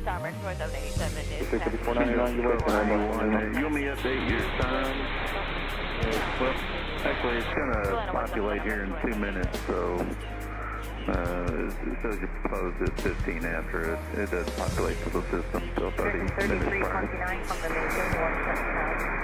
You may update your time. Well, actually, it's going to populate here in 2 minutes, so it says you proposed at 15 after it. It does populate to the system till 30 minutes prior. 3329 from the major 179.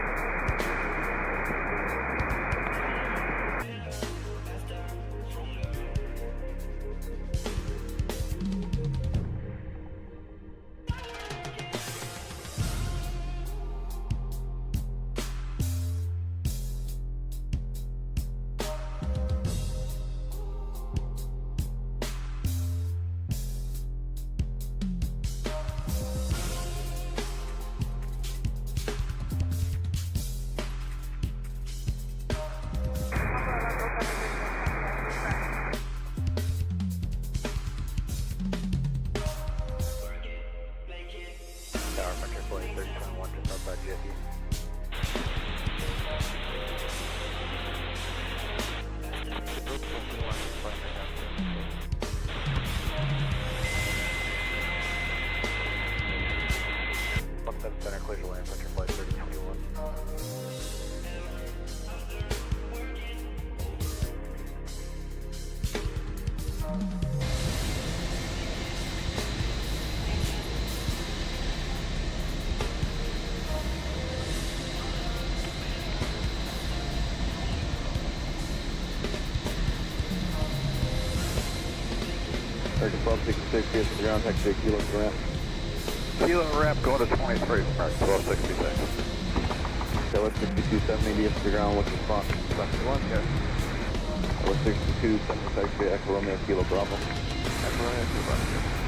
American 1266, get to the ground, taxi kilo to ramp. Kilo ramp going to 23, American 1266. West 6270, get to the ground, what's the response? 71, yes. West 62, taxi, Echo Romeo, Kilo Bravo. Echo Romeo, Kilo Bravo.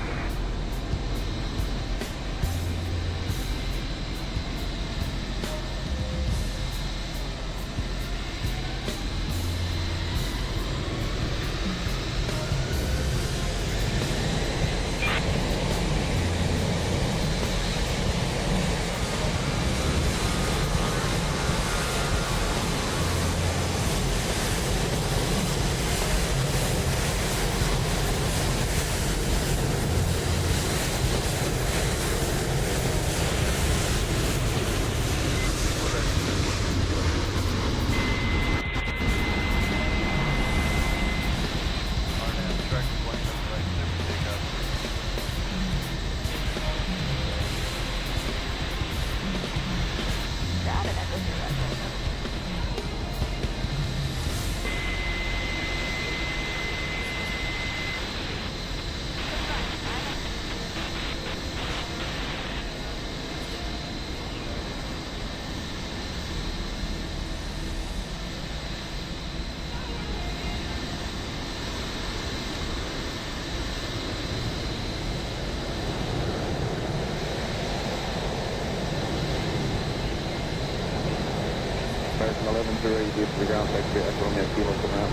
American 11-0, get to the ground, taxi, Echo Romeo, Kilo to ramp.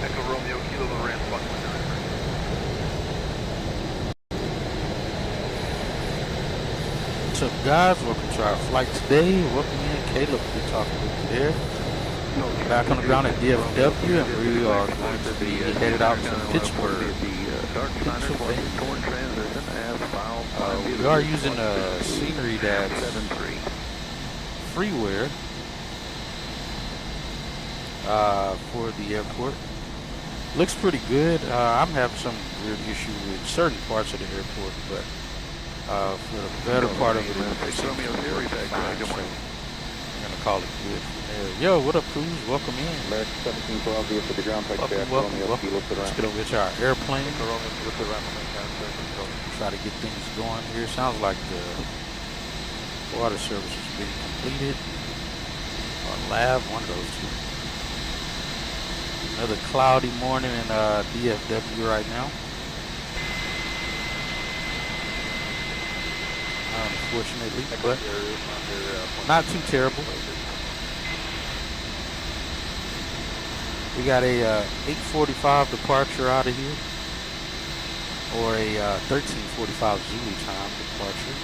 Echo Romeo, Kilo to ramp, 119. What's up, guys? Welcome to our flight today. Welcome in, Caleb. We're talking with you there. Back on the ground at DFW, and we are going to be headed out to Pittsburgh. We are using a scenery that's freeware for the airport. Looks pretty good. I'm having some weird issue with certain parts of the airport, but for the better part of it, it seems to work fine, so I'm going to call it good from there. Yo, what up, crews? Welcome in. American 1712, get to the ground, taxi, Echo Welcome. Romeo, Kilo to Let's ramp. get over to our airplane. Try to get things going here. Sounds like the water service is being completed. Or lab, one of those two. Another cloudy morning in DFW right now. Unfortunately, but not too terrible. We got a 8:45 departure out of here, or a 13:45 Zulu time departure.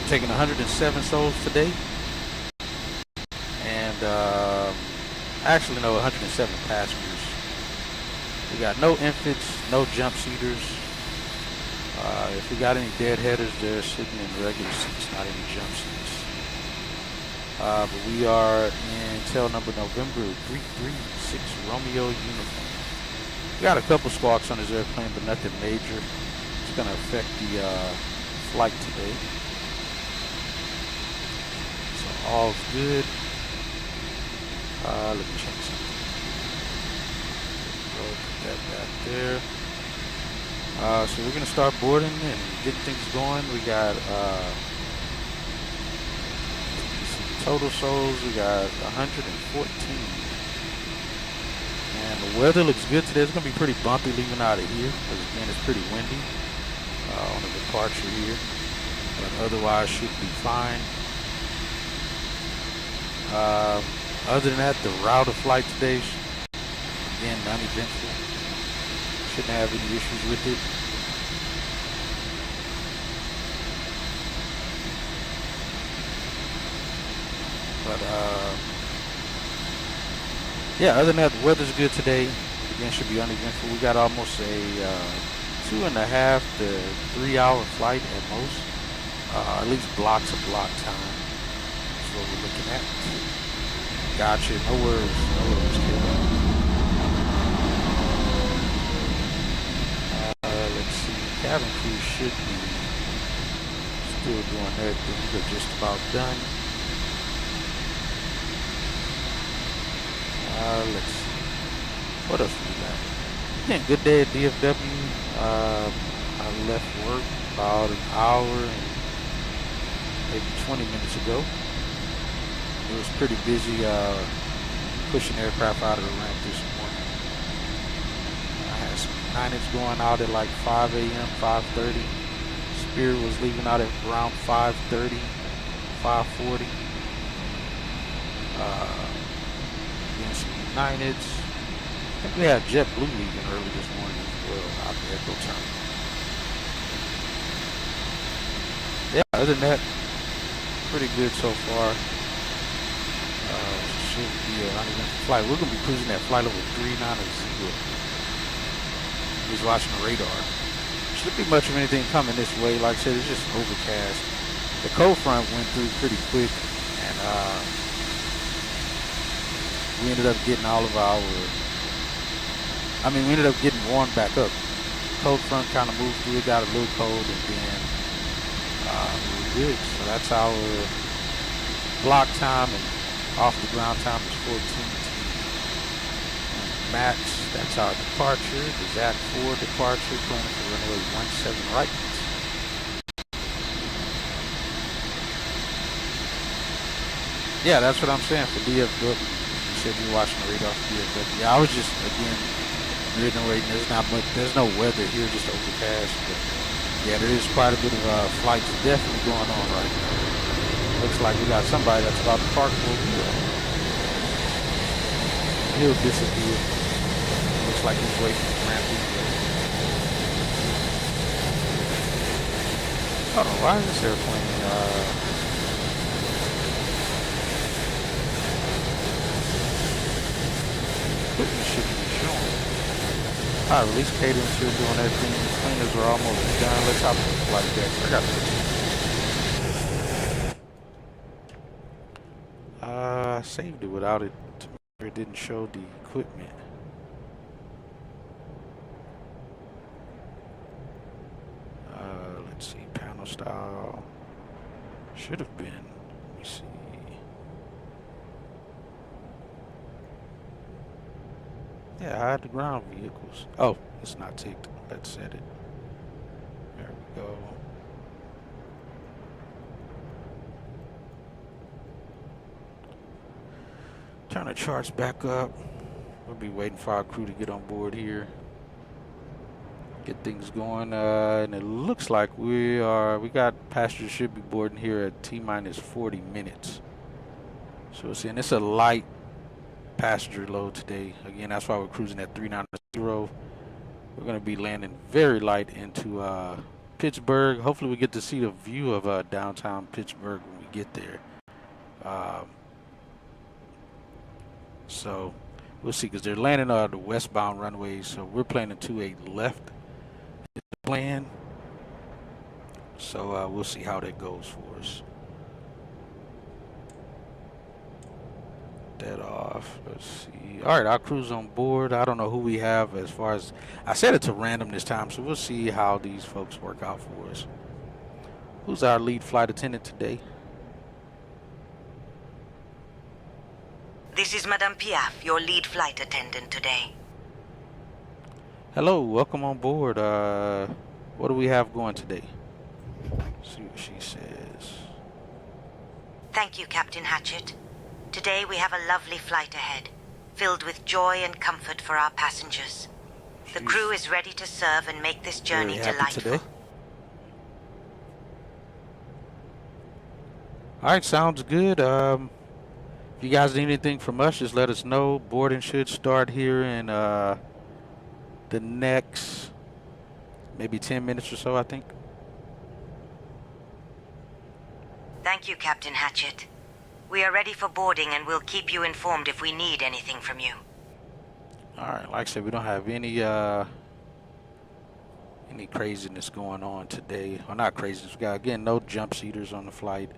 Taking 107 souls today, and actually no, 107 passengers. We got no infants, no jump seaters. If we got any dead headers, they're sitting in regular seats, not any jump seats. But we are in tail number November 336 Romeo uniform. We got a couple squawks on this airplane, but nothing major. It's going to affect the flight today. So all's good. Let me check something. Put that back there. So we're going to start boarding and getting things going. We got total souls. We got 114. And the weather looks good today. It's going to be pretty bumpy leaving out of here, because again, it's pretty windy on the departure here. But otherwise, should be fine. Other than that, the route of flight today, again, uneventful. Shouldn't have any issues with it. But yeah, other than that, the weather's good today. Again, should be uneventful. We got almost a 2.5 to 3 hour flight at most. At least blocks of block time. That's what we're looking at. Gotcha. No worries. No worries, kid. Let's see. Cabin crew should be still doing their thing. They're just about done. Let's see. What else we got? Again, good day at DFW. I left work about an hour and maybe 20 minutes ago. It was pretty busy pushing aircraft out of the ramp this morning. I had some United going out at like 5 a.m., 5:30. Spirit was leaving out at around 5:30, 5:40. Again, some Uniteds. I think we had JetBlue leaving early this morning as well out the Echo Terminal. Yeah, other than that, pretty good so far. Should be an uneventful flight. We're going to be cruising that flight over 390. He's watching the radar. Shouldn't be much of anything coming this way. Like I said, it's just overcast. The cold front went through pretty quick, and we ended up getting all of our, we ended up getting warmed back up. Cold front kind of moved through. It got a little cold, and then we were good. So that's our block time, and off the ground time is 14 Max. That's our departure. The ZAC 4 departure, planning for runway 17 right. Yeah, that's what I'm saying for DFW. You said you're watching the radar for DFW. Yeah, I was just, again, reiterating, there's no weather here, just overcast. But yeah, there is quite a bit of flights definitely going on right now. Looks like we got somebody that's about to park over here. He'll disappear. Looks like he's waiting for ramping. Hold on, why is this airplane equipment shouldn't be showing. Alright, release cadence here doing everything. The cleaners are almost done. Let's hop on the flight deck. I got this. I saved it without it. It didn't show the equipment. Let's see, panel style. Should have been. Let me see. Yeah, hide the ground vehicles. Oh, it's not ticked. Let's set it. There we go. Turn the charts back up. We'll be waiting for our crew to get on board here. Get things going. And it looks like we got passengers should be boarding here at T-minus 40 minutes. So we're seeing it's a light passenger load today. Again, that's why we're cruising at 390. We're going to be landing very light into Pittsburgh. Hopefully we get to see the view of downtown Pittsburgh when we get there. So We'll see, because they're landing on the westbound runways, so we're planning to a left is the plan. So we'll see how that goes for us. That off. Let's see. All right, our crew's on board. I don't know who we have as far as, I set it to random this time, so we'll see how these folks work out for us. Who's our lead flight attendant today? This is Madame Piaf, your lead flight attendant today. Hello, welcome on board. What do we have going today? Let's see what she says. Thank you, Captain Hatchett. Today we have a lovely flight ahead, filled with joy and comfort for our passengers. The crew is ready to serve and make this journey delightful. Today. All right, sounds good. If you guys need anything from us, just let us know. Boarding should start here in the next maybe 10 minutes or so, I think. Thank you, Captain Hatchett. We are ready for boarding and we'll keep you informed if we need anything from you. All right, like I said, we don't have any craziness going on today. Well, not craziness. We got, again, no jump seaters on the flight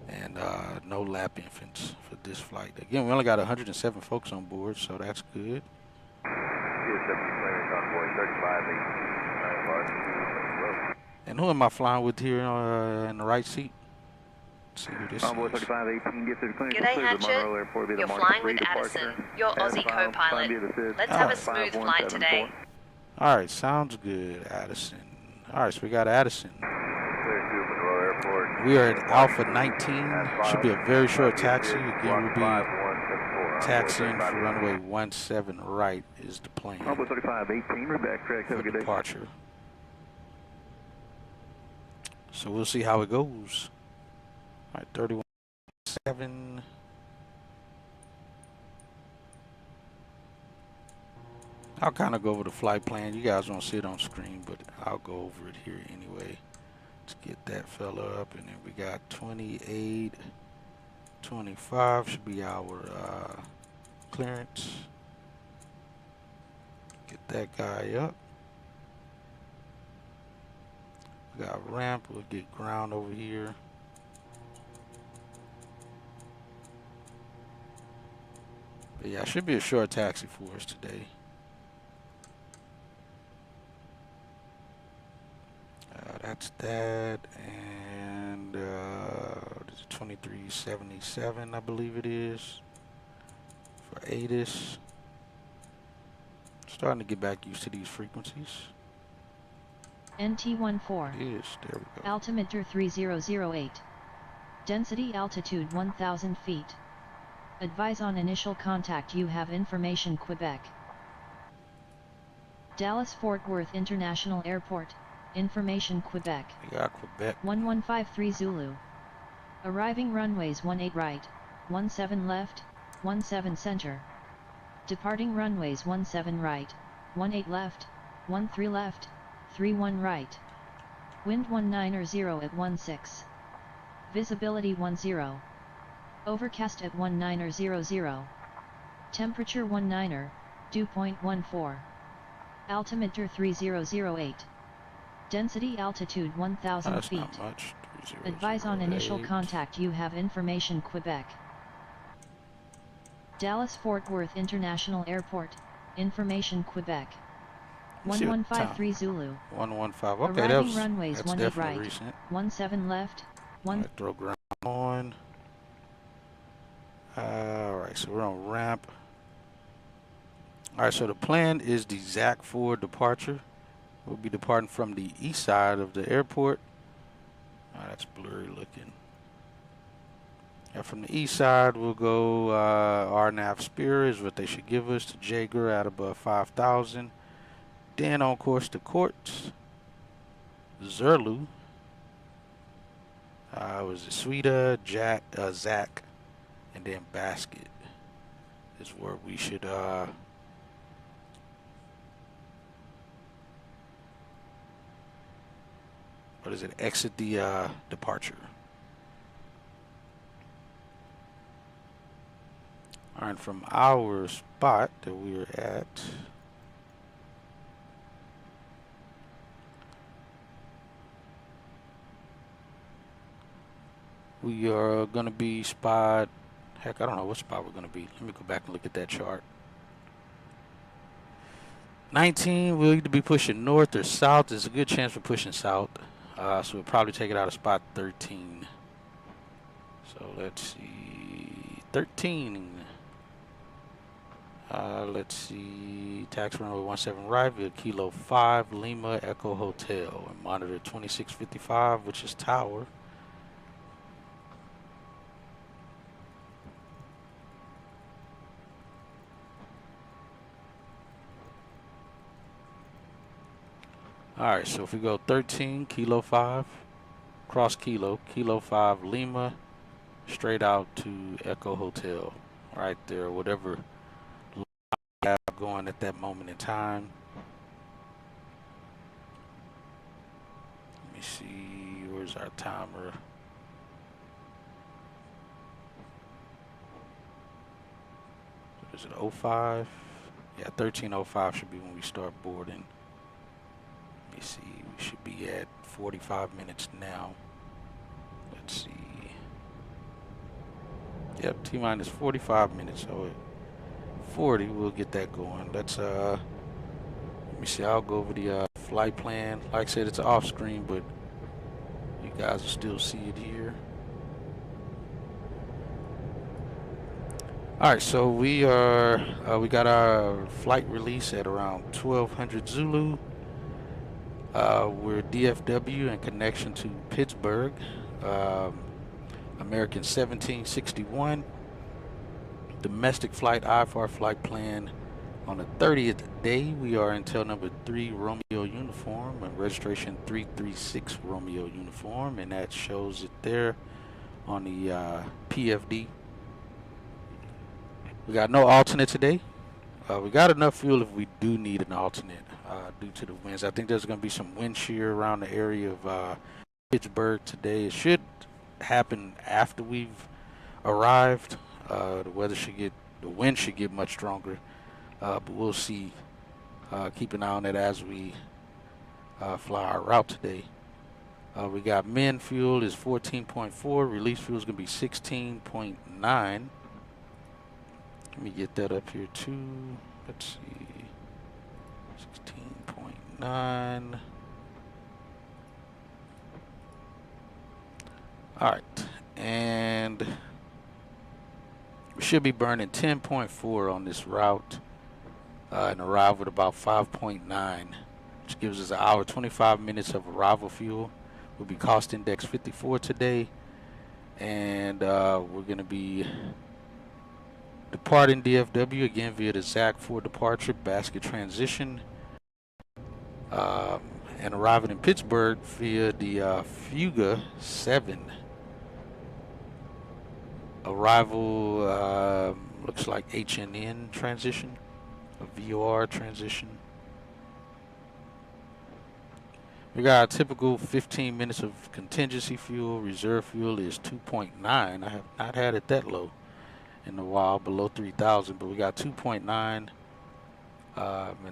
and no lap infants for this flight. Again, we only got 107 folks on board, so that's good. And who am I flying with here in the right seat? See who this is. G'day, Hatchet. You're flying with Addison, your Aussie co-pilot. Let's have a smooth flight today. All right, sounds good, Addison. All right, so we got Addison. We are at Alpha 19. Should be a very short taxi. Again, we'll be taxiing for runway 17 right is the plan for departure. So we'll see how it goes. All right, 31.7. I'll kind of go over the flight plan. You guys won't see it on screen, but I'll go over it here anyway. Let's get that fella up, and then we got 28, 25 should be our clearance. Get that guy up. We got ramp. We'll get ground over here. But yeah, it should be a short taxi for us today. That's that, and 2377, I believe it is, for ATIS. Starting to get back used to these frequencies. NT14. Yes, there we go. Altimeter 3008. Density altitude 1000 feet. Advise on initial contact. You have information. Quebec. Dallas Fort Worth International Airport. Information. Quebec. We got Quebec. 1153 Zulu. Arriving runways 18 right, 17 left, 17 center. Departing runways 17 right, 18 left, 13 left, 31 right. Wind 190 at 16. Visibility 10. Overcast at 1900. Temperature 19, dew point 14. Altimeter 3008. Density altitude 1000 feet. Not much. Advise on initial contact. You have information. Quebec. Dallas Fort Worth International Airport. Information. Quebec. 1153 Zulu. 115. Okay, arriving runways that's 18 definitely right, recent. 17 left, 1. Throw ground on. Alright, so we're on ramp. Alright, so the plan is the ZAC 4 departure. We'll be departing from the east side of the airport. That's blurry looking. And from the east side, we'll go RNAV Spear is what they should give us to Jaeger at above 5,000. Then on course to Quartz, Zerlu. Was it Sweda, Zac, and then Basket is where we should exit the departure. All right, from our spot that we're at, we are going to be spot, heck, I don't know what spot we're going to be. Let me go back and look at that chart. 19, we'll either be pushing north or south. There's a good chance we're pushing south. So we'll probably take it out of spot 13. So let's see, 13. Let's see, tax runway 17 right, via Kilo 5, Lima, Echo Hotel, and monitor 2655, which is tower. Alright, so if we go 13, Kilo 5, cross Kilo, Kilo 5, Lima, straight out to Echo Hotel, right there, whatever we have going at that moment in time. Let me see, where's our timer? Is it 05? Yeah, 13:05 should be when we start boarding. Let me see, we should be at 45 minutes now. Let's see. Yep, T-minus 45 minutes, so at 40 we'll get that going. Let's let me see, I'll go over the flight plan. Like I said, it's off screen, but you guys will still see it here. Alright, so we got our flight release at around 1200 Zulu. We're DFW in connection to Pittsburgh, American 1761. Domestic flight, IFR flight plan. On the 30th day, we are in tail number 3 Romeo uniform and registration 336 Romeo uniform, and that shows it there on the PFD. We got no alternate today. We got enough fuel if we do need an alternate due to the winds. I think there's going to be some wind shear around the area of Pittsburgh today. It should happen after we've arrived. The wind should get much stronger, but we'll see. Keep an eye on it as we fly our route today. We got min fuel is 14.4. Release fuel is going to be 16.9. Let me get that up here too. Let's see. 16.9. Alright. And we should be burning 10.4 on this route. And arrive with about 5.9, which gives us an hour 25 minutes of arrival fuel. We'll be cost index 54 today. And we're going to be departing DFW again via the ZAC 4 departure basket transition, and arriving in Pittsburgh via the Fuga 7. Arrival looks like HNN transition, a VOR transition. We got our typical 15 minutes of contingency fuel. Reserve fuel is 2.9. I have not had it that low in a while, below 3,000, but we got 2.9, and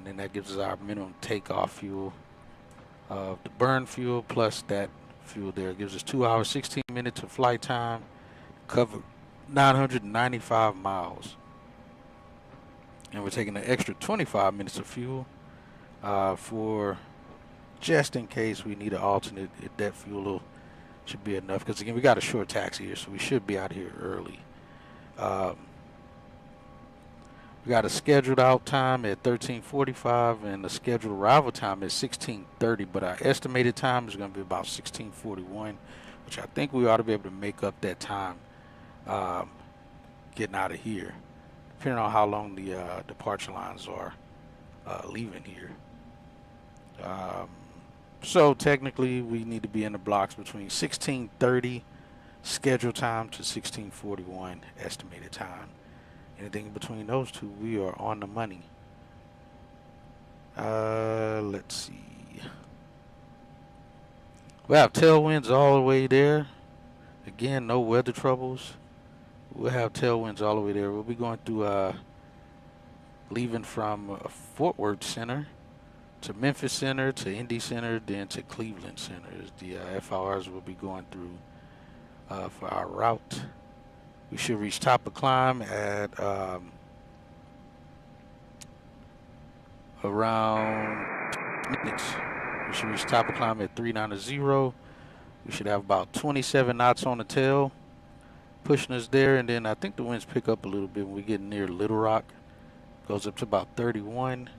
then that gives us our minimum takeoff fuel. The burn fuel plus that fuel there gives us 2 hours 16 minutes of flight time, cover 995 miles, and we're taking an extra 25 minutes of fuel for just in case we need an alternate. That fuel should be enough, because again we got a short taxi here, so we should be out here early. We got a scheduled out time at 13:45 and a scheduled arrival time at 16:30, but our estimated time is going to be about 16:41, which I think we ought to be able to make up that time getting out of here, depending on how long the departure lines are leaving here. So technically we need to be in the blocks between 16:30 scheduled time to 16:41 estimated time. Anything between those two, we are on the money. Let's see. We have tailwinds all the way there. Again, no weather troubles. we'll have tailwinds all the way there. We'll be going through, leaving from Fort Worth Center to Memphis Center to Indy Center, then to Cleveland Center. Is the FRs will be going through for our route. We should reach top of climb at around minutes. We should reach top of climb at 390. We should have about 27 knots on the tail, pushing us there, and then I think the winds pick up a little bit when we get near Little Rock. Goes up to about 31.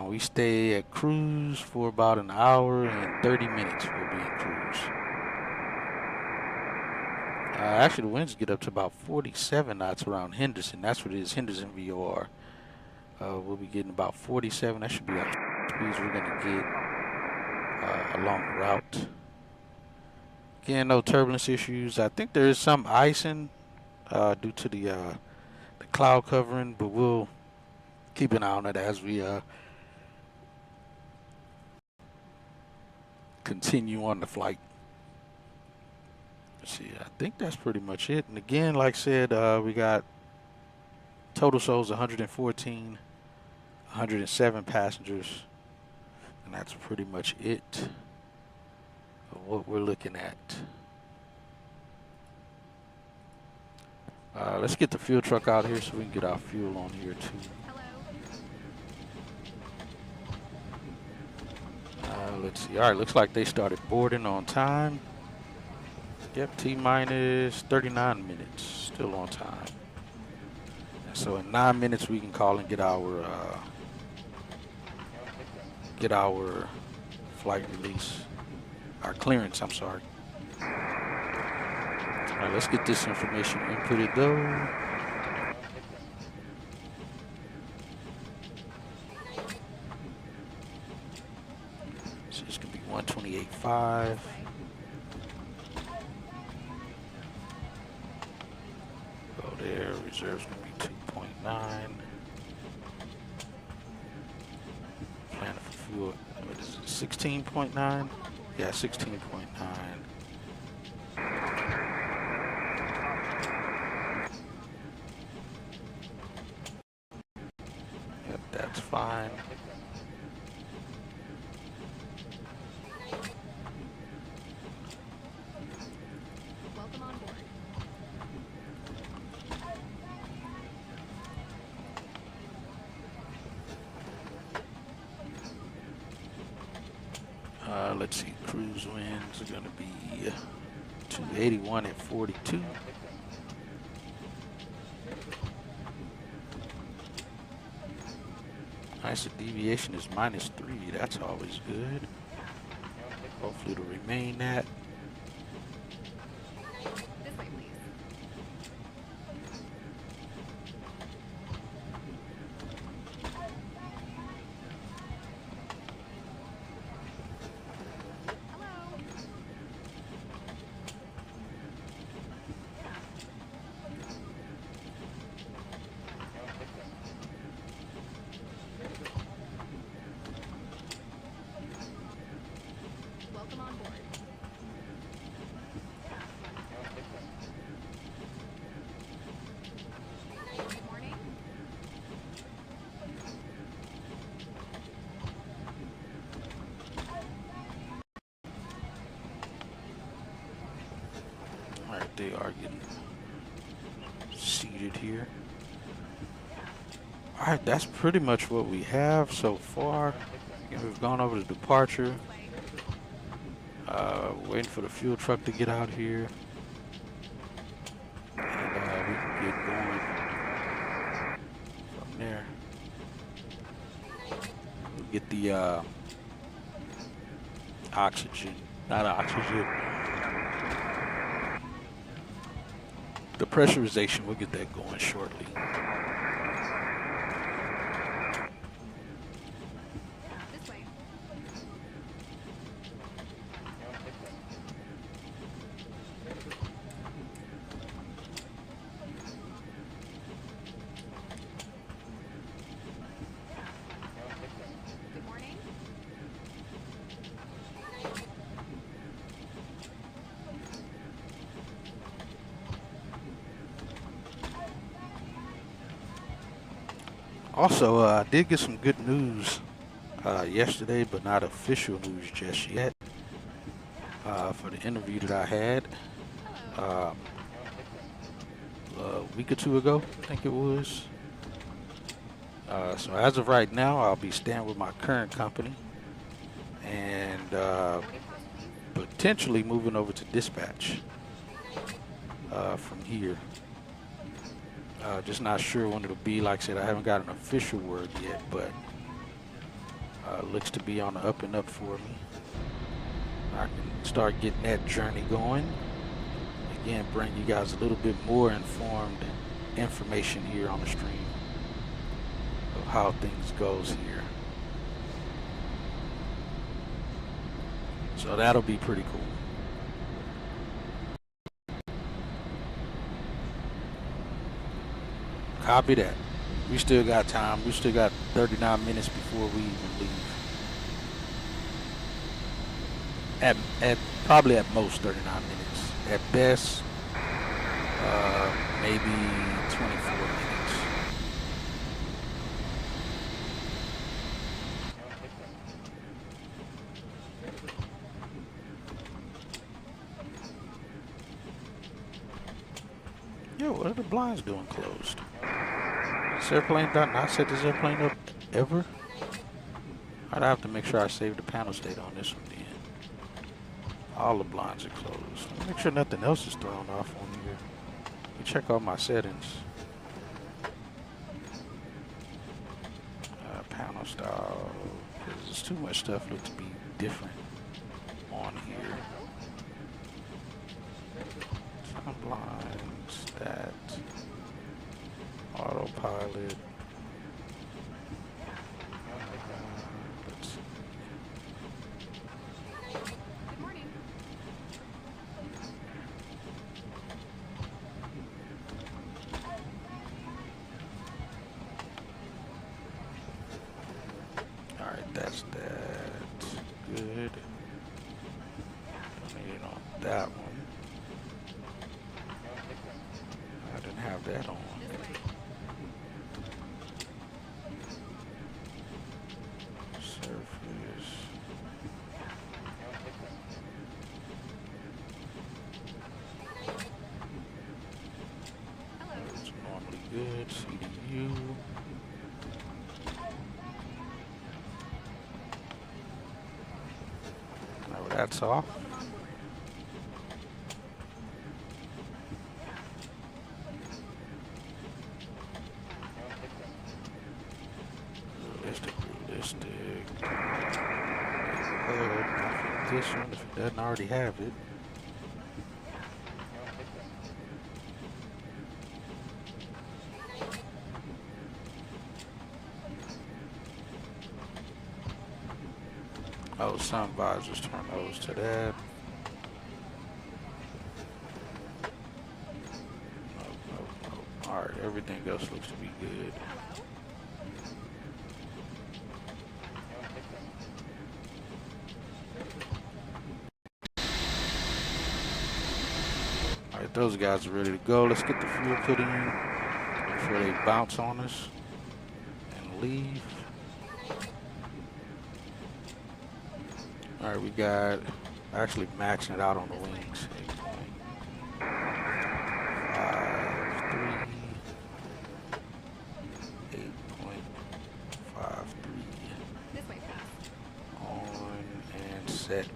We stay at cruise for about an hour and 30 minutes. We'll be in cruise. Actually, the winds get up to about 47 knots around Henderson. That's what it is, Henderson VOR. We'll be getting about 47. That should be our speeds we're going to get along the route. Again, no turbulence issues. I think there is some icing due to the cloud covering, but we'll keep an eye on it as we continue on the flight. Let's see, I think that's pretty much it. And again, like I said, we got total souls 114, 107 passengers, and that's pretty much it of what we're looking at. Let's get the fuel truck out here so we can get our fuel on here too. Let's see. All right, looks like they started boarding on time. Yep, T-minus 39 minutes, still on time. So in 9 minutes we can call and get our flight release, our clearance, I'm sorry. All right, let's get this information inputted though. So it's gonna be 128.5. Go there, reserve's gonna be 2.9. Plan for fuel, what is it, 16.9? Yeah, 16.9. Yep, that's fine. Welcome on board. Let's see, cruise winds are going to be 281 at 42. Nice, the deviation is -3. That's always good. Hopefully it'll remain that. This way, please. Welcome on board. Good morning. All right, they are getting seated here. All right, that's pretty much what we have so far. Again, we've gone over the departure. Waiting for the fuel truck to get out here. And we can get going from there. We'll get the the pressurization, we'll get that going shortly. This way. Good morning. Also, I did get some good news yesterday, but not official news just yet. For the interview that I had a week or two ago, I think it was. So as of right now, I'll be staying with my current company and potentially moving over to dispatch from here. Just not sure when it'll be. Like I said, I haven't got an official word yet, but looks to be on the up and up for me. I can start getting that journey going. Again, bring you guys a little bit more informed information here on the stream of how things goes here. So that'll be pretty cool. Copy that. We still got time. We still got 39 minutes before we even leave. At probably at most 39 minutes. At best, maybe 24 minutes. Yo, what are the blinds doing closed? This airplane not set this airplane up ever? I'd have to make sure I save the panel state on this one then. All the blinds are closed. Make sure nothing else is thrown off on here. Let me check all my settings. Panel style. Because there's too much stuff looks to be different on here. Sun blinds, that. Autopilot. Let's see. Alright, that's that. Good. Don't need it on that one. I didn't have that on. Good, CDU. Now that's off. Realistic. This one, if it doesn't already have it. Oh, sun visors, turn those to that. Nope. Alright, everything else looks to be good. Alright, those guys are ready to go. Let's get the fuel put in before they bounce on us and leave. Alright, we got actually maxing it out on the wings. 8.53. On and set.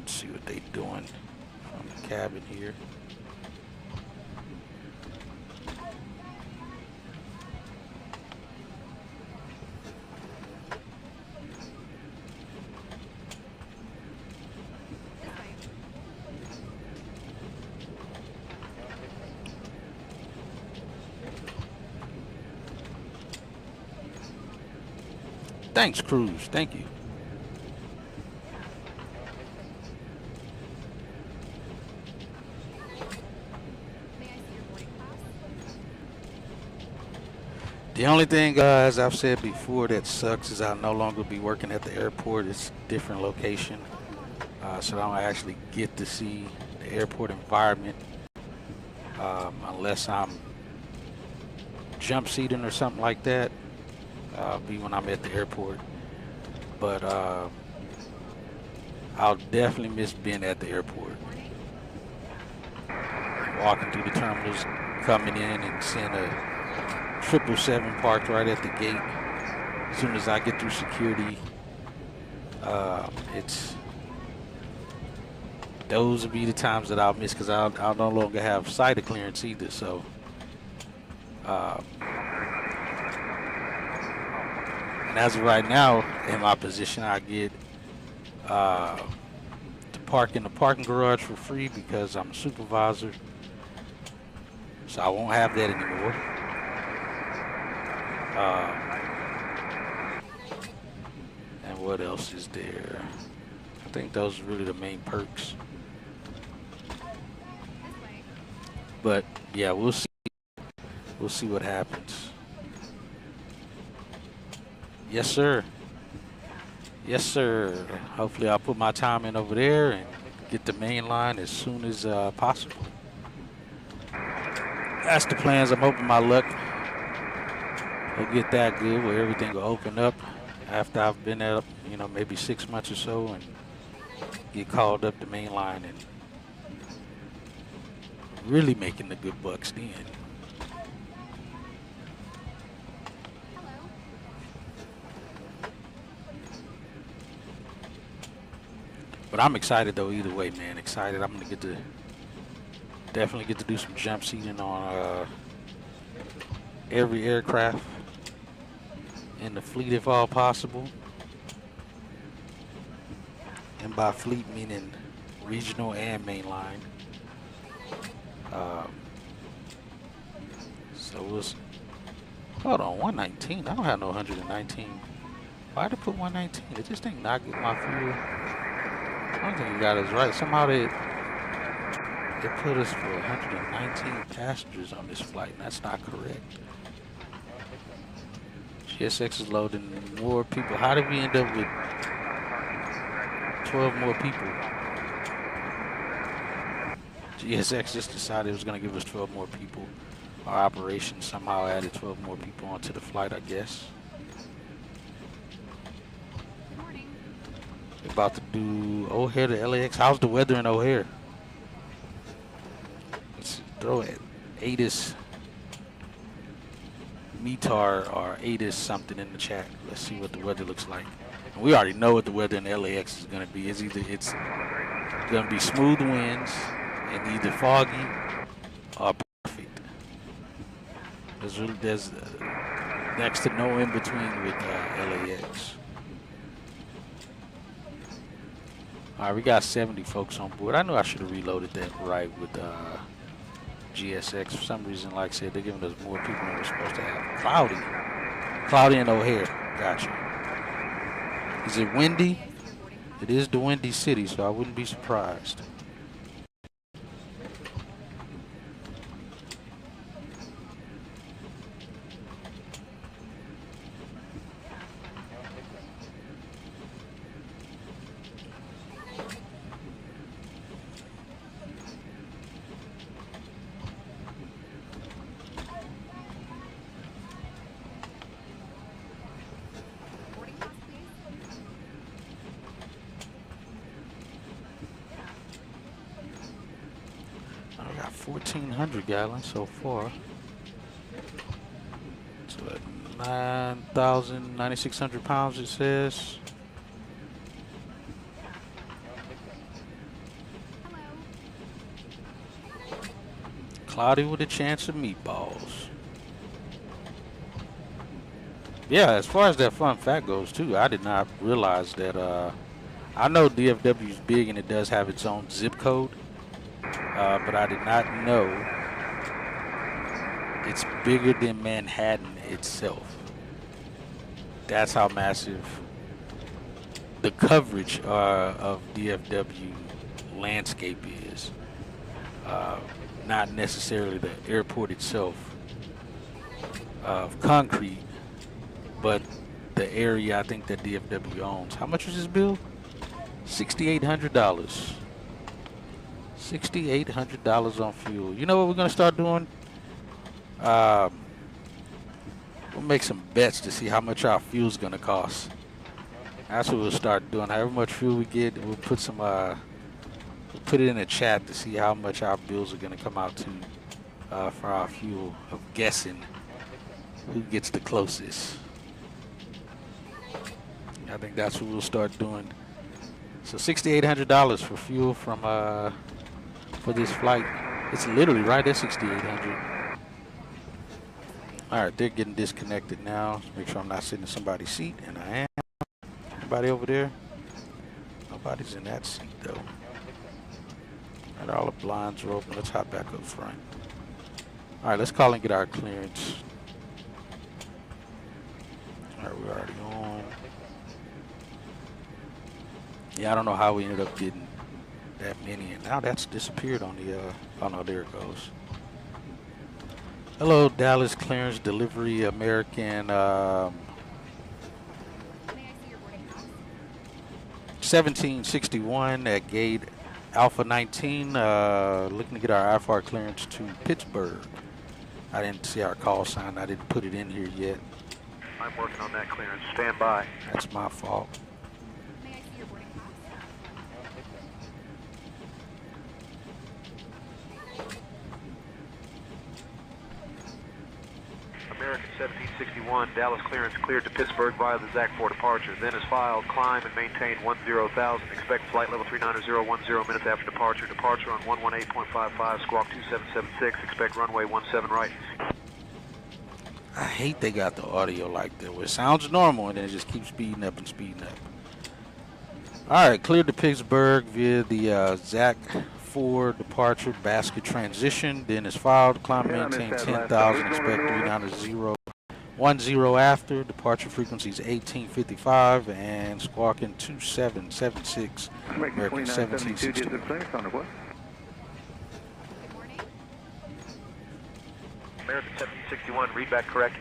See what they doing from the cabin here. Thanks, Cruz. Thank you. The only thing, as I've said before, that sucks is I'll no longer be working at the airport. It's a different location, so I don't actually get to see the airport environment unless I'm jump seating or something like that. Be when I'm at the airport. But I'll definitely miss being at the airport. Walking through the terminals, coming in and seeing a 777 parked right at the gate. As soon as I get through security, those will be the times that I'll miss, because I'll no longer have sighted clearance either. So and as of right now, in my position, I get to park in the parking garage for free because I'm a supervisor. So I won't have that anymore. And what else is there? I think those are really the main perks. But yeah, we'll see. We'll see what happens. Yes, sir. Yes, sir. Hopefully I'll put my time in over there and get the main line as soon as possible. That's the plans. I'm hoping my luck will get that good where everything will open up after I've been there, you know, maybe 6 months or so, and get called up the main line and really making the good bucks then. But I'm excited though, either way, man. Excited. I'm gonna definitely get to do some jump seating on every aircraft in the fleet if all possible. And by fleet meaning regional and mainline. So we'll hold on, 119. I don't have no 119. Why'd I put 119? Did this thing not get my fuel? I don't think you got us right. Somehow they put us for 119 passengers on this flight, and that's not correct. GSX is loading more people. How did we end up with 12 more people? GSX just decided it was going to give us 12 more people. Our operation somehow added 12 more people onto the flight, I guess. We're about to do O'Hare to LAX. How's the weather in O'Hare? Let's throw it. ATIS METAR or ATIS something in the chat. Let's see what the weather looks like. And we already know what the weather in LAX is going to be. It's going to be smooth winds and either foggy or perfect. There's next to no in between with LAX. All right, we got 70 folks on board. I knew I should have reloaded that right with GSX. For some reason, like I said, they're giving us more people than we're supposed to have. Cloudy and O'Hare. Gotcha. Is it windy? It is the Windy City, so I wouldn't be surprised. I got 1,400 gallons so far. So at 9,600 pounds, it says. Cloudy with a chance of meatballs. Yeah, as far as that fun fact goes too, I did not realize that. I know DFW is big and it does have its own zip code. But I did not know it's bigger than Manhattan itself. That's how massive the coverage of DFW landscape is. Not necessarily the airport itself. of concrete, but the area I think that DFW owns. How much was this bill? $6,800. $6,800 on fuel. You know what we're gonna start doing? We'll make some bets to see how much our fuel's gonna cost. That's what we'll start doing. However much fuel we get, we'll put some we'll put it in the chat to see how much our bills are gonna come out to for our fuel, of guessing who gets the closest. I think that's what we'll start doing. So $6,800 for fuel from for this flight. It's literally right at $6,800. All right, they're getting disconnected now. Let's make sure I'm not sitting in somebody's seat, and I am. Anybody over there? Nobody's in that seat though. And all the blinds are open. Let's hop back up front. All right, let's call and get our clearance. All right, we're already on. Yeah, I don't know how we ended up getting that many, and now that's disappeared on the, oh no, there it goes. Hello, Dallas Clearance Delivery American, 1761 at gate Alpha 19, looking to get our IFR clearance to Pittsburgh. I didn't see our call sign, I didn't put it in here yet. I'm working on that clearance, stand by. That's my fault. American 1761, Dallas clearance cleared to Pittsburgh via the Zach 4 departure. Then is filed, climb and maintain 10,000. Expect flight level 39010 minutes after departure. Departure on 118.55, squawk 2776. Expect runway 17 right. I hate they got the audio like that, where it sounds normal and then it just keeps speeding up and speeding up. All right, cleared to Pittsburgh via the Zach 4 departure basket transition. Then is filed, climb, maintain 10,000, expect 39010 after. Departure frequency is 1855 and squawking 2776. American 1761. American 1761, read back correct.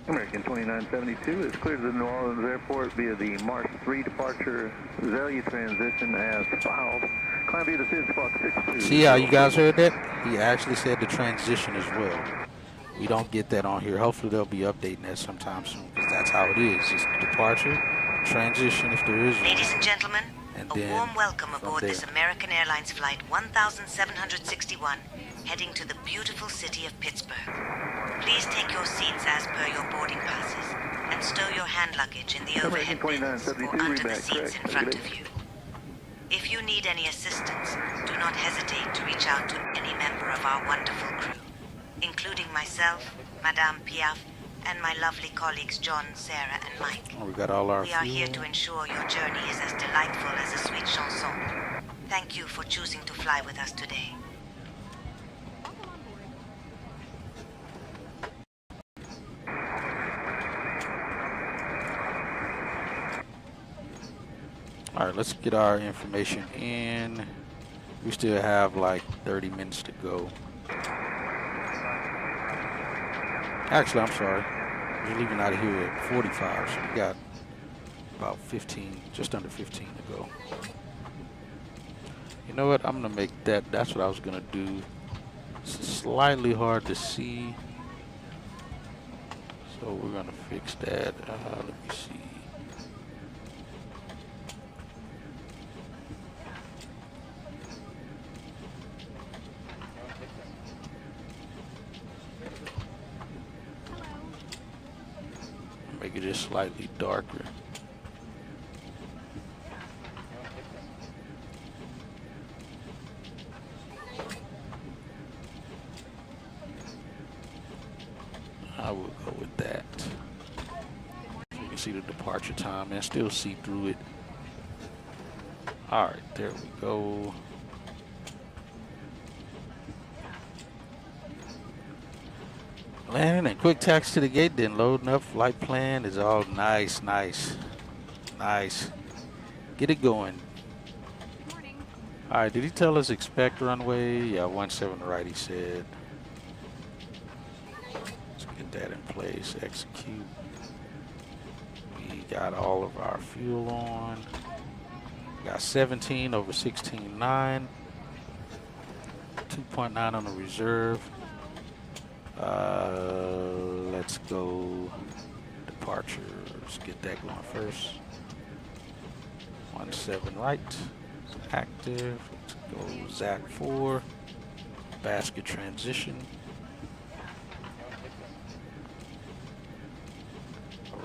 American 2972 is cleared to the New Orleans Airport via the March 3 departure Zelia transition as filed. Climb via the Sid Squawk 62. See how you guys heard that? He actually said the transition as well. We don't get that on here. Hopefully they'll be updating that sometime soon, because that's how it is. It's the departure, transition if there is one. Ladies and gentlemen, And a warm welcome aboard this American Airlines flight 1761, heading to the beautiful city of Pittsburgh. Please take your seats as per your boarding passes and stow your hand luggage in the overhead bins or under the seats in front of you. If you need any assistance, do not hesitate to reach out to any member of our wonderful crew, including myself, Madame Piaf, and my lovely colleagues John, Sarah, and Mike. We got all our We are here to ensure your journey is as delightful as a sweet chanson. Thank you for choosing to fly with us today. All right, let's get our information in. We still have like 30 minutes to go. Actually, I'm sorry. We're leaving out of here at 45, so we got about 15, just under 15 to go. You know what? I'm gonna make that. That's what I was gonna do. It's slightly hard to see, so we're gonna fix that. Let me see. Make it just slightly darker. I will go with that. You can see the departure time and still see through it. All right, there we go. Landing and quick taxi to the gate, then loading up. Flight plan is all nice, nice, nice. Get it going. Good morning. All right, did he tell us expect runway? Yeah, 17 right, he said. Let's get that in place, execute. We got all of our fuel on. We got 17 over 16.9. 2.9 on the reserve. Let's go departure. Let's get that going first. 17 right. Active. Let's go ZAC 4. Basket transition.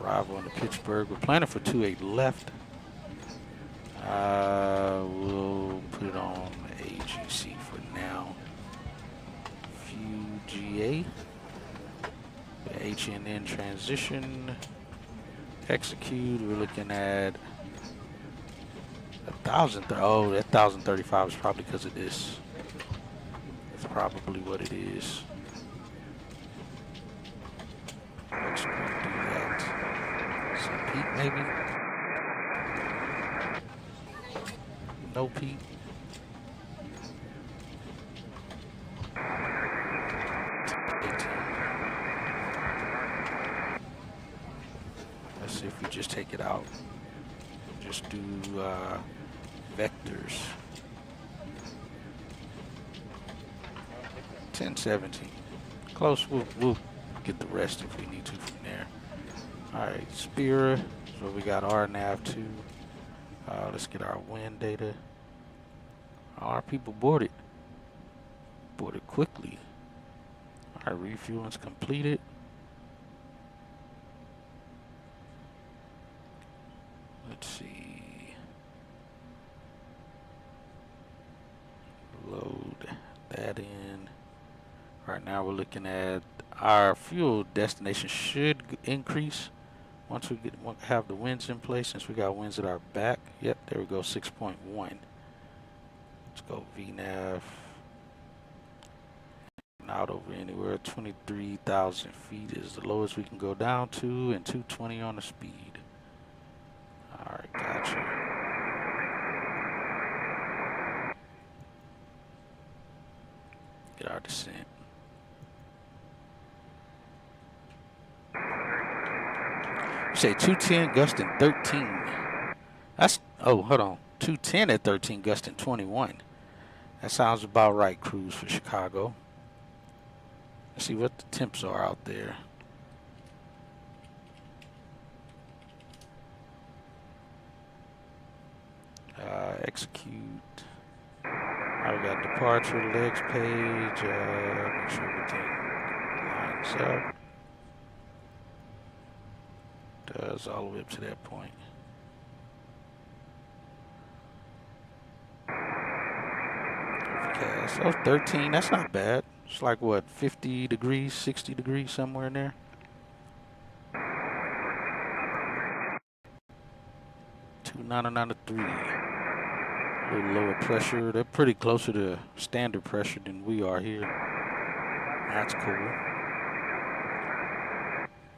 Arrival into Pittsburgh. We're planning for 28 left. We'll put it on AGC for now. GA. HNN transition. Execute. We're looking at 1,000. Oh, that 1,035 is probably because of this. That's probably what it is. Let's do that. Some peak maybe. No peak. Let's see if we just take it out. Just do vectors. 1017. Close. We'll get the rest if we need to from there. All right, Spira. So we got our nav2. Let's get our wind data. Our people boarded. Boarded quickly. All right, refueling's completed. Let's see. Load that in. Right now we're looking at our fuel destination should increase once we have the winds in place, since we got winds at our back. Yep, there we go, 6.1. Let's go VNAV. Not over anywhere. 23,000 feet is the lowest we can go down to, and 220 on the speed. All right, gotcha. Get our descent. You say 210 gusting 13. That's, oh, hold on. 210 at 13 gusting 21. That sounds about right, cruise for Chicago. Let's see what the temps are out there. Execute. I got departure, legs page. Make sure everything lines up. Does all the way up to that point. Okay, so 13, that's not bad. It's like what, 50 degrees, 60 degrees, somewhere in there. 2993. A little lower pressure. They're pretty closer to standard pressure than we are here. That's cool.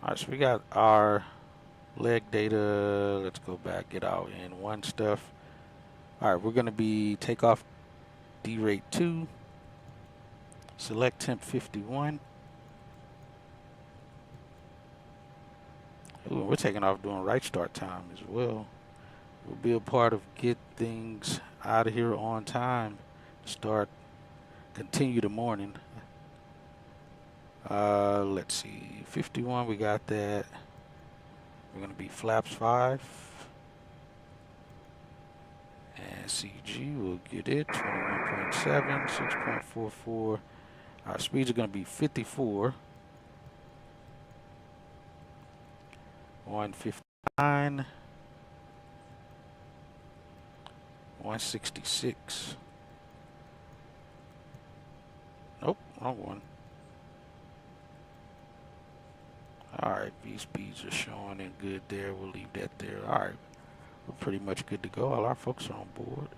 All right, so we got our leg data. Let's go back, get out in one stuff. All right, we're going to be takeoff D rate 2. Select temp 51. Ooh, we're taking off doing right start time as well. We'll be a part of get things out of here on time. Continue the morning. Let's see, 51, we got that. We're going to be flaps 5. And CG, we'll get it, 21.7, 6.44. Our speeds are going to be 54. 159. 166. Nope, wrong one. Alright, V speeds are showing and good there. We'll leave that there. Alright, we're pretty much good to go. All our folks are on board.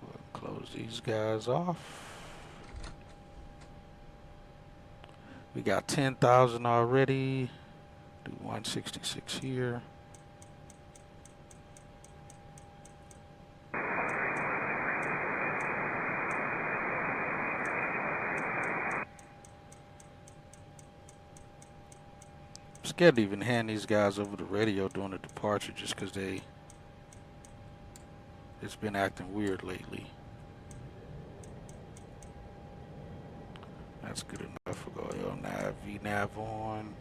We'll close these guys off. We got 10,000 already. Do 166 here. scared to even hand these guys over the radio during the departure just because it's been acting weird lately. That's good enough. We'll go LNAV, VNAV on.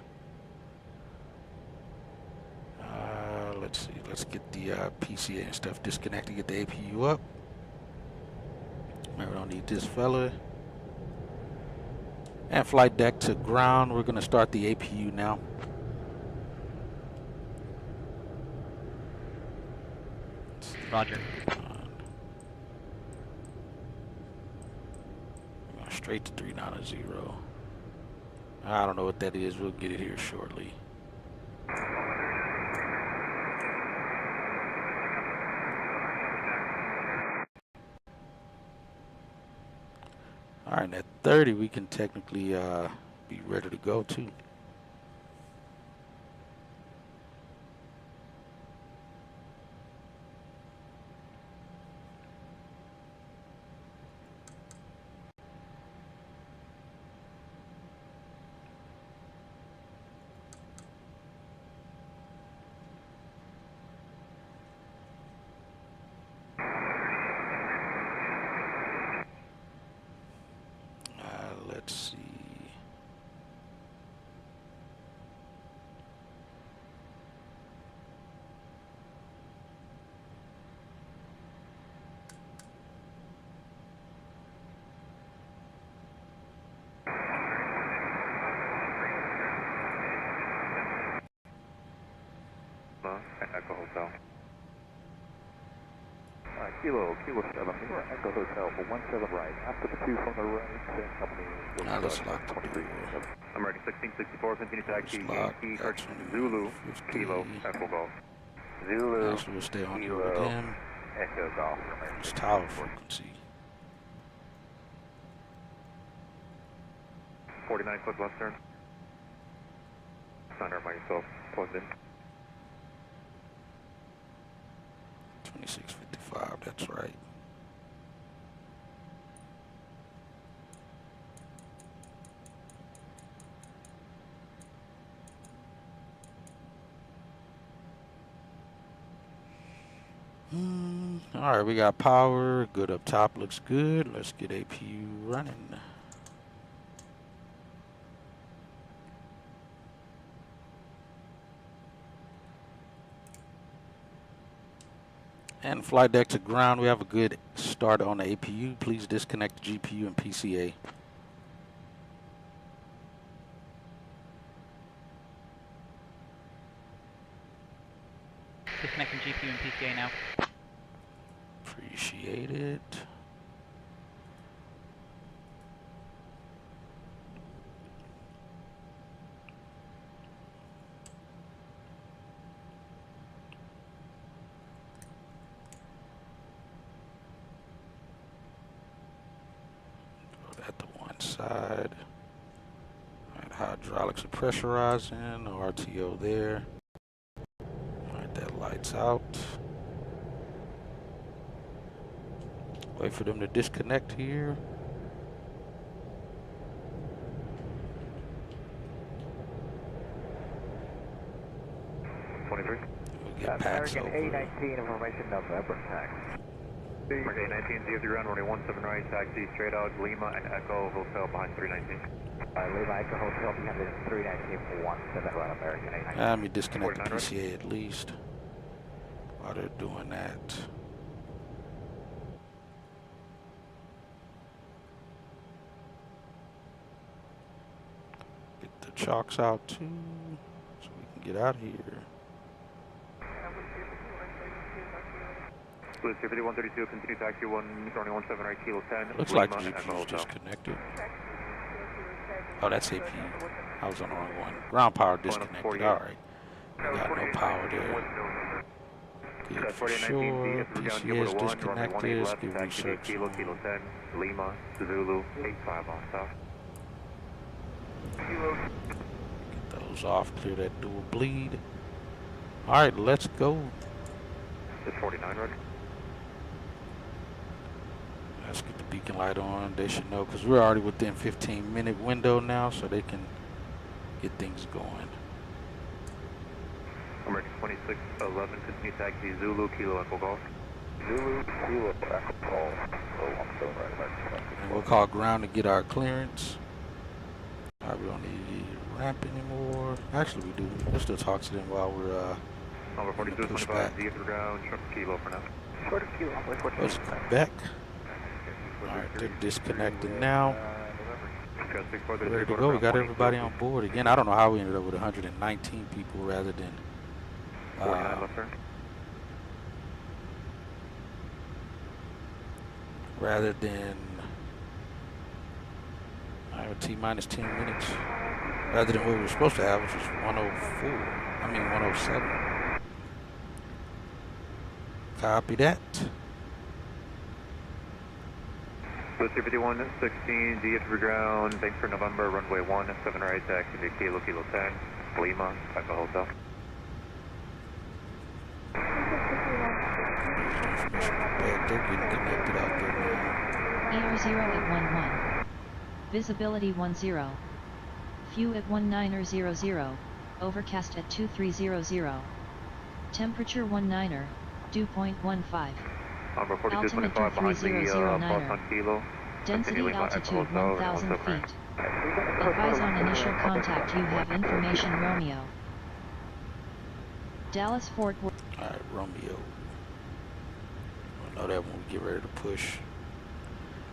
Let's see. Let's get the PCA and stuff disconnected. Get the APU up. Maybe we don't need this fella. And flight deck to ground. We're going to start the APU now. Roger. Straight to 390. I don't know what that is. We'll get it here shortly. All right, at 30, we can technically be ready to go too. Let's see. Echo Hotel. Kilo 7, Echo Hotel for 17 right. After the 2 from the right, same company. Now let's lock 23. American 1664, continue taxi, Yankee, Zulu, Kilo, Echo Golf. Zulu, Now we'll stay on here with him. Echo Golf. It's tower frequency. 49 foot left turn. Center by yourself, plugged in. 2655, that's right. All right, we got power. Good up top, looks good. Let's get APU running. And flight deck to ground. We have a good start on the APU. Please disconnect the GPU and PCA. Disconnecting GPU and PCA now. Appreciate it. At the one side. Alright, hydraulics are pressurizing, no RTO there. Alright, that light's out. Wait for them to disconnect here. We'll get packs American over. A19 information November tax. American A19, zero through ground, runway 17 right, taxi straight out, Lima and Echo Hotel behind 319. Lima Echo Hotel behind the 319 for 17 right, American A19. Let me disconnect the PCA at least while they're doing that. Get the chocks out too so we can get out of here. Blue 5132, continue taxi 1, runway 17 right, kilo 10. Looks like the GPU is disconnected. Oh, that's AP. I was on the wrong one. Ground power disconnected. Alright. We got no power there. Good for sure. PCA is disconnected. Let's give research. Kilo 10, Lima, Zulu, 85 on stop. Get those off. Clear that dual bleed. Alright, let's go. It's 49 right. Let's get the beacon light on. They should know because we're already within 15-minute window now, so they can get things going. American 2611, continue taxi Zulu, Kilo Echo Golf. Zulu, Kilo Echo Golf. 017 right, American. And we'll call ground to get our clearance. All right, we don't need ramp anymore. Actually, we do. Let's still talk to them while we're Number 4225, Z to ground, short of Kilo for now. Short of Kilo, let's come back. All right, they're disconnected now. Ready to go. We got everybody on board. Again, I don't know how we ended up with 119 people rather than 49 left turn. rather than T-minus 10 minutes rather than what we were supposed to have, which was 107. Copy that. Blue 351, 16, DF for ground, thanks for November, runway 17 right, taxi to Kilo, Kilo 10, Lima, Echo Hotel. They're getting connected out there now. ER0811. Visibility 10. View at 1900. Overcast at 2300. Temperature 19er. Dew point 15. Number Altimeter 4225 behind the Boston Kilo. Density altitude 1000 feet. Advise on initial contact. You have information, Romeo. Dallas Fort Worth. Alright, Romeo. We'll know that when we get ready to push.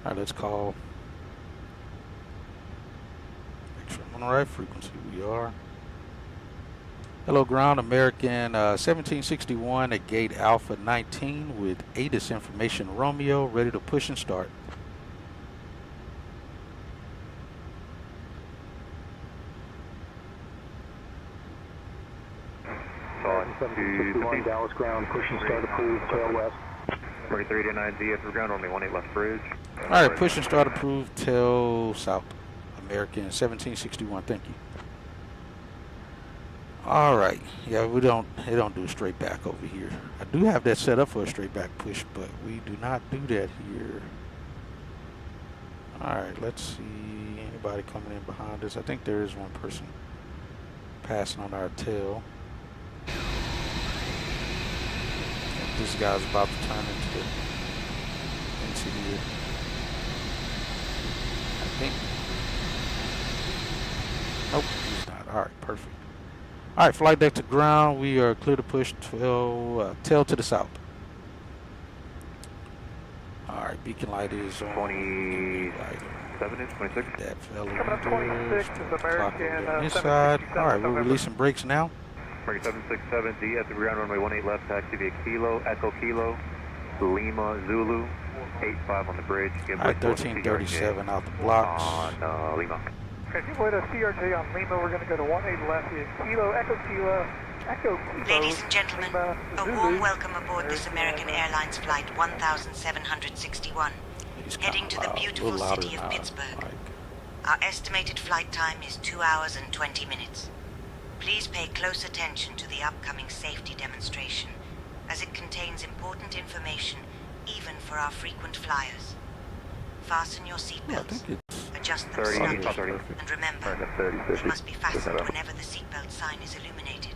Alright, let's call. Make sure I'm on the right frequency. We are. Hello ground, American 1761 at gate Alpha 19 with ATIS information Romeo, ready to push and start. On 761 Dallas ground, push and start approved, tail west. 4389 DF for ground, only 18 left bridge. Alright, push and start approved, tail south. American 1761, thank you. All right, yeah, they don't do straight back over here. I do have that set up for a straight back push, but we do not do that here. All right, let's see, anybody coming in behind us? I think there is one person passing on our tail. This guy's about to turn into here. I think. Nope, he's not. All right, perfect. All right, flight deck to ground. We are clear to push tail to the south. All right, beacon light is on. 27 is 26. That fella. Coming up 26 is American on this side. All right, we're releasing brakes now. American 767 D at the ground, runway 18 left, taxi via Kilo, Echo Kilo, Lima, Zulu, 85 on the bridge. All right, 1337 out the blocks. On Lima. Okay, give way to CRJ on Lima. We're going to go to 18 left here. Kilo, Echo Kilo, Echo Kilo. Ladies and gentlemen, Lima, a warm welcome aboard this American Airlines flight 1761, heading to the beautiful city of Pittsburgh. Our estimated flight time is 2 hours and 20 minutes. Please pay close attention to the upcoming safety demonstration, as it contains important information even for our frequent flyers. Fasten your seatbelts, adjust them snugly, and remember, they must be fastened whenever the seatbelt sign is illuminated.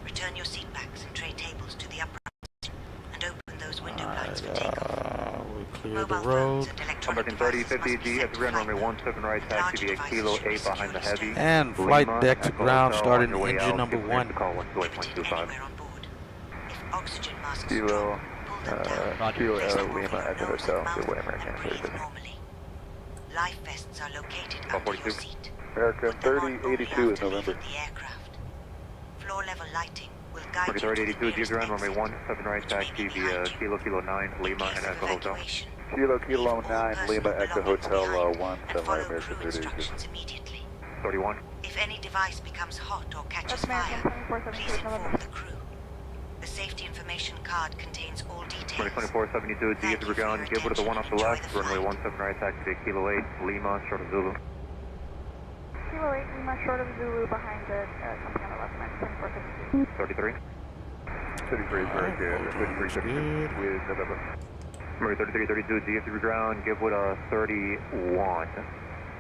Return your seatbacks and tray tables to the uprights, and open those window blinds for takeoff. We clear the Mobile road. phones and electronic American devices 3050 must be G set at the to ground, flight runway mode. 17 right, taxi via Kilo 8 behind the heavy. And flight Lima, deck to Echo ground, Hotel, starting on your way engine out, number give 1. call Limited 1.25. anywhere on board. If oxygen masks Kilo, drop, pull them down. Roger. Kilo, Place them over Lima, your Echo nose Hotel, and mouth good way, American and breathe 3050. normally. Life vests are located under your 42. seat. American Put them on only 3082 is after November. leaving the aircraft. Floor level lighting will guide you to American the 3082 G at nearest the ground, runway exit, 17 right, which may taxi be via behind you. Kilo, Kilo 9, In Lima, case and of Echo Hotel. evacuation, Kilo, leave Kilo all 9, personal Lima, Echo belongings Hotel, behind 1, and 7 follow American crew 3082. instructions immediately. 31. If any device becomes hot or catches fire, please inform the crew. The safety information card contains all details. 2472 D at the ground, give way to the one off the left, runway 17 right, taxi via Kilo 8, Lima, short of Zulu. Kilo 8, Lima, short of Zulu, behind the company on the left, 2452. 33. 33 is very good. 33 with November. Remember 3332 D at the ground, give way to 31.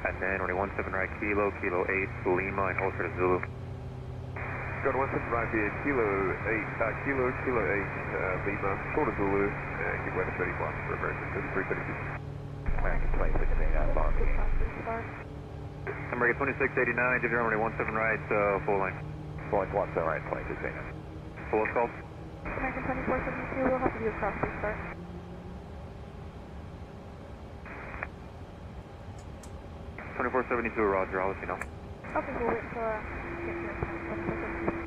And then runway 17 right, Kilo, Kilo 8, Lima, and hold for the Zulu. Go to 17 right via Kilo 8, Kilo 8, Lima, short of Zulu, and get way to 30 blocks for American 3332. American 2689, Bond. American 2689, give your runway 17 right, full line. Full line 17 right, 2689. Full is called. American 2472, we'll have to do a cross restart. 2472, Roger, I'll let you know. Okay, we'll wait until get here. 2472.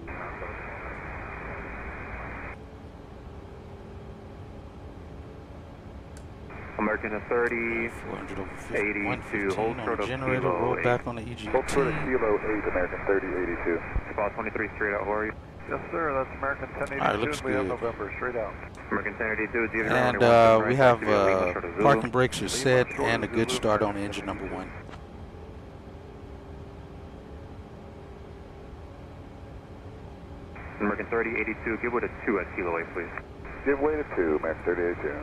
American 30, 400 over 50, 82, hold short of generator, Kilo roll 8. back on the EGT. Hold short of Kilo 8, American 3082. Spot 23 straight out, how are you? Yes, sir, that's American 1082. Alright, looks We have good. November, straight out. American 1082, give your And runway 17 we right, have Lima, short of Zulu. parking brakes are set and a good start on engine number 1. American 3082, give way to 2 at Kilo 8, please. Give way to 2, American 3082.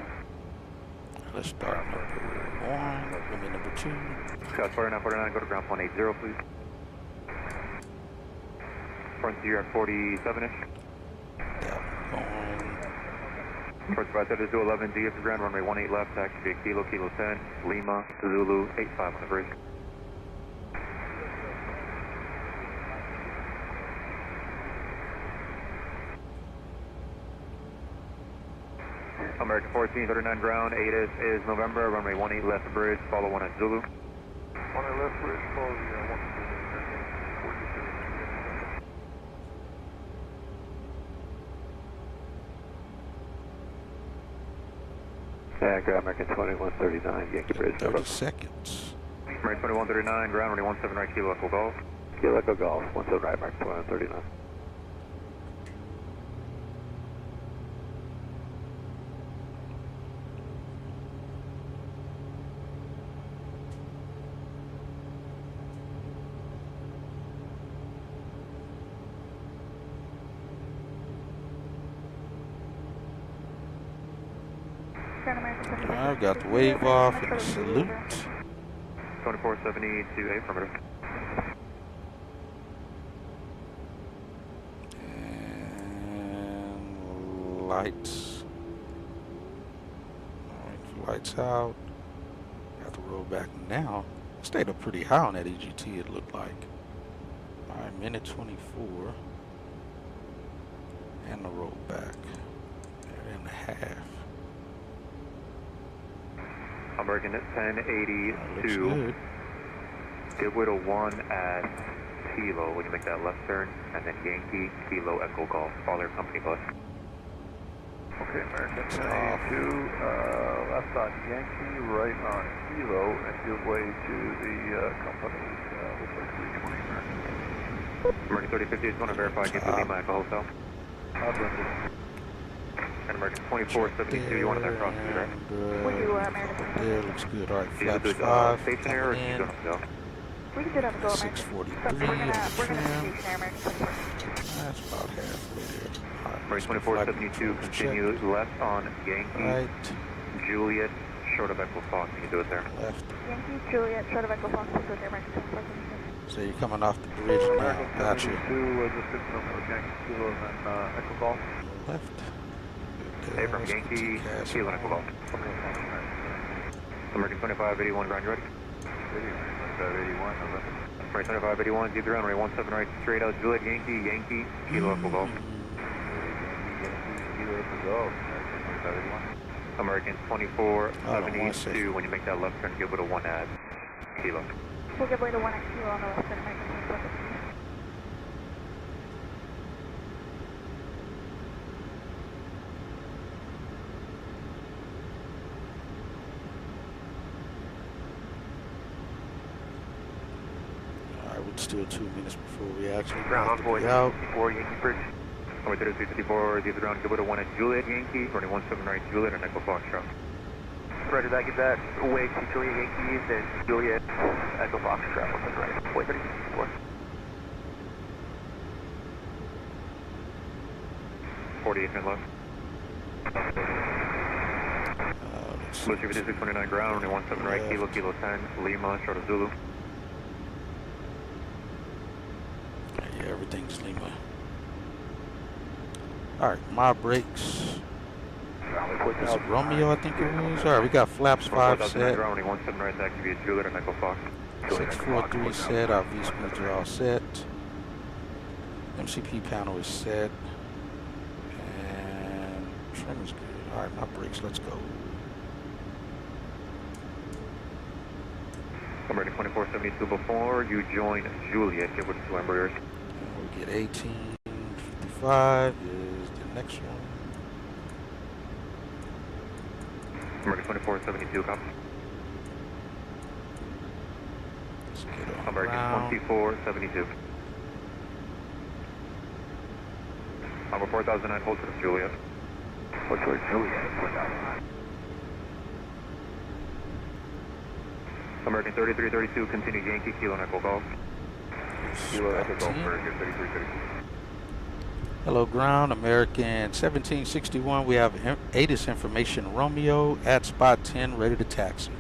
Let's start number 1, number 2. Scott 4949, go to ground 180, please. Front to you at 47-ish. First by 30 to 11, D for ground, runway 18 left, taxi via Kilo 10, Lima, Zulu, 85 on the bridge. American 1439 ground, 8 is November, runway 18 left bridge, follow 1 at Zulu. 1 left bridge, follow the 1. American 2139, Yankee Bridge. 30 seconds. American 2139 ground, runway 17 right, Kilo Echo Golf. Kilo Echo Golf, 17 right, American 2139. I've got the wave off and the salute. 2472, affirmative. And lights. Alright, lights out. Got to roll back now. Stayed up pretty high on that EGT, it looked like. Alright, minute 24. And the roll back. Minute and a half. American at 1082. Give way to 1 at Kilo when you make that left turn, and then Yankee, Kilo, Echo Golf, follow your company bus. Okay, American 1082, left on Yankee, right on Kilo, and give way to the company, looks like 320 American. American 3050, just want to verify, get to Lima Echo Hotel. And American 2472, you wanted that cross through there? We do American. There, looks good. Alright, Do you flaps do 5. stationary or do you don't go? We can do that as well, American. 643 So we're gonna be on the stationary, American 24. That's about halfway there. American 2472, continue left on Yankee, Right, Juliet, short of Echo Fox, you can do it there. left. Yankee, Juliet, short of Echo Fox, we'll go there, American 24. So you're coming off the bridge now. Gotcha. 1082, just confirm with Yankee, Kilo, and then Echo Golf. Left. Hey, from Yankee, Kilo, and Echo Golf. American 2581, ground, you ready? 2581, November. American 2581, do the ground, runway 17 right, straight out, Juliet, Yankee, Kilo, Echo Golf. Kilo, Echo Golf, American 2581. American 2472, when you make that left turn, give it a 1 at Kilo. We'll give way to 1 at Kilo on the left side, American 24. Alright, we're still 2 minutes before we actually Ground have on to board, be out. 54 Yankee Bridge. Runway 3354, do the ground, give it a 1 at Juliet, Yankee, runway 17 right, Juliet, and Echo Foxtrot. Roger that, get that away to Juliet, Yankees, and Juliet, Echo Foxtrot, that's right. Wait, 3354. 48 and left. Lucy 5629 ground, runway 17 right, Kilo, Kilo 10, Lima, short of Zulu. Yeah, everything's Lima. Alright, my brakes. Is it Romeo, I think it was? Alright, we got flaps 5 set. 643 set, our V-speeds are all set. MCP panel is set. And trim is good. Alright, my brakes, let's go. American 2472 before you join Juliet, get with 2 Embryos. And we get 1855 is the next one. American 2472, copy. Let's get on American ground. 2472. Number 4009, hold to Juliet. Hold towards Juliet, 4009. American 3332, continue Yankee, Kilo Echo Golf. Kilo Echo Golf for your 3332. Hello ground, American 1761. We have ATIS information Romeo at spot 10, ready to taxi.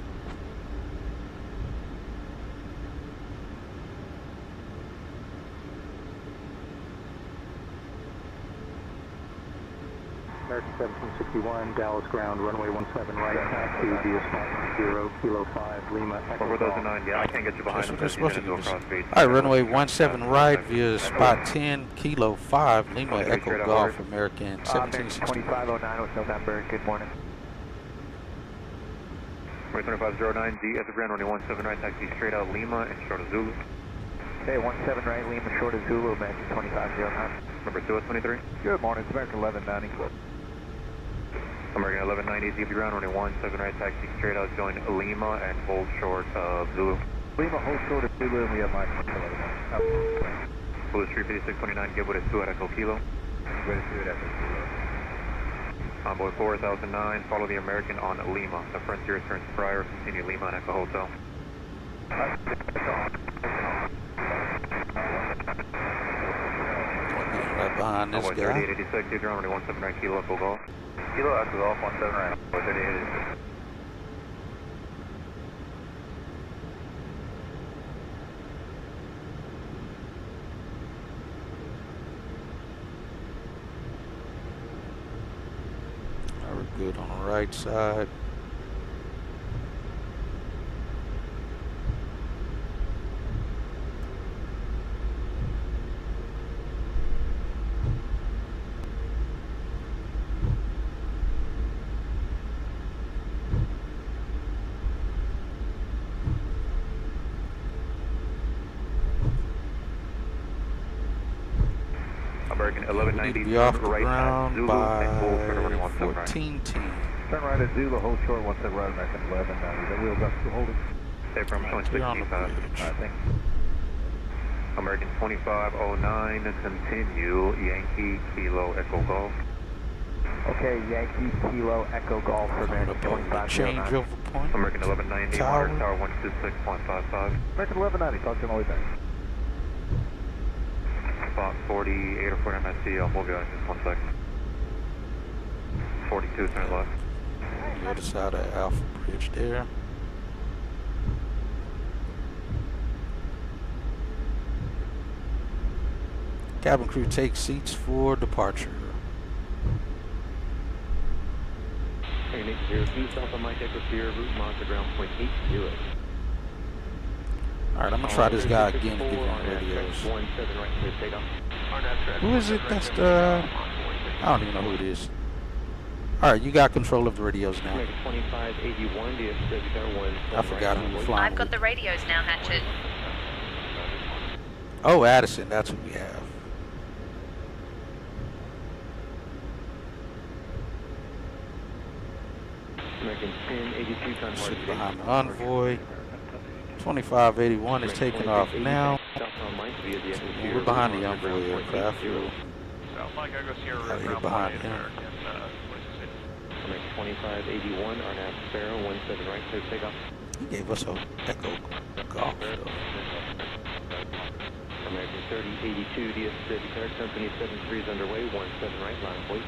American 1761, Dallas ground, runway 17 right, taxi via spot 0, Kilo 5, Lima, Echo Golf. 4009, yeah, I can't get you behind them because you're going to do a cross speed. Alright, runway 17 right via spot 10, Kilo 5, Lima, Echo Golf, American 1761. 2509 with November, good morning. Runway 2509, D at the ground, runway 17 right, taxi straight out Lima and short of Zulu. Okay, 17 right, Lima, short of Zulu, American 2509. Number 2 at 23. Good morning, it's American 1190. American 1190, D at the ground, runway 17 right, taxi straight out, join Lima and hold short of Zulu. Lima, hold short of Zulu, and we have Mike 1190. Blue Street 5629, give with a 2 at Echo Kilo. Ready to do it at Kilo. Envoy 4009, follow the American on Lima. The frontier turns prior, continue Lima and Echo Hotel. Right behind this guy. 3886, D at the ground, runway 17 right, Kilo Echo Golf. Kilo Echo Golf, 17 right, 3886. We're good on the right side. American 1190, Be off the right ground Zulu, by and hold for runway 17 right. 1410. Turn right at Zulu, hold short, 17 right, American 1190. The wheels up, hold it. Stay from Clear on the 25. bridge. I think. American 2509, continue Yankee Kilo Echo Golf. Okay, Yankee Kilo Echo Golf for Coming American up on the 2509. changeover point. American 1190, Tower. Monitor Tower 126.55. American 1190, talk to him all the way back. Spot 48 or 49 MSC, I'll move you on in just 1 second. 42, turn left. The other side of Alpha Bridge there. Cabin crew take seats for departure. Hey, 02, South on Mike Echo Sierra, route monitor ground point 80. Alright, I'm gonna try this guy again to give him radios. 17 right, clear takeoff. Who is it? That's the... I don't even know who it is. Alright, you got control of the radios now. 2581, I forgot who was flying I've got with. the radios now, Hatchet. Oh, Addison, that's who we have. American 1082, Sitting behind the envoy. 2581 is taking off now. We're behind the envoy aircraft. Right here behind him. American 2581, RNAV Sparrow, 17 right, clear takeoff. He gave us a Echo Golf though. American 3082, DS declared, company 73 is underway, 17 right, line of weight.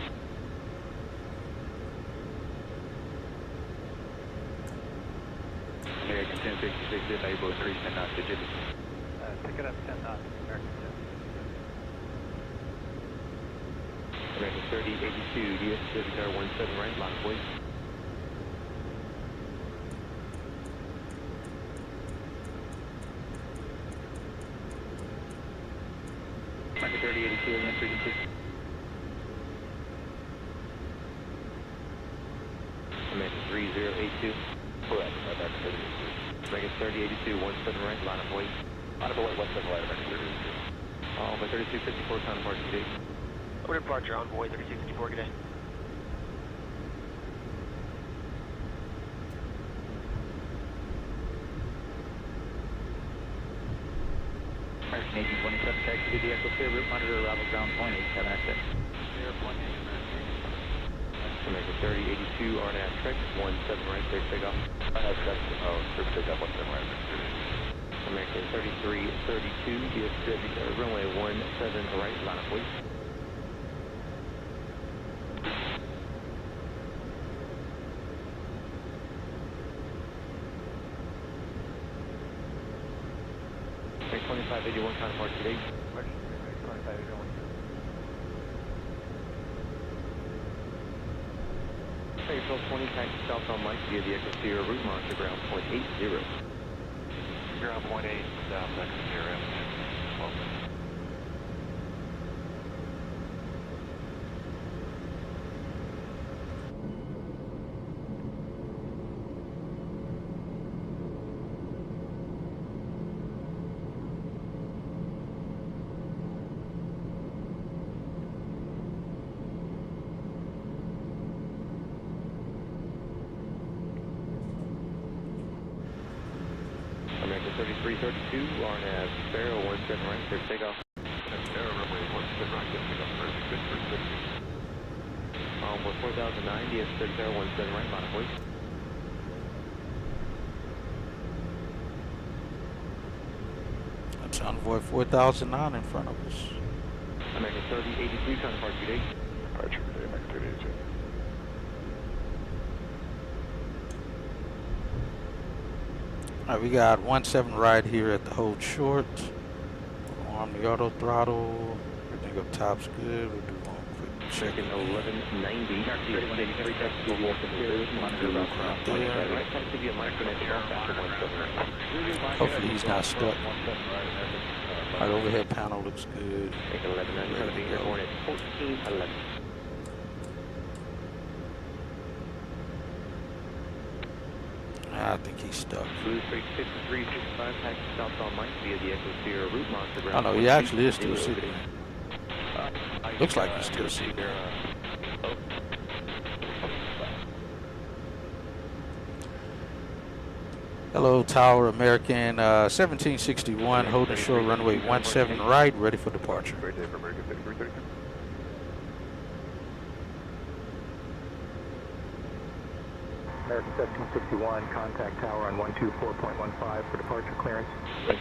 American 1066, is able 3, 10 knots, digit. Pick it up 10 knots, American 1066. American 3082, DS Pacific Tower 17 right, line of voice. American 3082, again, 326. American 3082. Correct, American 3082. American 3082, 17 right, line of voice. Line of voice, 17 right, American 3082. By 3254, time departure, good day. Over departure, envoy 3254, good day. American 1827, taxi to the Echo Clear, route monitor, arrival ground point 87 access. American 3082, RNAV Trek, 17 right, clear takeoff. RNAV Trek, clear takeoff, 17 right. American 3332, DS Pacific, runway 17 right, line of voice. American 2581, counterpart today. 2581. April 20, taxi southbound Mike via the Echo Sierra route monitor ground point 80. Ground point 8, south Echo Sierra. American 3332, RNAV Sparrow 17 right, clear takeoff. Sparrow runway 17 right, clear takeoff, Pittsburgh, Pittsburgh. Onboard 4009, DS Pacific Tower 17 right, line of voice. That's Envoy 4009 in front of us. American 3082, counterpart, good day. Departure, good day, American 3082. All right, we got 17 right here at the hold short. Arm the auto throttle. Everything up top's good. We'll do one quick check. American 1190, DS taxi to the Echo Sierra, monitor about ground point 85 right, taxi via micronet off after 17 right. Hopefully he's not stuck. All right, overhead panel looks good. American 1190, going to be airborne at 1411. I think he's stuck. Blue 35365, taxi southbound Mike via the Echo Sierra route monitor ground. Oh no, he actually is still sitting. Looks like he's still sitting. Hello, Tower American 1761, holding short runway 17 right, ready for departure. Great day for American 3332. American 1761, contact tower on 124.15 for departure clearance.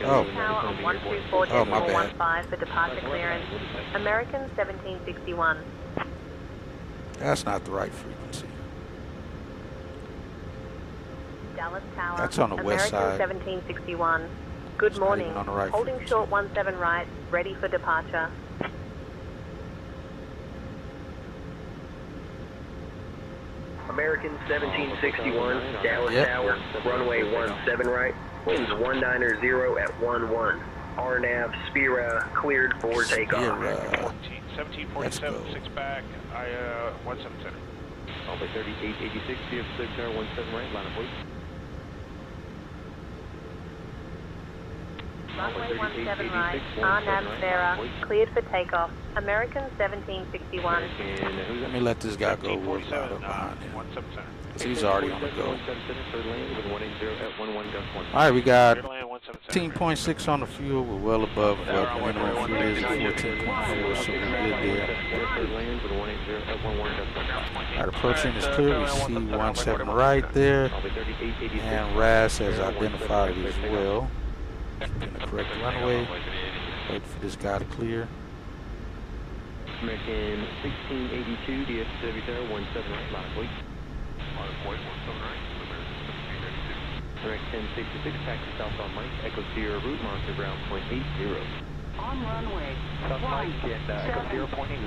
Oh. Tower on 124.15 for departure clearance. American 1761. That's not the right frequency. Dallas Tower. That's on the west side. American 1761. Good morning. On the right Holding frequency. short 17 right, ready for departure. American 1761, Dallas Tower, runway 17 right, winds 190 at 11. RNAV Spira cleared for takeoff. 1747, 6 back, 177. By 3886, DS Pacific Tower 17 right, line of voice. Runway 17 right, RNAV Spira cleared for takeoff. American 1761. Let me let this guy go work out behind him. He's already on the go. Alright, we got 15.6 on the fuel. We're well above what minimum fuel is at 14.4, so we're good there. Alright, approaching is clear. We see 17 right there. And RAS has identified it as well. In the correct runway. Wait for this guy to clear. American 1682, DS Pacific Tower 17 right, line of voice. American 1066, taxi southbound Mike, Echo Sierra route monitor ground point 80. On runway, South Mike and Echo Sierra point 80.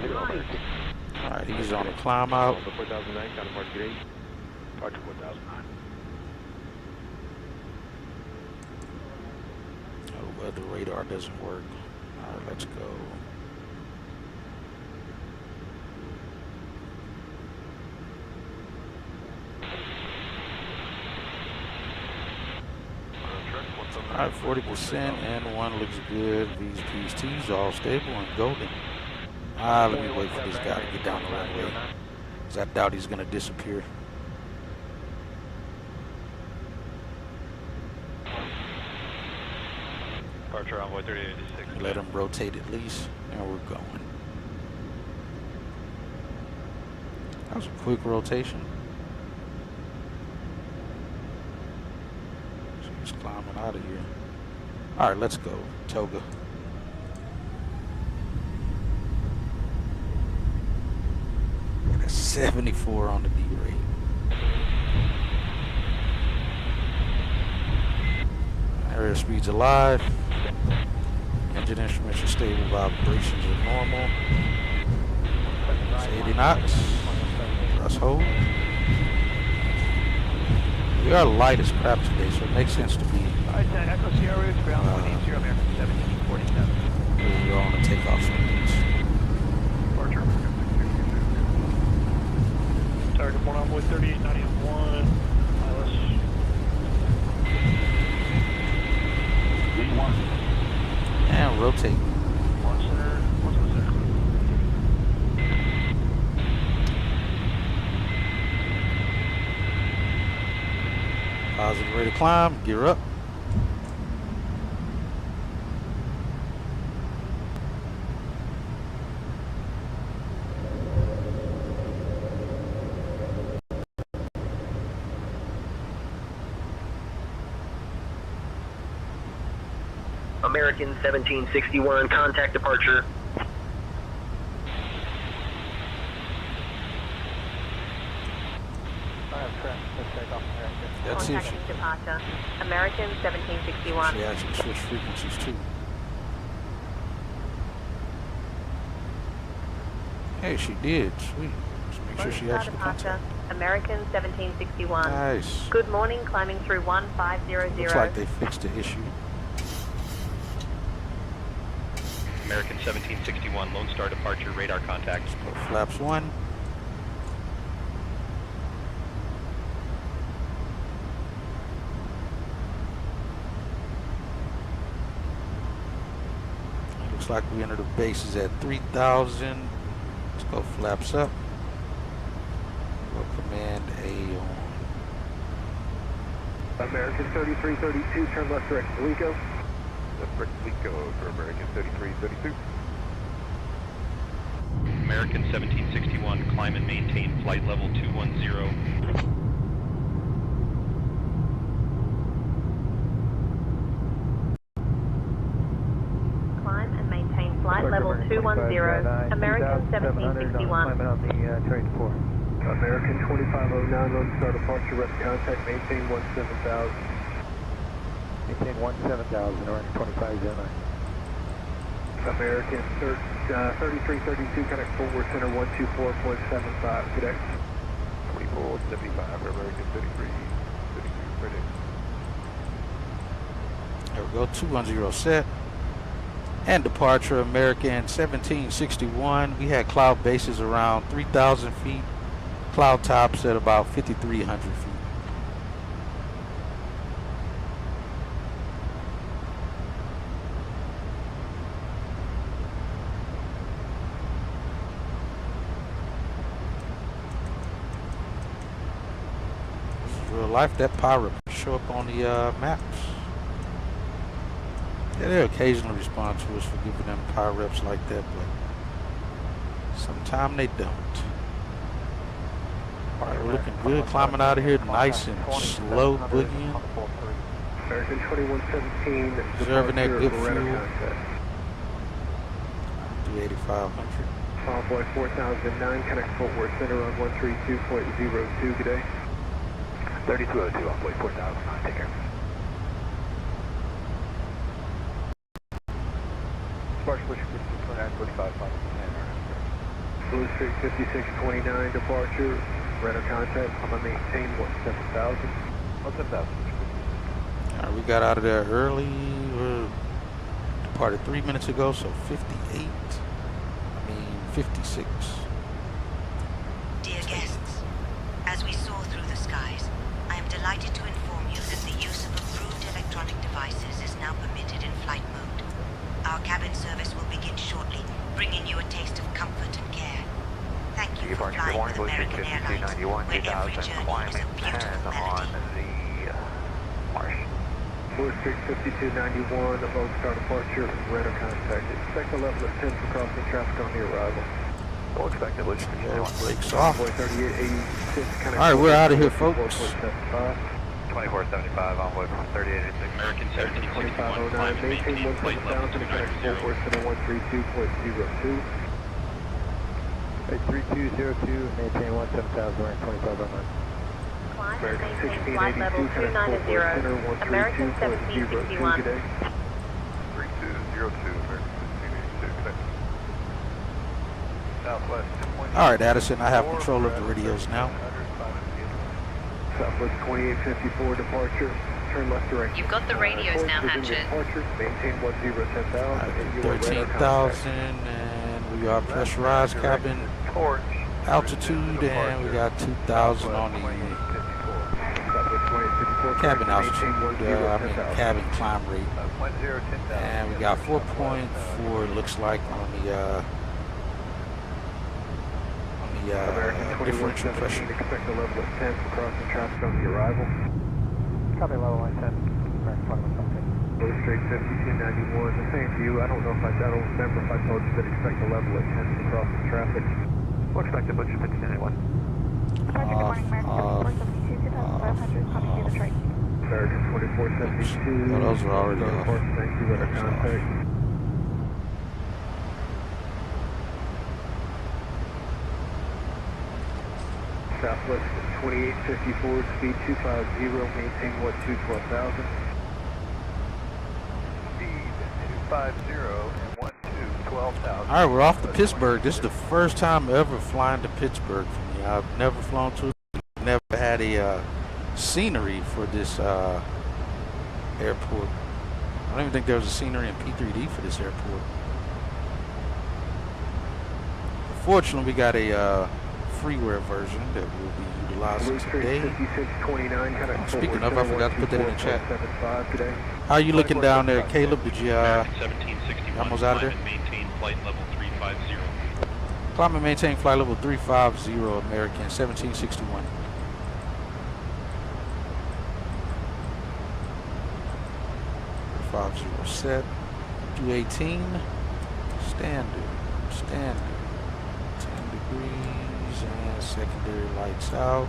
Alright, he's on the climb out. 4009, count mark gate 8. Departure 4009. Oh, well, the radar doesn't work. Alright, let's go. Alright, 40% and one looks good. These PSTs all stable and golden. Let me wait for this guy to get down the runway, because I doubt he's going to disappear. Departure envoy 3886. Let him rotate at least, and we're going. That was a quick rotation. So he's climbing out of here. Alright, let's go, Toga. Got a 74 on the D rate. Airspeed's alive. Engine instruments are stable. Vibrations are normal. It's 80 knots. Let's hold. We are light as crap today, so it makes sense to be. Echo Sierra Route, ground 180, American 1747. We're on a takeoff sequence. Departure. Target 1 envoy 3891. ILS. V1. And rotate. Launch center. What's the center? Positive rate of climb. Gear up. American 1761, contact departure. That's it. Contacting departure. American 1761. She actually switched frequencies too. Hey, she did. Sweet. Let's make sure she actually departure. contacted. American 1761. Nice. Good morning, climbing through 1500. Looks like they fixed the issue. American 1761, Lone Star departure, radar contact. Let's go flaps 1. Looks like we entered the bases at 3,000. Let's go flaps up. We'll command A on. American 3332, turn left direct Lico. Direct Lico for American 3332. American 1761, climb and maintain flight level 210. Flight level 210, American 1761. Climbing on the train 4. American 2509, Lone Star departure, rest contact, maintain 17,000. Maintain 17,000, or 2509. American 3332, connect forward center 124.75, connect. 2475 for American 3332, predict. There we go, 210 set. And departure, American 1761. We had cloud bases around 3,000 feet. Cloud tops at about 5,300 feet. This is real life. That pirate will show up on the maps. Yeah, they occasionally respond to us for giving them power reps like that, but sometimes they don't. All right, we're looking good, climbing out of here, nice and slow boogieing. American 2117, Observing that good fuel. 38500. Envoy 4009, connect Fort Worth Center on 132.02, good day. 3202, Envoy 4009, take care. Departure push 45, Blue Street 5629 departure, radar contact, I'm going to maintain 17,000. 17,000. All right, we got out of there early. Departed 3 minutes ago, so 56. Dear guests, as we soar through the skies, I am delighted to inform you that the use of approved electronic devices is now permitted in flight mode. Our cabin service will begin shortly, bringing you a taste of comfort and care. Thank you for flying with American Airlines, where every journey is a beautiful melody. Blue Street 5291, about start departure, radar contact. Expect a level of 10 for crossing traffic on the arrival. We'll expect it, Breaks off. 3886. All right, we're out of here, folks. 2475, envoy 3886. American 2509, maintain 17,000 and connect 44713.02. 3202, maintain 17,000, 2509. American 1682, connect 440, American 1761. 3202, American 1682, connect. Southwest 2.8. All right, Addison, I have control of the radios now. Southwest 2854 departure. Turn left direct. You've got the radios now, Hatchet. Departure. Maintain 10,000. 13,000, and we are pressurized cabin altitude, and we got 2,000 on the cabin altitude. Cabin climb rate, and we got 4.4. Looks like on the differential pressure. Expect a level of 10 for crossing traffic on the arrival. Copy level 10, American 2117. Blue Street 5291, the same view. I don't remember if I told you that expect a level of 10 for crossing traffic. We'll expect a Blue Street 5291. Good morning, American 2472, 2500, copy to the train. American 2472. No, those are already off. Thank you, radar contact. Southwest 2854, speed 250, maintain 12,000. Speed 250 and 12,000. All right, we're off to Pittsburgh. This is the first time ever flying to Pittsburgh for me. I've never flown to it. Never had a scenery for this airport. I don't even think there was a scenery in P3D for this airport. Fortunately, we got a freeware version that we'll be utilizing today. Speaking of, I forgot to put that in the chat. How are you looking down there, Caleb? Did you almost out of there? Maintain flight level 350. Climb and maintain flight level 350, American 1761. Set 218. Standard. 10 degrees and secondary lights out.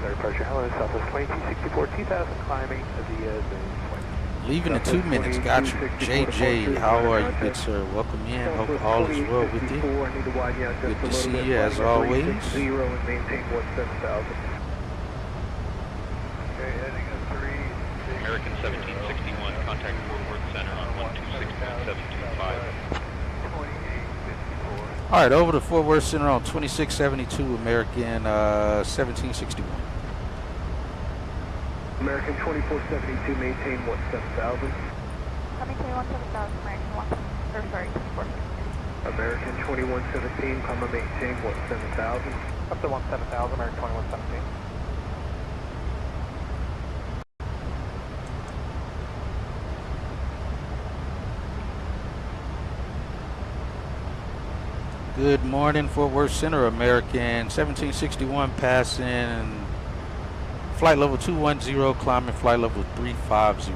Departure, hello, Southwest 2264, 2000 climbing via the Leaving in 2 minutes. Got you. JJ, how are you, good sir? Welcome in. Hope all is well with you. Good to see you as always. American 1761, contact Fort Worth Center on 126.725. All right, over to Fort Worth Center on 2672, American 1761. American 2472, maintain 17,000. Maintain 17,000, American 24. American 2117, comma maintain 17,000. Up to 17,000, American 2117. Good morning, Fort Worth Center, American 1761, passing flight level 210, climbing flight level 350.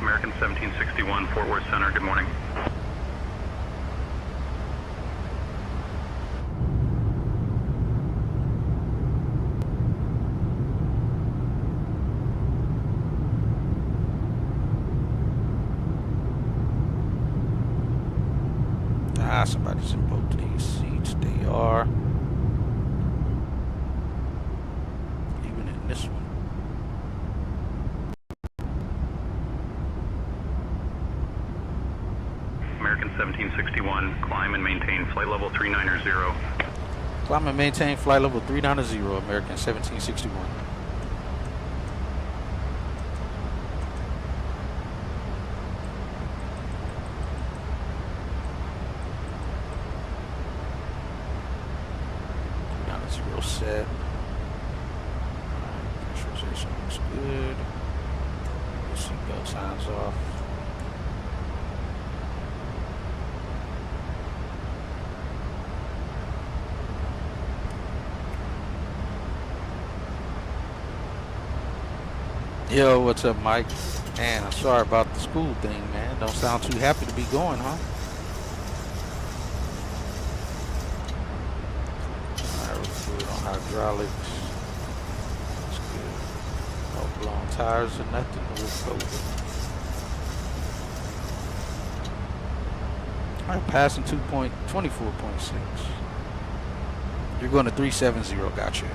American 1761, Fort Worth Center, good morning. Somebody's in both of these seats. They are. Even in this one. 1761, climb and maintain flight level 390. Climb and maintain flight level 390, American 1761. Zero set. Pressurization looks good. Seatbelt signs off. Yo, what's up, Mike? Man, I'm sorry about the school thing, man. Don't sound too happy to be going, huh? Alright, we're good on hydraulics. That's good. No blown tires or nothing. We'll go with it. Alright, passing 24.6. You're going to 370, gotcha.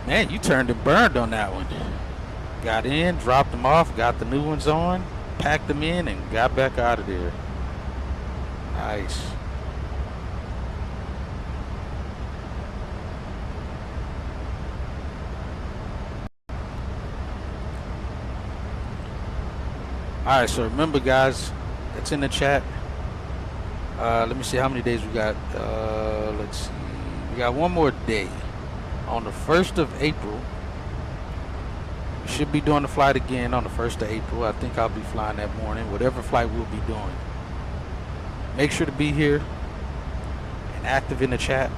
Man, you turned and burned on that one. Got in, dropped them off, got the new ones on, packed them in, and got back out of there. Nice. Alright, so remember, guys, it's in the chat. Let me see how many days we got. Let's see. We got one more day. On the 1st of April, we should be doing the flight again on the 1st of April. I think I'll be flying that morning, whatever flight we'll be doing. Make sure to be here and active in the chat.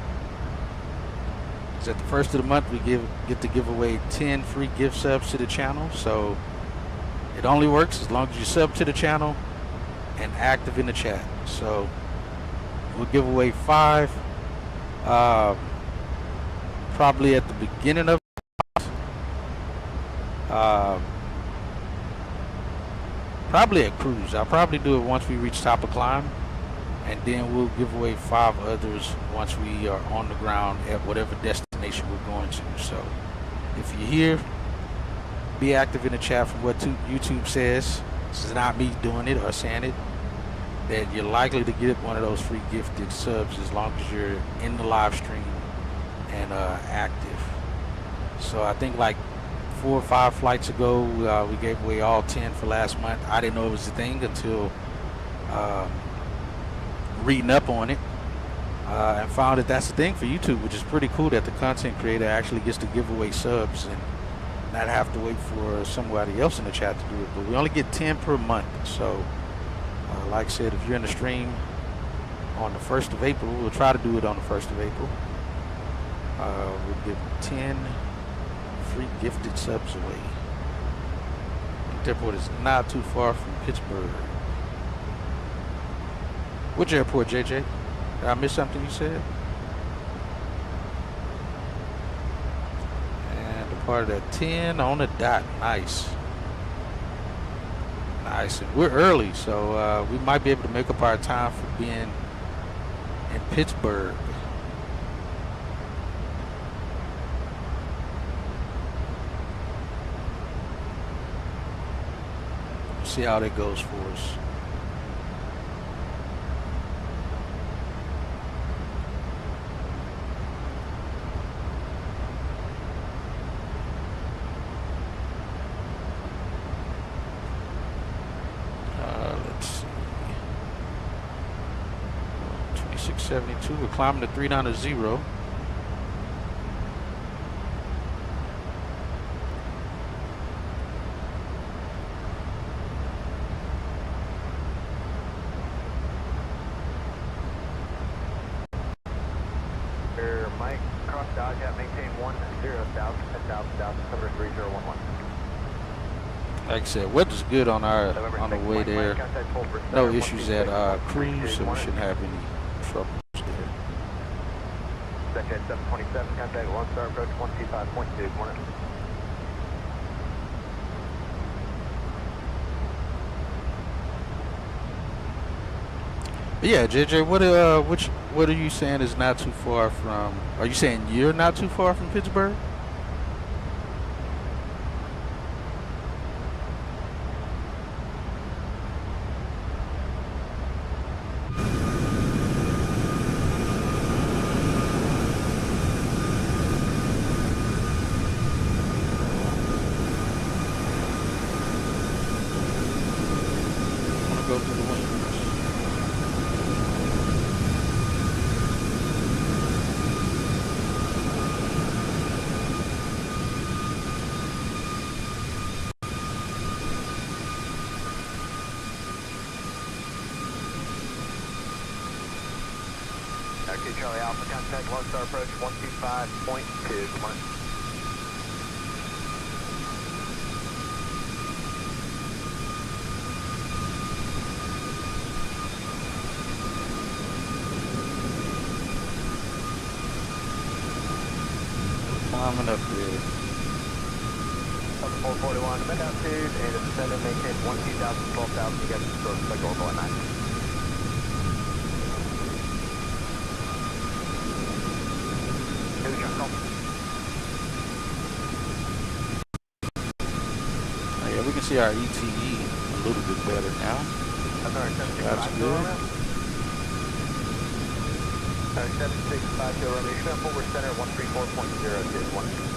Because at the 1st of the month, we get to give away 10 free gift subs to the channel. So it only works as long as you sub to the channel and active in the chat. So we'll give away 5. Probably at the beginning of probably a cruise. I'll probably do it once we reach top of climb, and then we'll give away 5 others once we are on the ground at whatever destination we're going to. So if you're here, be active in the chat from what YouTube says. This is not me doing it or saying it, that you're likely to get one of those free gifted subs as long as you're in the live stream and active. So I think like 4 or 5 flights ago, we gave away all 10 for last month. I didn't know it was a thing until reading up on it, and found that that's the thing for YouTube, which is pretty cool that the content creator actually gets to give away subs and not have to wait for somebody else in the chat to do it. But we only get 10 per month. So like I said, if you're in the stream on the 1st of April, we'll try to do it on the 1st of April. We'll give 10 free gifted subs away. The airport is not too far from Pittsburgh. Which airport, JJ? Did I miss something you said? And departed at 10 on the dot. Nice. Nice. And we're early, so we might be able to make up our time for being in Pittsburgh. See how that goes for us. Let's see. 2672. We're climbing to 390. Like I said, weather's good on the way there. No issues at cruise, so we shouldn't have any troubles there. Section 727, contact Lone Star approach 125.2, morning. But yeah, JJ, what are you saying is not too far from? Are you saying you're not too far from Pittsburgh? RT Charlie Alpha, contact Lone Star approach 125.2. Good morning. Climbing up here. 441 to altitude and descend and maintain 1,000, 12,000. You guys can still expect orbital at 9. Oh, yeah, we can see our ETE a little bit better now. That's good. 7650 runway, show forward center 134.021.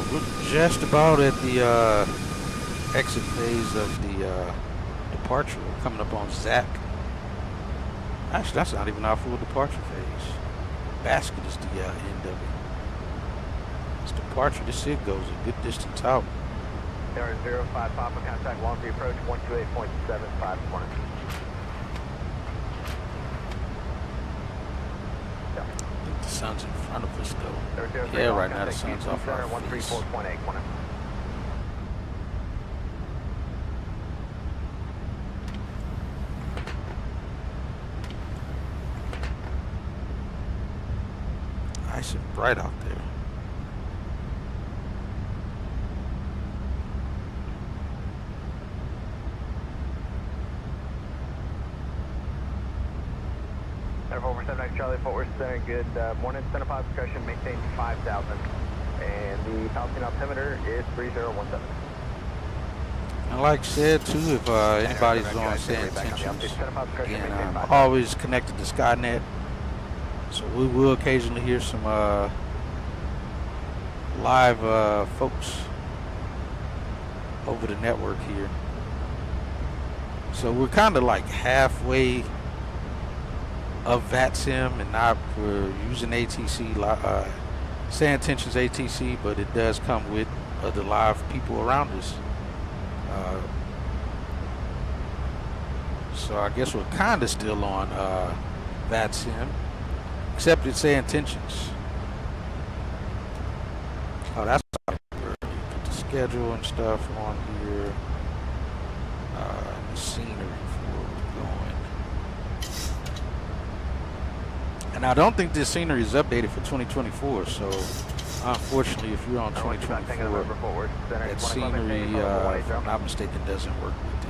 We're just about at the exit phase of the departure. We're coming up on Zach. Actually, that's not even our full departure phase. Basket is the end of it. It's departure. This SIG goes a good distance out. There is 05 Papa, contact Long Beach approach 128.75 morning. I think the sun's in front of us though. Yeah, right now the sun's off our face. 134.8 morning. Nice and bright out there. Over 7X Charlie, Fort Worth Center, good morning. Center positive discretion, maintain 5,000. And the Palestine altimeter is 3017. And like I said too, if anybody's on Sand Tensions, again, I'm always connected to Skynet. So we will occasionally hear some live folks over the network here. So we're kind of like halfway of VATSIM, and not we're using ATC, Sand Tensions ATC, but it does come with the live people around us. So I guess we're kind of still on VATSIM. Except it's Sand Tensions. Oh, that's where you put the schedule and stuff on here. The scenery for where we're going. And I don't think this scenery is updated for 2024. So, unfortunately, if you're on 2024, that scenery, if I'm not mistaken, doesn't work with it.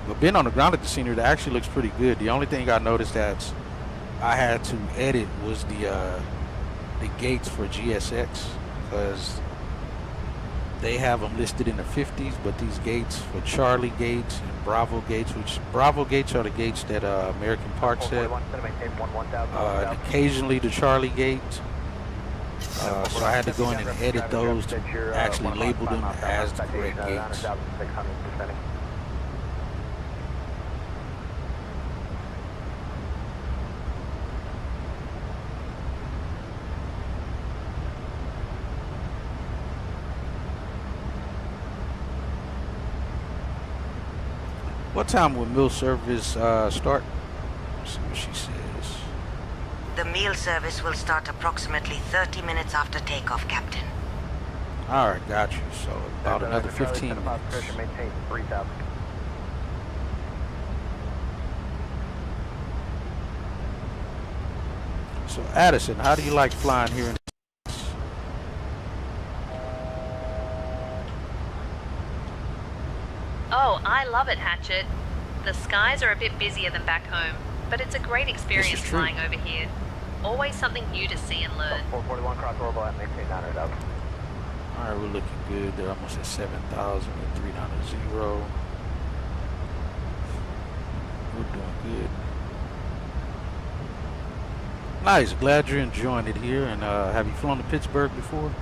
But being on the ground at the scenery, that actually looks pretty good. The only thing I noticed that I had to edit was the gates for GSX, because they have them listed in the 50s, but these gates for Charlie gates and Bravo gates, which Bravo gates are the gates that American Park set, and occasionally the Charlie gate. So I had to go in and edit those to actually label them as the correct gates. What time will meal service start? Let's see what she says. The meal service will start approximately 30 minutes after takeoff, Captain. All right, got you. So about another 15 minutes. Maintain 3,000. So Addison, how do you like flying here in Oh, I love it, Hatchet. The skies are a bit busier than back home, but it's a great experience flying over here. Always something new to see and learn. 441 cross orbital at maintain 900 up. All right, we're looking good. They're almost at 7,000 at 390. We're doing good. Nice. Glad you're enjoying it here. And have you flown to Pittsburgh before?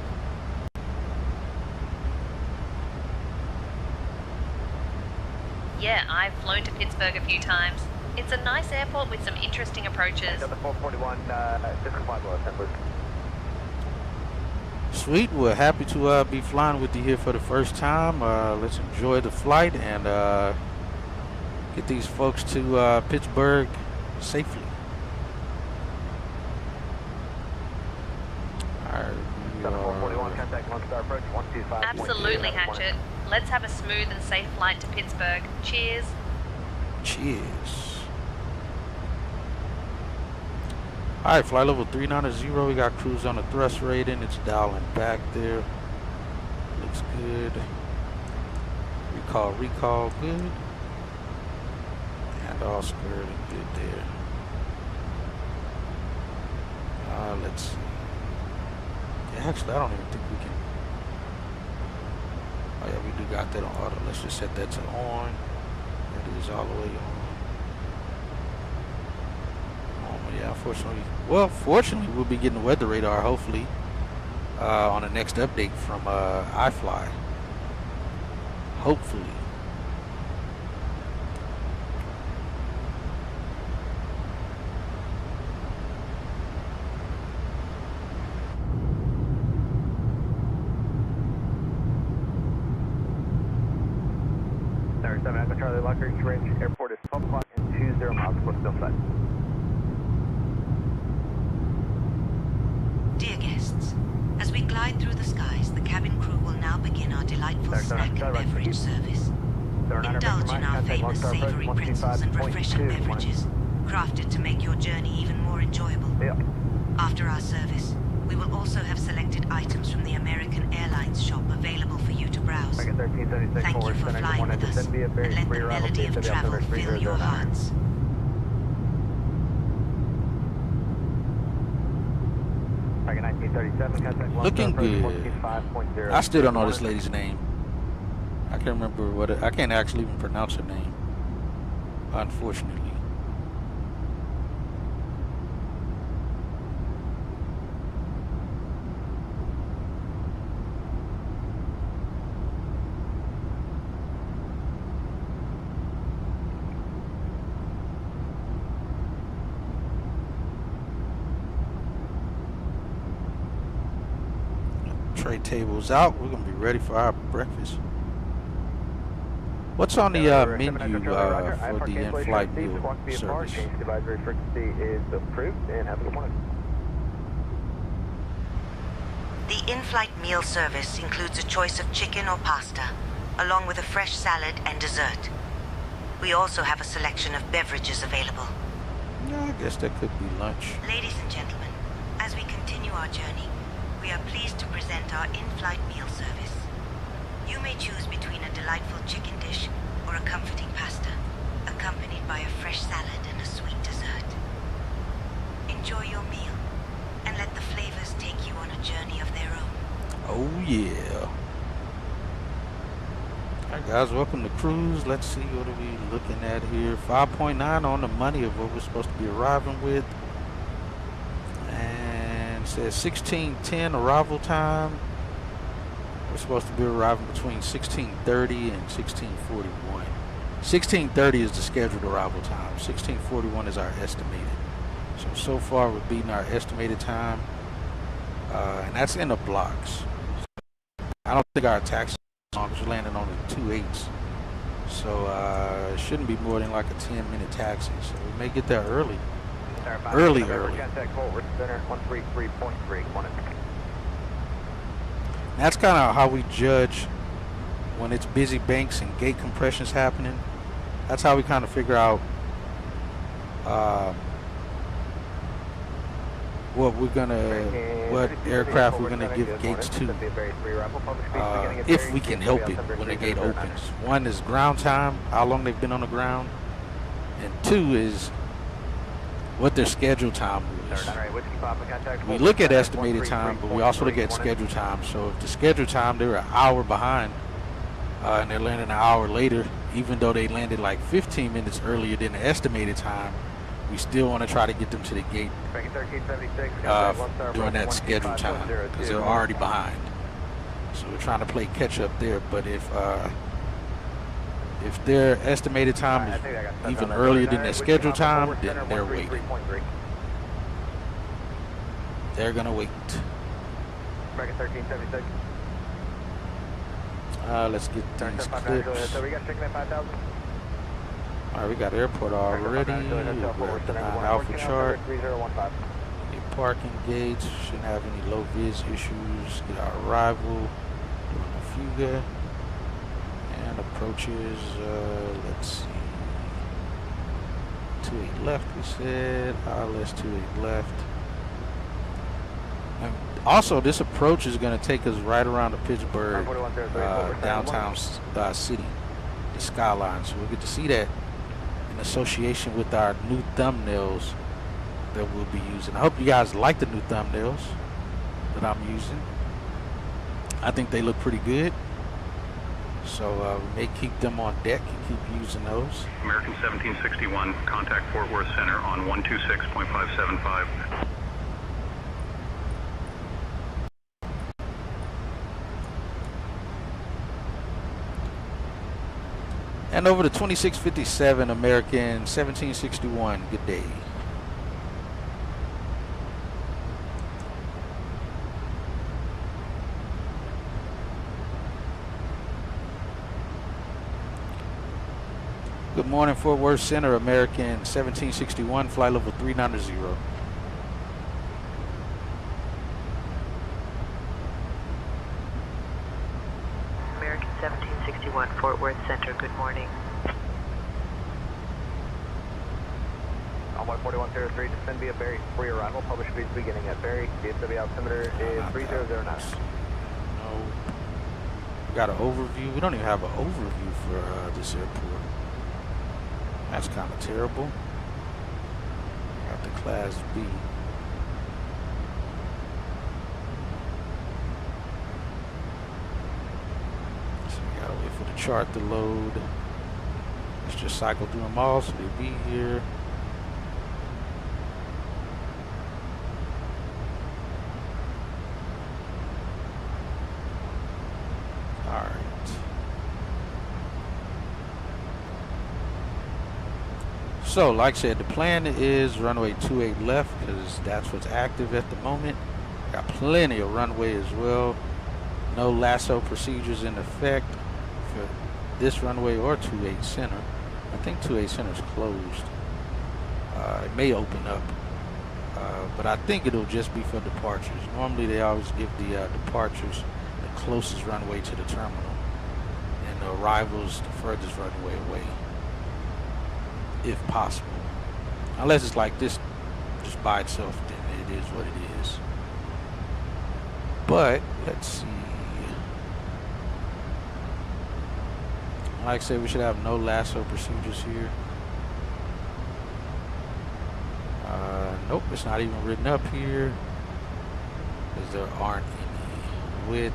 Yeah, I've flown to Pittsburgh a few times. It's a nice airport with some interesting approaches. Delta 441, just comply below 10, please. Sweet, we're happy to be flying with you here for the first time. Let's enjoy the flight and get these folks to Pittsburgh safely. Absolutely, Hatchet. Let's have a smooth and safe flight to Pittsburgh. Cheers. Cheers. Alright, flight level 390. We got cruise on the thrust rating. It's dialing back there. Looks good. Recall, good. And all squared and good there. Let's see. Yeah, actually, I don't even think we can. Oh yeah, we do got that on auto. Let's just set that to on. That is all the way on. Yeah, fortunately, we'll be getting the weather radar, hopefully, on the next update from iFly. Hopefully. Charlie Locker, Range Airport is 12 o'clock and 20 miles before still set. Dear guests, as we glide through the skies, the cabin crew will now begin our delightful snack and beverage service. Indulge in our famous savory pretzels and refreshing beverages, crafted to make your journey even more enjoyable. After our service, we will also have selected items from the American Airlines shop available for you to browse. Thank you for flying with us, and let the melody of travel fill your hearts. Looking good. I still don't know this lady's name. I can't remember I can't actually even pronounce her name, unfortunately. Tray tables out. We're gonna be ready for our breakfast. What's on the menu for the in-flight meal service? Advisory frequency is approved, and have a good morning. The in-flight meal service includes a choice of chicken or pasta, along with a fresh salad and dessert. We also have a selection of beverages available. Yeah, I guess that could be lunch. Ladies and gentlemen, as we continue our journey, we are pleased to present our in-flight meal service. You may choose between a delightful chicken dish or a comforting pasta, accompanied by a fresh salad and a sweet dessert. Enjoy your meal, and let the flavors take you on a journey of their own. Oh yeah. Alright guys, welcome to cruise. Let's see, what are we looking at here? 5.9 on the money of what we're supposed to be arriving with. And it says 16:10 arrival time. We're supposed to be arriving between 16:30 and 16:41. 16:30 is the scheduled arrival time. 16:41 is our estimated. So far we're beating our estimated time. And that's in the blocks. I don't think our taxi is long because we're landing on the 2.8s. So it shouldn't be more than like a 10-minute taxi. So we may get there early. Early. That's kind of how we judge when it's busy banks and gate compressions happening. That's how we kind of figure out what aircraft we're gonna give gates to, if we can help it when the gate opens. One is ground time, how long they've been on the ground, and two is what their schedule time was. We look at estimated time, but we also look at schedule time. So if the schedule time, they're an hour behind, and they're landing an hour later, even though they landed like 15 minutes earlier than the estimated time, we still want to try to get them to the gate during that scheduled time because they're already behind. So we're trying to play catch up there. But if If their estimated time is even earlier than their scheduled time, then they're waiting. They're gonna wait. American 1376. Let's get these clips. So we got chicken at 5,000. Alright, we got airport already. We're at the 9 Alpha chart. Get parking gates. Shouldn't have any low vis issues. Get our arrival. Doing a fuga. And approaches, let's see. 28 left, we said. ILS 28 left. And also, this approach is going to take us right around the Pittsburgh downtown city, the skyline. So we'll get to see that in association with our new thumbnails that we'll be using. I hope you guys like the new thumbnails that I'm using. I think they look pretty good. So we may keep them on deck and keep using those. American 1761, contact Fort Worth Center on 126.575. And over to 2657, American 1761, good day. Good morning, Fort Worth Center, American 1761, flight level 390. American 1761, Fort Worth Center, good morning. On 14103, descend via Berry, free arrival, published speeds beginning at Berry, DSW altimeter is 3009. No. We got an overview. We don't even have an overview for this airport. That's kind of terrible. Got the Class B. So we gotta wait for the chart to load. Let's just cycle through them all so they'll be here. Alright. So, like I said, the plan is runway 28 left because that's what's active at the moment. Got plenty of runway as well. No lasso procedures in effect for this runway or 28 center. I think 28 center is closed. It may open up, but I think it'll just be for departures. Normally, they always give the departures the closest runway to the terminal, and the arrivals the furthest runway away, if possible. Unless it's like this just by itself, then it is what it is. But let's see. Like I said, we should have no lasso procedures here. Nope, it's not even written up here because there aren't any. With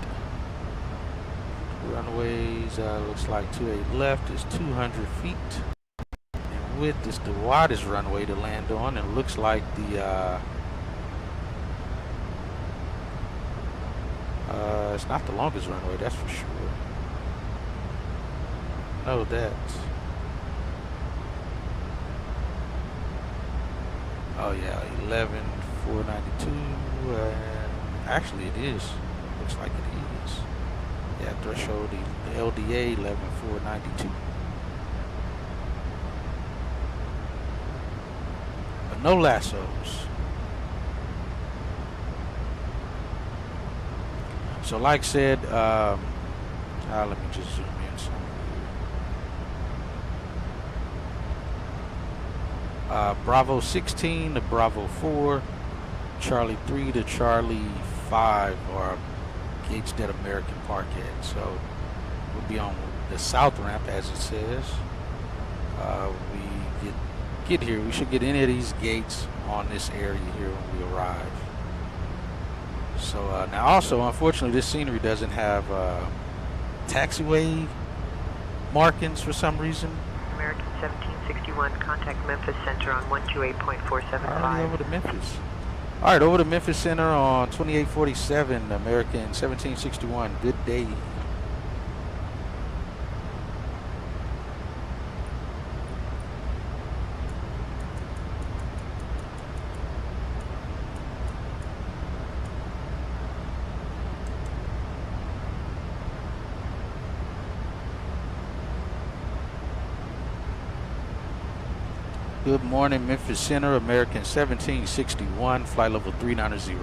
runways, looks like 28 left is 200 feet. Width is the widest runway to land on, and looks like the it's not the longest runway, that's for sure. No, that's, oh yeah, 11,492. Actually, it is. Looks like it is. Yeah, threshold the LDA 11,492. No lassos. So like I said, let me just zoom in some here. Bravo 16 to Bravo 4, Charlie 3 to Charlie 5 are gates that American Park at. So we'll be on the south ramp as it says. We get here, we should get any of these gates on this area here when we arrive. So now also, unfortunately, this scenery doesn't have taxiway markings for some reason. American 1761, contact Memphis Center on 128.475. Already over to Memphis. All right, over to Memphis Center on 2847, American 1761. Good day. Good morning, Memphis Center, American 1761, flight level 390.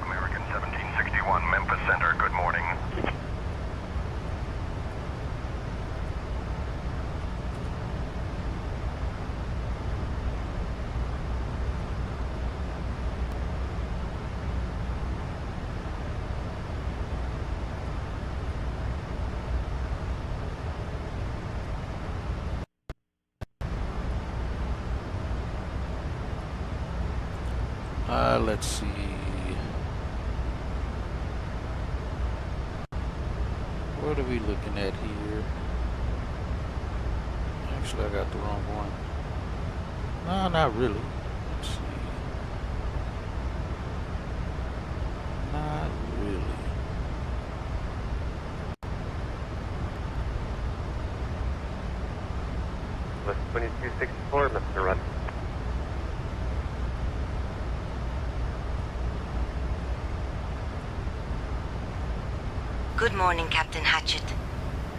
American 1761, Memphis Center, good morning. Let's see. What are we looking at here? Actually, I got the wrong one. No, not really. Let's see. Not really. West 2264, Mr. Rudd. Good morning, Captain Hatchet.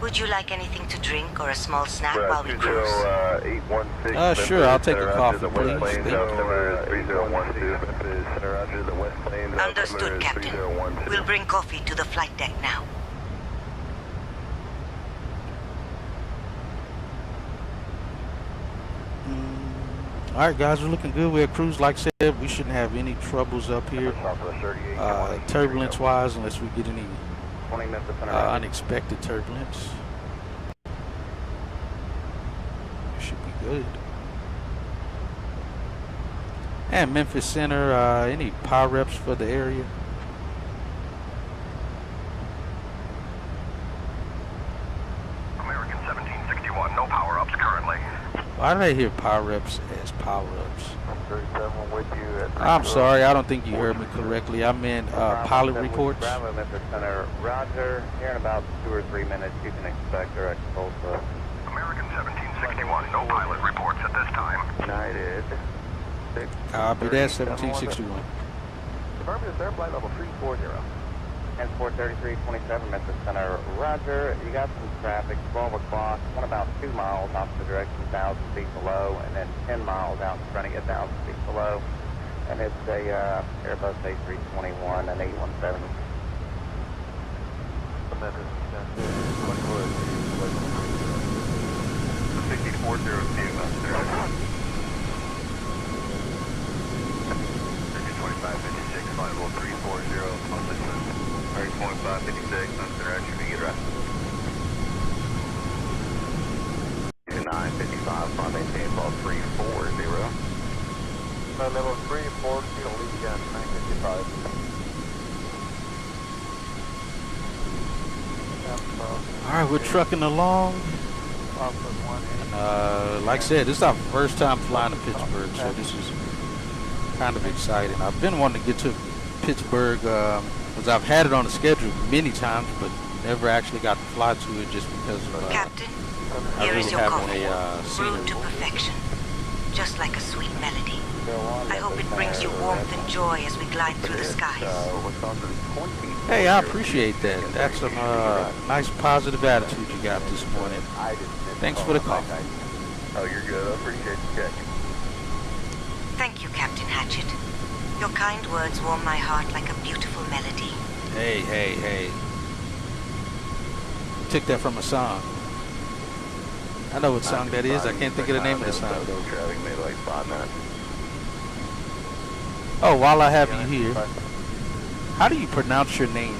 Would you like anything to drink or a small snack while we cruise? 816. Sure, I'll take a coffee, the West please. Plains, altimeter 3012, Memphis Center, Roger, the West Plains, Understood, Captain. 3012. We'll bring coffee to the flight deck now. All right, guys, we're looking good. We're at cruise. Like I said, we shouldn't have any troubles up here, turbulence-wise, unless we get any unexpected turbulence. It should be good. And Memphis Center, any power reps for the area? American 1761, no power-ups currently. Why did I hear power reps as power ups? 37 with you at I'm sorry, I don't think you heard me correctly. I meant pilot reports. Bravo, Memphis Center, Roger. Here in about 2 or 3 minutes, you can expect direct Tulsa. American 1761, no pilot reports at this time. United. Copy that, 1761. Affirmative, sir, flight level 340. And 43327, Memphis Center, Roger. You got some traffic, 12 o'clock, one about 2 miles opposite direction, 1,000 feet below, and then 10 miles out in front of you, 1,000 feet below. And it's a Airbus A321 and 817. Memphis Center, 6402, 2556, flight level 340, position 30.556, direction to get right. 955, flight maintain ball 340. Level 340, lead gun 955. All right, we're trucking along. Like I said, this is our first time flying to Pittsburgh, so this is kind of exciting. I've been wanting to get to Pittsburgh because I've had it on the schedule many times, but never actually got to fly to it just because of Captain, I here really is your haven't coffee. Brewed to perfection. Just like a sweet melody. I hope it brings you warmth and joy as we glide through the skies. Hey, I appreciate that. That's some nice positive attitude you got this morning. Thanks for the call. Oh, you're good. I appreciate you checking. Thank you, Captain Hatchet. Your kind words warm my heart like a beautiful melody. Hey, hey, hey. Took that from a song. I know what song that is. I can't think of the name of the song. Oh, while I have you here, how do you pronounce your name?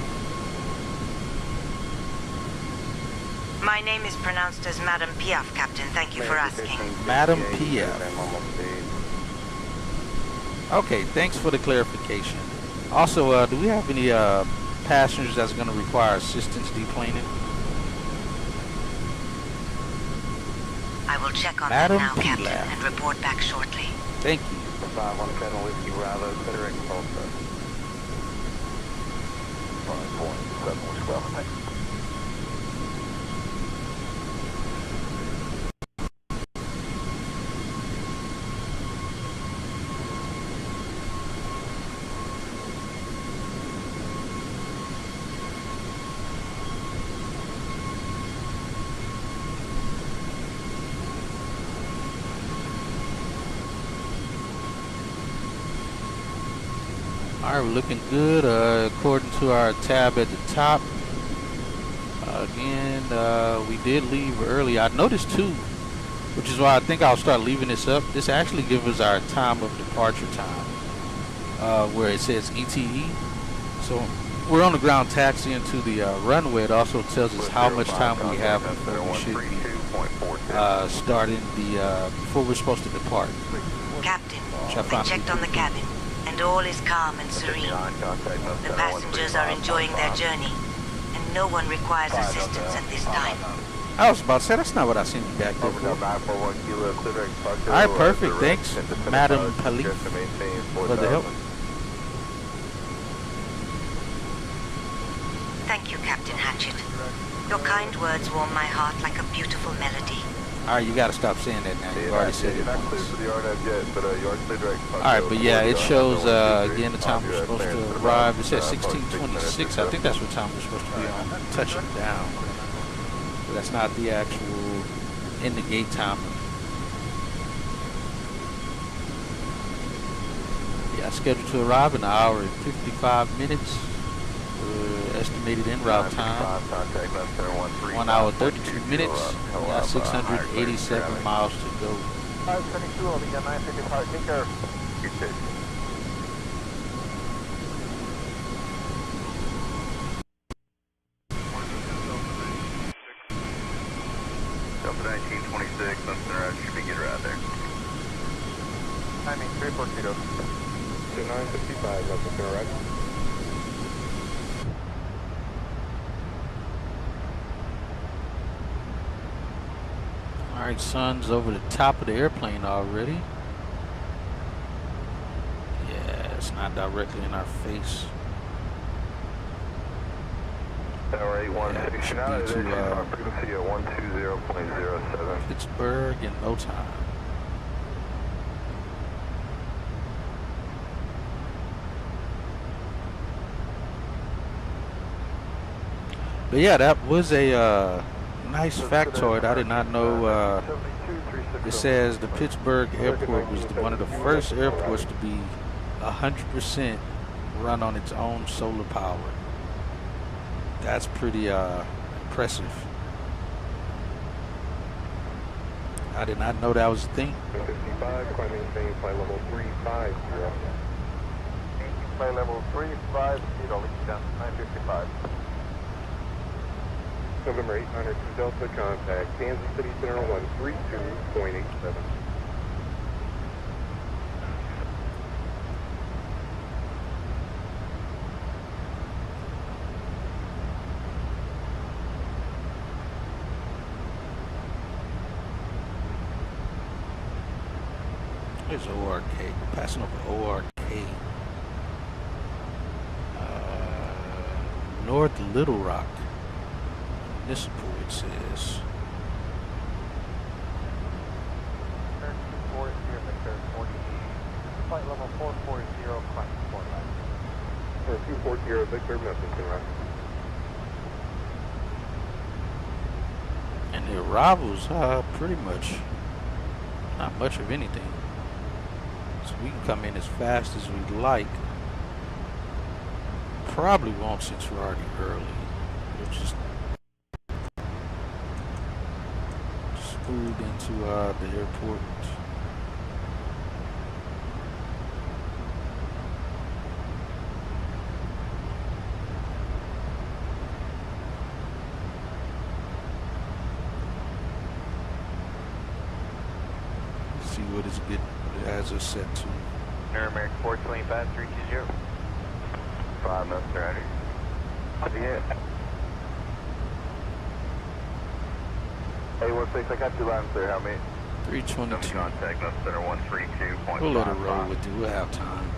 My name is pronounced as Madame Piaf, Captain. Thank you for asking. Madame Piaf. Okay, thanks for the clarification. Also, do we have any passengers that's going to require assistance deplaning? I will check on Madame that now, Captain, Piaf. and report back shortly. Thank you. 517 Whiskey Bravo, considering Tulsa. 5.7 Whiskey. Alright, we're looking good according to our tab at the top. Again, we did leave early. I noticed too, which is why I think I'll start leaving this up. This actually gives us our time of departure time, where it says ETE. So we're on the ground taxiing to the runway. It also tells us how much time we have before we should be starting before we're supposed to depart. Captain, I checked on the cabin, and all is calm and serene. The passengers are enjoying their journey, and no one requires assistance at this time. I was about to say, that's not what I seen you back there for. Alright, perfect. Thanks, Madam Police, for the help. Thank you, Captain Hatchet. Your kind words warm my heart like a beautiful melody. Alright, you gotta stop saying that now. You already said it once. Alright, but yeah, it shows again the time we're supposed to arrive. It says 16:26. I think that's what time we're supposed to be on touching down. But that's not the actual in the gate time. Yeah, scheduled to arrive in an hour and 55 minutes. Estimated en route time 1 hour 32 minutes. We got 687 miles to go. 522 will be a 955. Take care. Be safe. Delta 1926, London Road, should be good right there. Timing 340. To 955, London Road. Alright, sun's over the top of the airplane already. Yeah, it's not directly in our face. Tower 8169, frequency at 120.07. Pittsburgh in no time. But yeah, that was a nice factoid. I did not know. It says the Pittsburgh airport was one of the first airports to be 100% run on its own solar power. That's pretty impressive. I did not know that was a thing. 55, climbing maintain flight level 350. Flight level 350, reach down 955. November 800 Delta, contact Kansas City Center 132.87. There's ORK. We're passing over ORK. North Little Rock. Municipal, it says. 240, Victor 40, flight level 440, climb 49. 240, Victor, Memphis, right. And the arrivals, pretty much not much of anything. So we can come in as fast as we'd like. Probably won't since we're already early. We'll just spooled into the airport. Let's see what is good. What it has us set to. Air American 425, 320. 5 minutes ready. Yeah. Hey, 16, I got two lines there. How many? 322. Contact us center 132.55. We'll let it roll with you. We'll have time.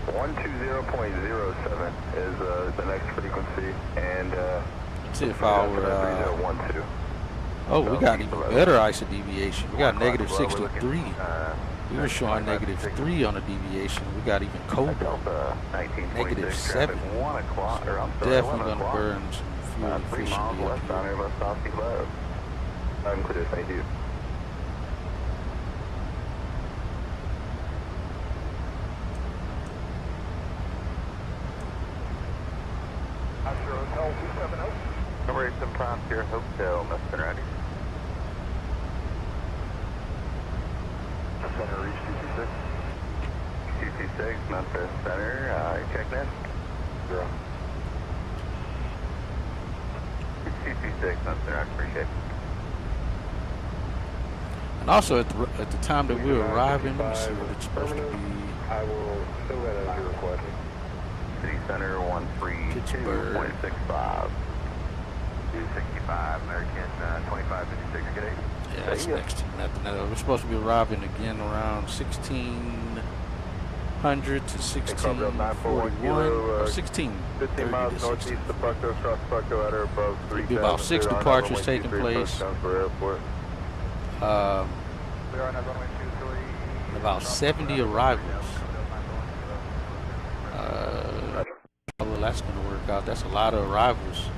120.07 is the next frequency, and let's see if our oh, we got even better ISO deviation. We got negative 63. We were showing negative 3 on the deviation. We got even colder. Negative 7. So definitely going to burn some fuel efficiently up here. I'm clear, thank you. Houston Frontier Hotel, Mr. Ready. Center reach 226. 226, Memphis Center, you checking in? 0. 226, Mr. I appreciate it. And also at the time that we were arriving, let me see what it's supposed to be. I will show that as your request. City Center 132.65. 265, American 2556, good day. Yeah, that's next to nothing. We're supposed to be arriving again around 1600 to 1641 or 1630. 15 miles northeast of Bucko, across Bucko at or above 3. There'll be about 6 departures taking place. About 70 arrivals. How well that's going to work out. That's a lot of arrivals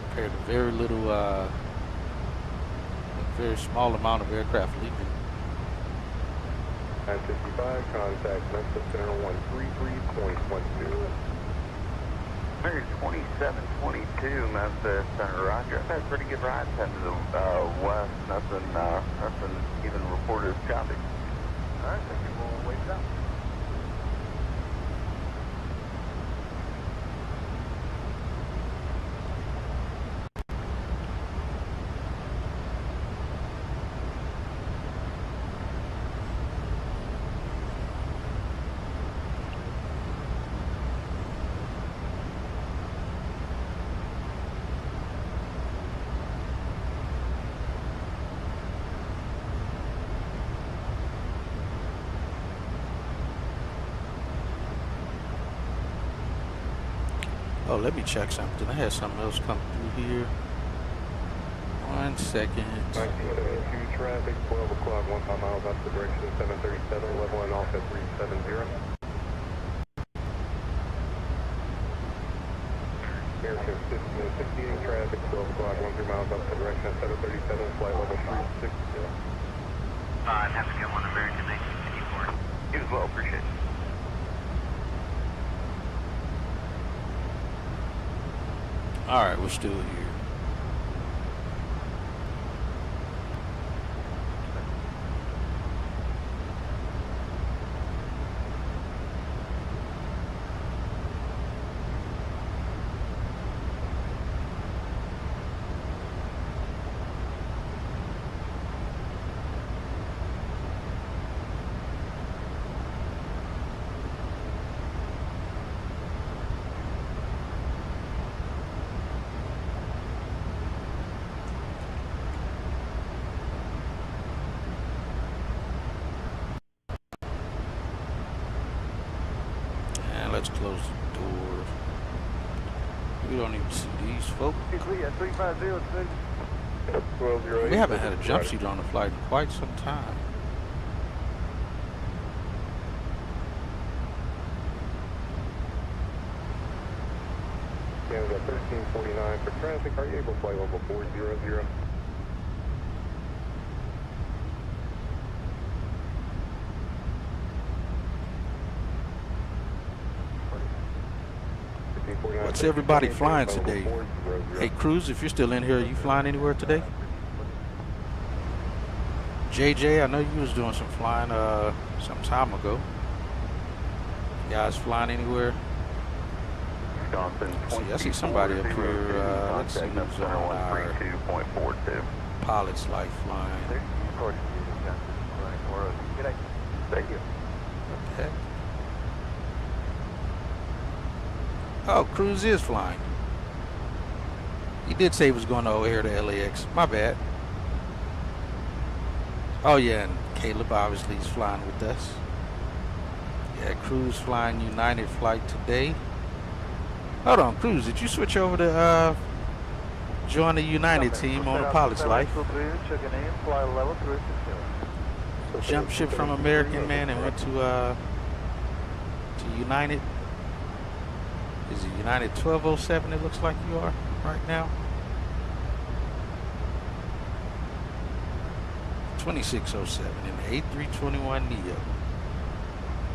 compared to very little, a very small amount of aircraft leaving. 955, contact Memphis Center 133.12. 2722 Memphis Center, Roger. I've had pretty good rides heading to the west. Nothing even reported as choppy. All right, thank you. We'll wait it out. Oh, let me check something. I had something else come through here. 1 second. 1972 traffic, 12 o'clock, 1 miles off the direction, 737, leveling off at 370. American 68 traffic, 12 o'clock, 13 miles off the direction, 737, flight level 360. Have to get one American 1954. You as well, appreciate it. All right, we're still here. Let's close the door. We don't even see these folks. We haven't had a jump seat on the flight in quite some time. Canada 1349 for traffic. Are you able to fly level 400? What's everybody flying today? Hey, Cruz, if you're still in here, are you flying anywhere today? JJ, I know you was doing some flying some time ago. You guys flying anywhere? See, I see somebody up here. Let's see who's on our pilot's life flying. Thank you. Okay. Oh, Cruz is flying. He did say he was going to O'Hare to LAX. My bad. Oh yeah, and Caleb obviously is flying with us. Yeah, Cruz flying United flight today. Hold on, Cruz, did you switch over to join the United team on the pilot's life? Jump ship from American, man, and went to United. Is it United 1207 it looks like you are right now? 2607 in the A321neo.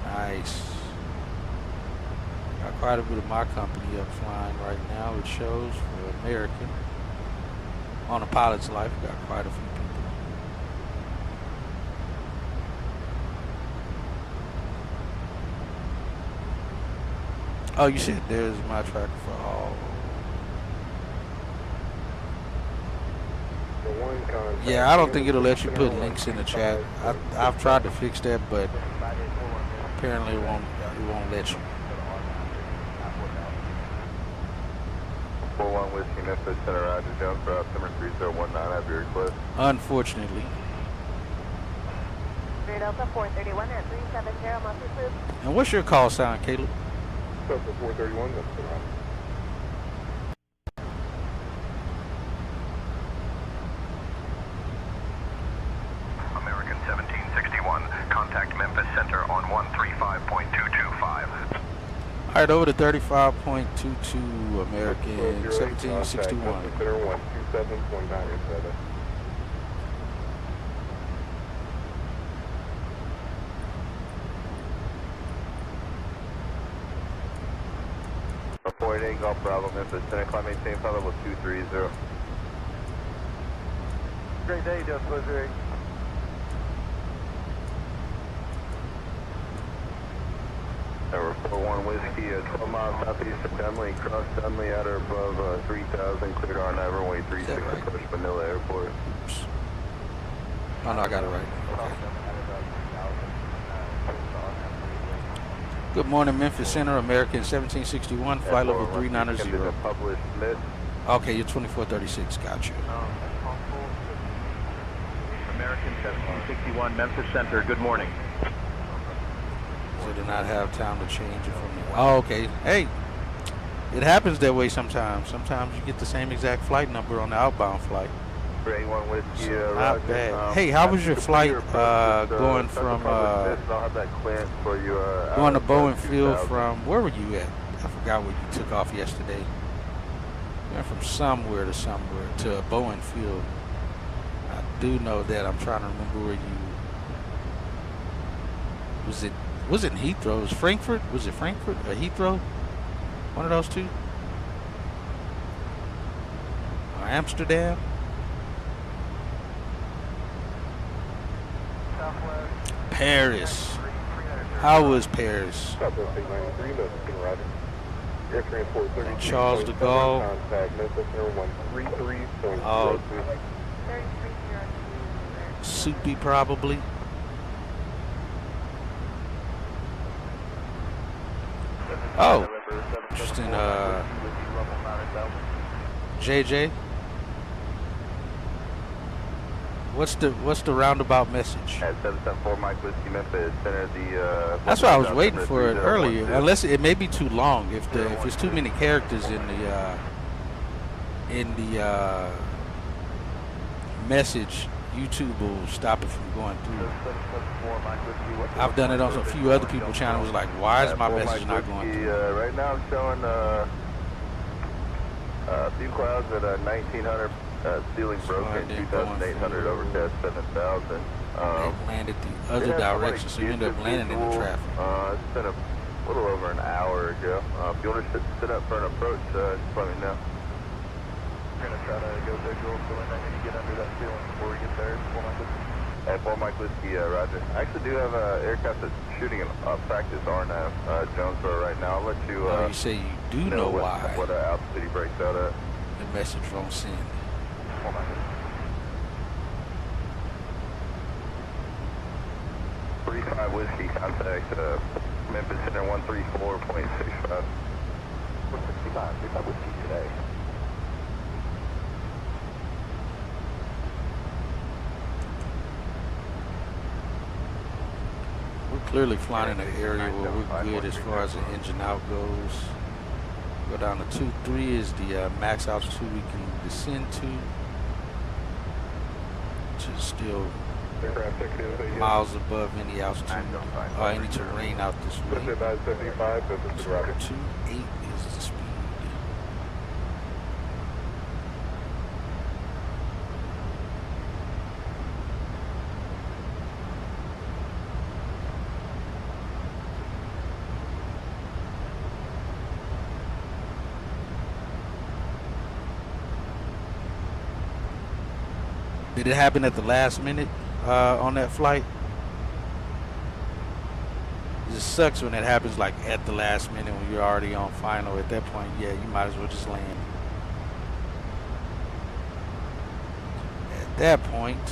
Nice. Got quite a bit of my company up flying right now. It shows for American. On a pilot's life, got quite a few people. Oh, you said there's my tracker for all. Yeah, I don't think it'll let you put links in the chat. I've tried to fix that, but apparently it won't let you. 41 Whiskey, Memphis Center, Roger, Jones, for altimeter 3019, I have your request. Unfortunately. 3 Delta 431 at 370, monthly food. And what's your call sign, Caleb? Delta 431, that's the right. American 1761, contact Memphis Center on 135.225. All right, over to 35.22, American 1761. Center 127.987. Report 8 Golf Bravo, Memphis Center, climb maintain flight level 230. Great day, Just Blizzard. Number 41 Whiskey, 12 miles southeast of Dunley, cross Dunley at or above 3,000, cleared on runway 36, approach Manila Airport. Oops. Oh, no, I got it right. Okay. Good morning, Memphis Center, American 1761, flight level 390. Published list. Okay, you're 2436, gotcha. American 1761, Memphis Center, good morning. So did not have time to change it from the... Oh, okay. Hey, it happens that way sometimes. Sometimes you get the same exact flight number on the outbound flight. 81 Whiskey, So not bad. Hey, how was your flight going from... I'll have that clearance for you. going to Bowen Field from... Where were you at? I forgot where you took off yesterday. You went from somewhere to Bowen Field. I do know that. I'm trying to remember where you... Was it Heathrow? It was Frankfurt? Was it Frankfurt or Heathrow? One of those two? Or Amsterdam? Paris. How was Paris? Charles de Gaulle. Oh, soupy probably. Oh, interesting. JJ, what's the roundabout message? At 774 Mike Whiskey, Memphis Center, That's why I was waiting for it earlier. Unless it may be too long. If it's too many characters in the message, YouTube will stop it from going through. I've done it on a few other people's channels. Like, why is my message not going through? Right now I'm showing a few clouds at 1900, ceiling broken, 2800, overcast 7000. They landed the other direction, so you end up landing in the traffic. It's been a little over an hour ago. If you want to sit up for an approach, just let me know. We're going to try to go visual, so we're not going to get under that ceiling before we get there. 4 Mike Whiskey, Roger. I actually do have an aircraft that's shooting a practice RNAV, Jonesboro right now. I'll let you, you say you do know why. What altitude he breaks out at. The message won't send. 35 Whiskey, contact Memphis Center 134.65. 165, 35 Whiskey today. We're clearly flying in an area where we're good as far as the engine out goes. Go down to 2.3 is the max altitude we can descend to, which is still miles above any altitude or any terrain out this way. 2.8 is the speed. Did it happen at the last minute on that flight? It just sucks when it happens like at the last minute when you're already on final. At that point, yeah, you might as well just land. At that point,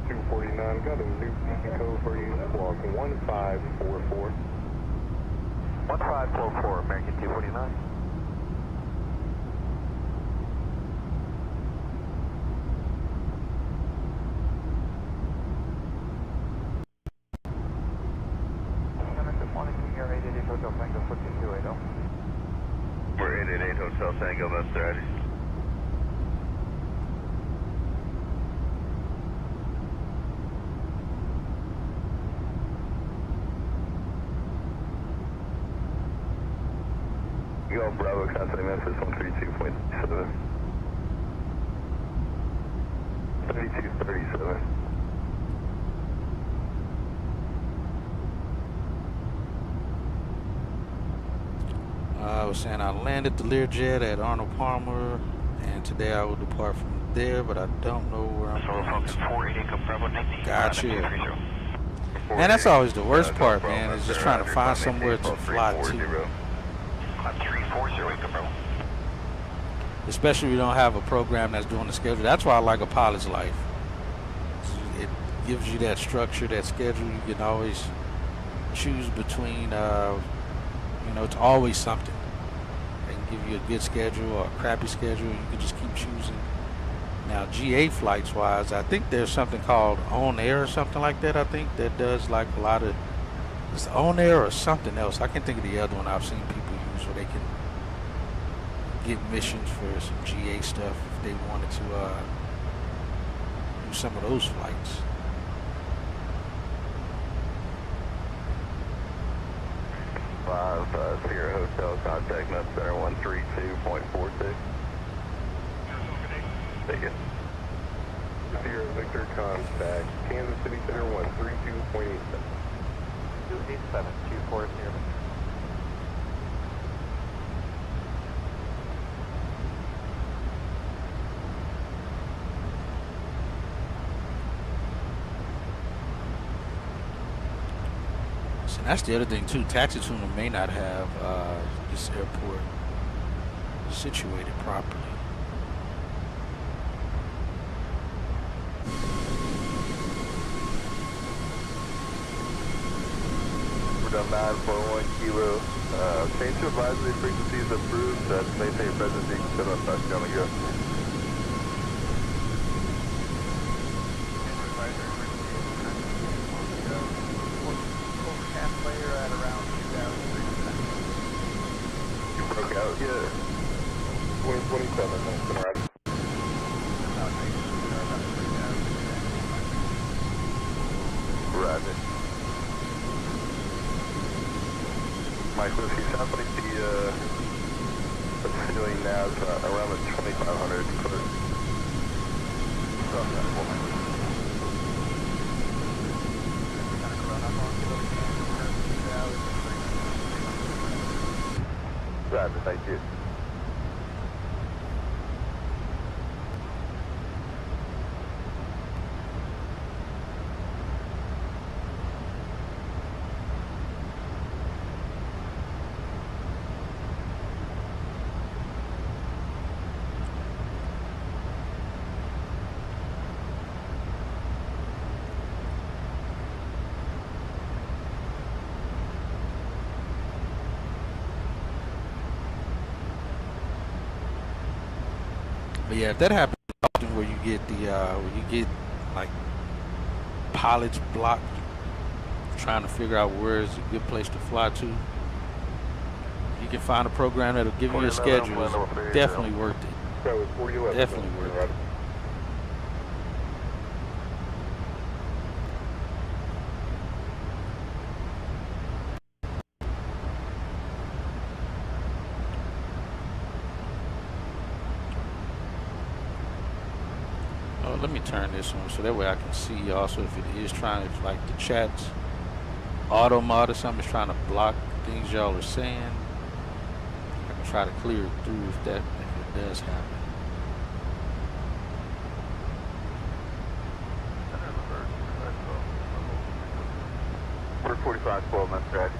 249, got a new code for you, block 1544. 1544, American 249. We're 888 Hotel Tango, Mr. Eddie. Go Bravo, contact Memphis 132.7. 3237. I was saying I landed the Learjet at Arnold Palmer, and today I will depart from there, but I don't know where I'm going to. Gotcha. Man, that's always the worst part, man, is just trying to find somewhere to fly to. Especially if you don't have a program that's doing the schedule. That's why I like a pilot's life. It gives you that structure, that schedule. You can always choose between, you know, it's always something. They can give you a good schedule or a crappy schedule. You can just keep choosing. Now, GA flights wise, I think there's something called On Air or something like that. I think that does like a lot of, it's On Air or something else. I can't think of the other one I've seen people use where they can get missions for some GA stuff if they wanted to do some of those flights. Sierra Hotel, contact Met Center 132.42. Take it. Sierra Victor, contact Kansas City Center 132.87. 287, 240. And that's the other thing too. Taxi Tuner may not have this airport situated properly. We're down 941 kilo. Change to advisory frequencies approved. Maintain your presence. You can set up touchdown and go. Yeah. 2027, that's been right. Roger. Michael, if you sound like the ceiling now is around the 2,500 foot. Roger, thank you. But yeah, if that happens often where you get like pilots blocked trying to figure out where is a good place to fly to, you can find a program that'll give you a schedule. It's definitely worth it. Definitely worth it. Let me turn this on so that way I can see also if it is trying to, like the chat's auto mod or something is trying to block things y'all are saying. I can try to clear it through if it does happen. Cross 12 months red.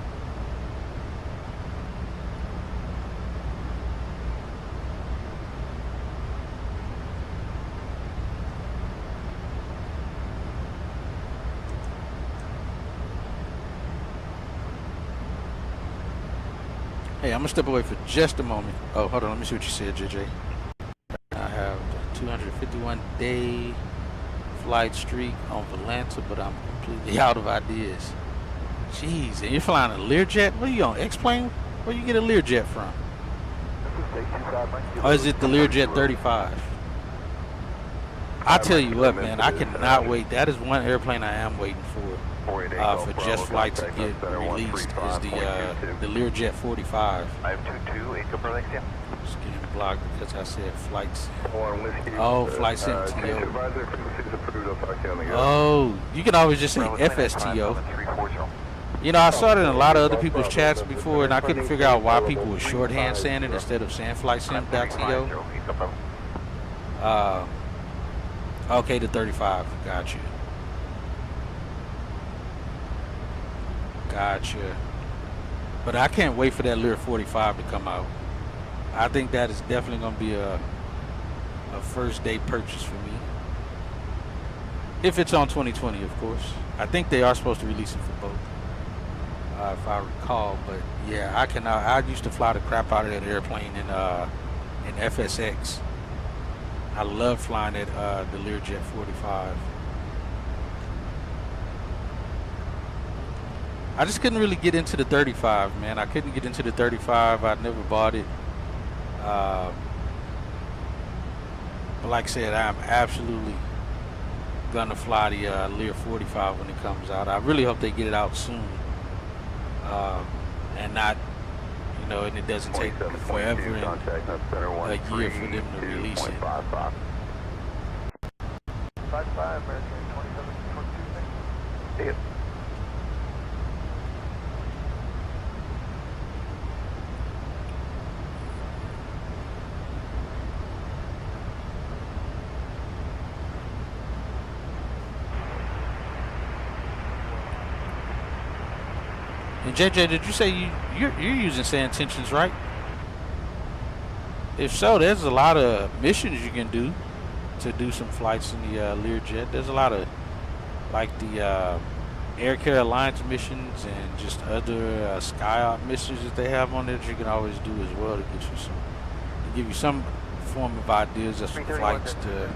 Hey, I'm gonna step away for just a moment. Oh, hold on, let me see what you said, JJ. I have a 251-day flight streak on Valanta, but I'm completely out of ideas. Jeez, and you're flying a Learjet? What are you on, X-Plane? Where you get a Learjet from? Or is it the Learjet 35? I tell you what, man, I cannot wait. That is one airplane I am waiting for jet flight to get released is the Learjet 45. I have 22, 8 Cooper Lakes, yeah. Just getting blocked because I said flights. Oh, flight sim TO. Oh, you can always just say FSTO. You know, I saw it in a lot of other people's chats before, and I couldn't figure out why people were shorthand saying it instead of saying flight sim.to. Okay, the 35. Got you. Gotcha. But I can't wait for that Lear 45 to come out. I think that is definitely going to be a first day purchase for me. If it's on 2020, of course. I think they are supposed to release it for both, if I recall. But yeah, I cannot. I used to fly the crap out of that airplane in FSX. I love flying the Learjet 45. I just couldn't really get into the 35, man. I couldn't get into the 35. I never bought it. But like I said, I'm absolutely gonna fly the Lear 45 when it comes out. I really hope they get it out soon, and not, you know, and it doesn't take forever and a year for them to release it. 55, American 27, 22, And JJ, did you say you're using sand tensions, right? If so, there's a lot of missions you can do to do some flights in the Learjet. There's a lot of like the Air Care Alliance missions and just other SkyOp missions that they have on there that you can always do as well to get you some, to give you some form of ideas of some flights to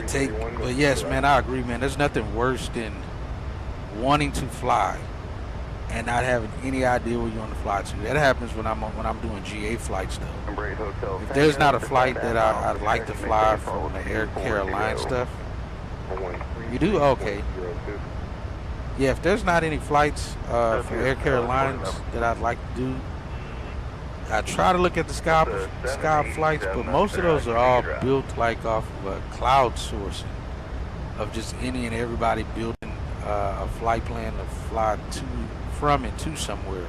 take. But yes, man, I agree, man. There's nothing worse than wanting to fly and not having any idea where you want to fly to. That happens when I'm doing GA flights though. If there's not a flight that I'd like to fly from the Air Care Alliance stuff, you do? Okay. Yeah, if there's not any flights from Air Care Alliance that I'd like to do, I try to look at the Sky flights, but most of those are all built like off of a cloud sourcing of just any and everybody building a flight plan to fly from and to somewhere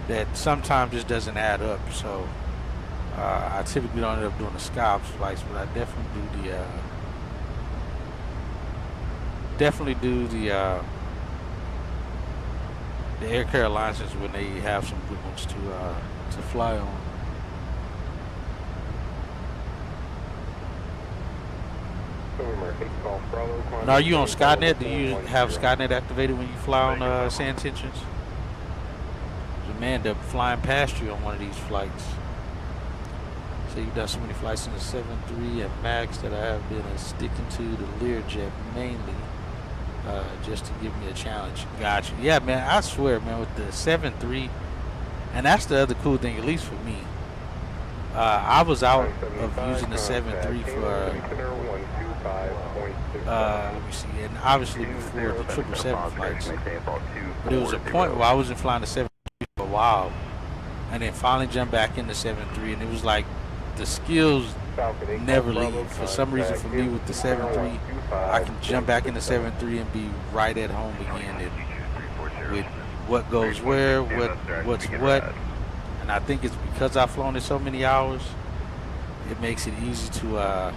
that sometimes just doesn't add up. So I typically don't end up doing the Sky flights, but I definitely do the Air Care Alliances when they have some good ones to fly on. Now, are you on Skynet? Do you have Skynet activated when you fly on sand tensions? You may end up flying past you on one of these flights. So you've done so many flights in the 7.3 and Max that I have been sticking to the Learjet mainly, just to give me a challenge. Gotcha. Yeah, man, I swear, man, with the 7.3, and that's the other cool thing, at least for me. I was out of using the 7.3 for let me see, and obviously before the 777 flights. But there was a point where I wasn't flying the 7.3 for a while, and then finally jumped back in the 7.3, and it was like the skills never leave. For some reason, for me with the 7.3, I can jump back in the 7.3 and be right at home again, and with what goes where, what's what. And I think it's because I've flown it so many hours, it makes it easy to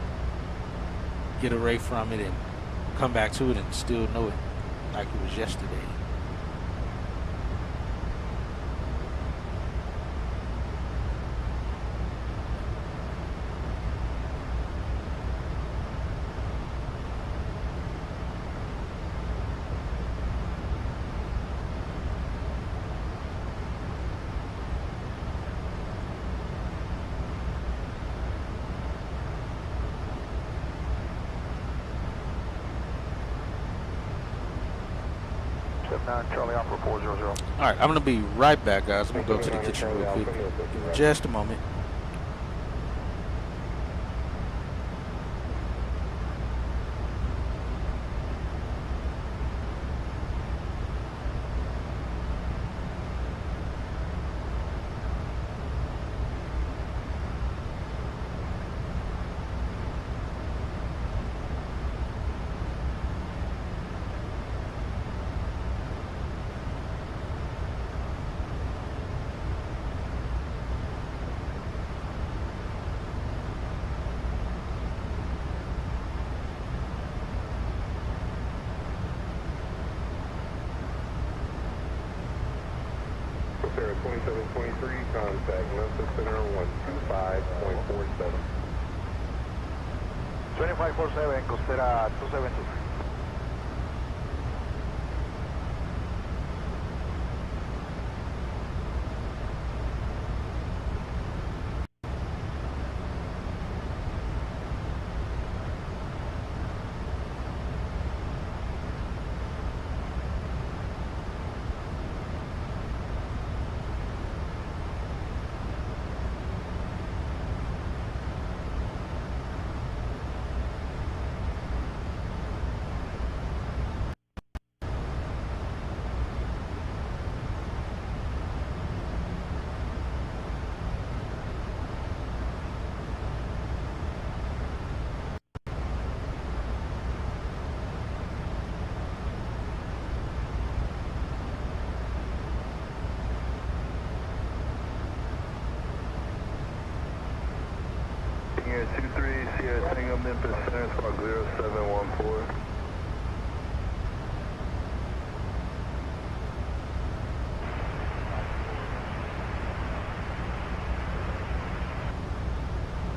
get away from it and come back to it and still know it like it was yesterday. Charlie Alpha 400. All right, I'm gonna be right back, guys. I'm gonna go to the kitchen real quick. Just a moment. Sarah 2723, contact Memphis Center 125.47. 2547, Costera 272. Here 23, Sierra Tango, Memphis Center, squawk 0714.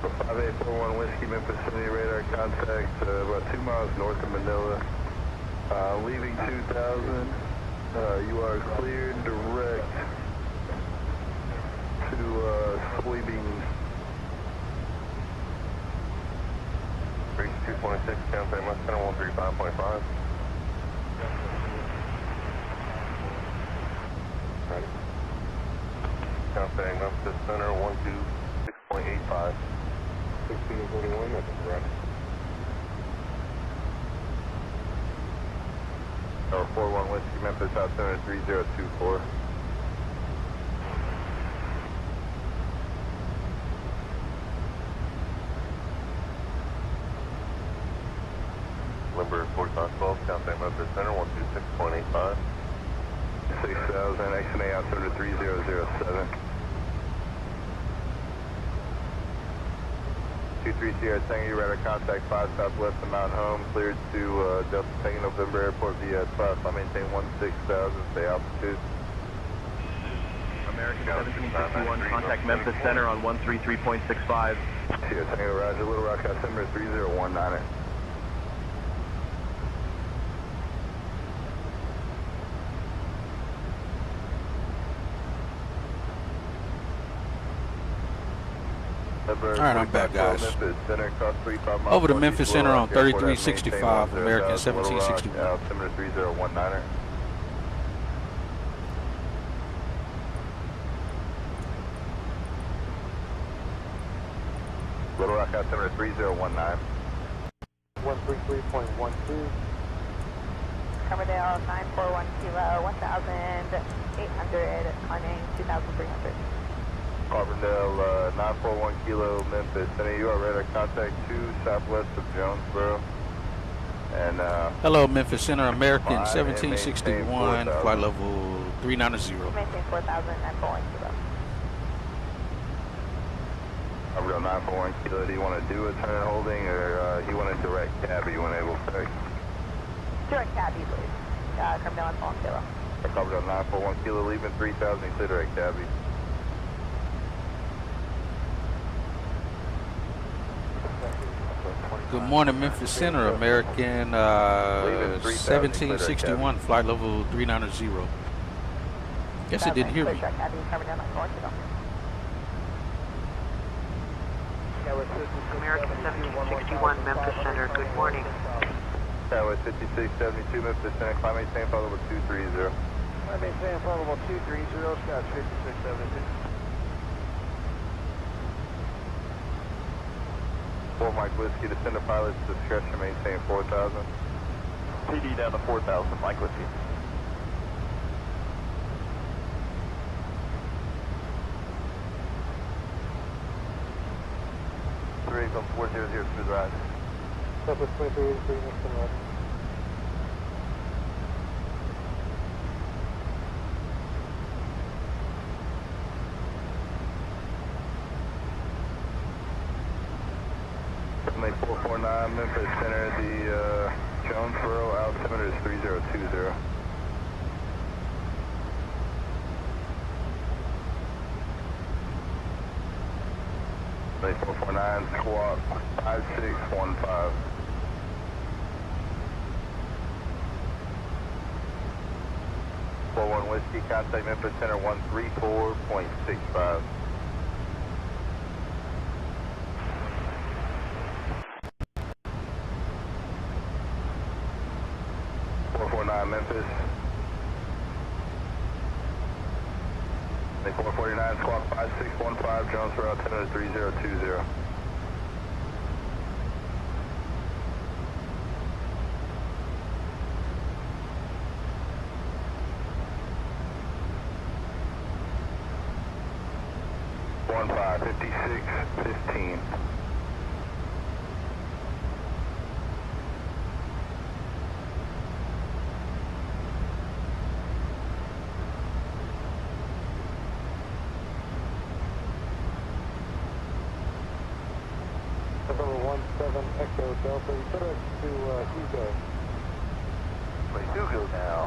For 5841 Whiskey, Memphis City, radar contact about 2 miles north of Manila. Leaving 2000, you are cleared direct to soybeans. 226, contact Memphis Center 135.5. Ready. Contact Memphis Center 126.85. 1641, that's correct. Tower 41 Whiskey, Memphis, South Center 3024. Number 4512, contact Memphis Center 126.85. 6000, XNA out Center 3007. 23 Sierra Tango, radar contact 5 southwest of Mount Home, cleared to Delta Tango November Airport via Plus. I maintain 16,000, stay altitude. American 1761, contact Memphis Center on 133.65. Sierra Tango, roger, Little Rock, altimeter 3019. All right, I'm back, guys. Over to Memphis Center on 3365, American 1761. Altimeter 3019. Little Rock, altimeter 3019. 133.12. Coverdale 941 kilo, 1,800, climbing 2,300. Carbondale 941 kilo, Memphis Center, you are radar contact 2 southwest of Jonesboro. And hello, Memphis Center, American 1761, flight level 390. Maintain 4,000, 941 kilo. Carbondale 941 kilo, do you want to do a turn holding or you want a direct cab? Are you unable to? Direct cabby, please. Carbondale 941 kilo. Carbondale 941 kilo, leaving 3,000, clear direct cabby. Good morning, Memphis Center, American 1761, flight level 390. Guess it didn't hear me. American 1761, Memphis Center, good morning. Skywest 5672, Memphis Center, climb maintain, follow over 230. Climb maintain, follow over 230, Scotch 5672. 4 Mike Whiskey, descend to pilot's discretion, maintain 4,000. PD down to 4,000, Mike Whiskey. From 400, smooth ride. Southwest 2383, next and left. Lake 449, Memphis Center, the Jonesboro altimeter is 3020. Lake 449, squawk 5615. One Whiskey, contact Memphis Center 134.65. Memphis. Lake 449, squawk 5615, Jonesboro, altimeter 3020. One 5615. Echo Delta, FedEx to Hugo. Wait, Hugo now.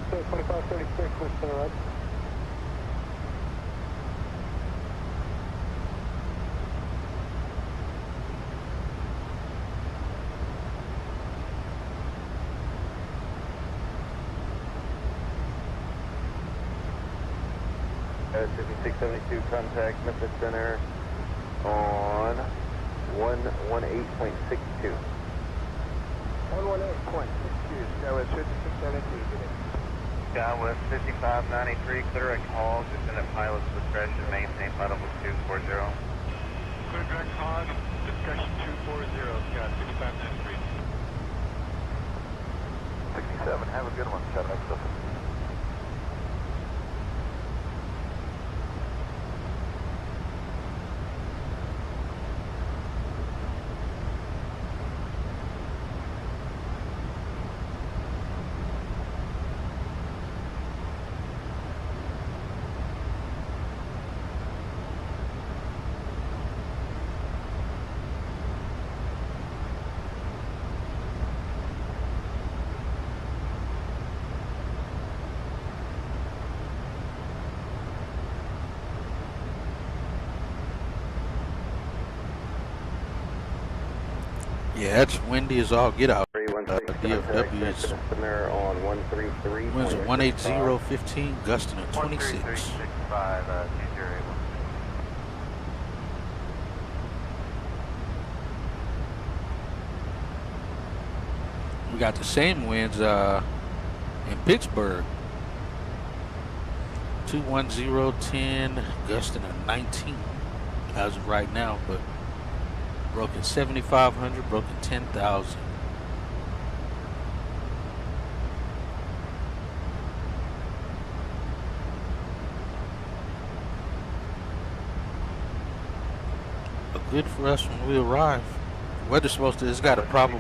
Okay, 2536, push to the right. Air 5672, contact Memphis Center on 118.62. 118.62, Skywest 5672. Skywest 5593, clear direct calls, descendant pilot's discretion, maintain flight level 240. Clear direct hog, discretion 240, Scott 5593. 67, have a good one, Scott. Yeah, it's windy as all get out. DFW is winds at 180.15, gusting at 26. We got the same winds in Pittsburgh. 210.10, gusting at 19 as of right now, but broken 7,500, broken 10,000. But good for us when we arrive. Weather's supposed to, it's got a probable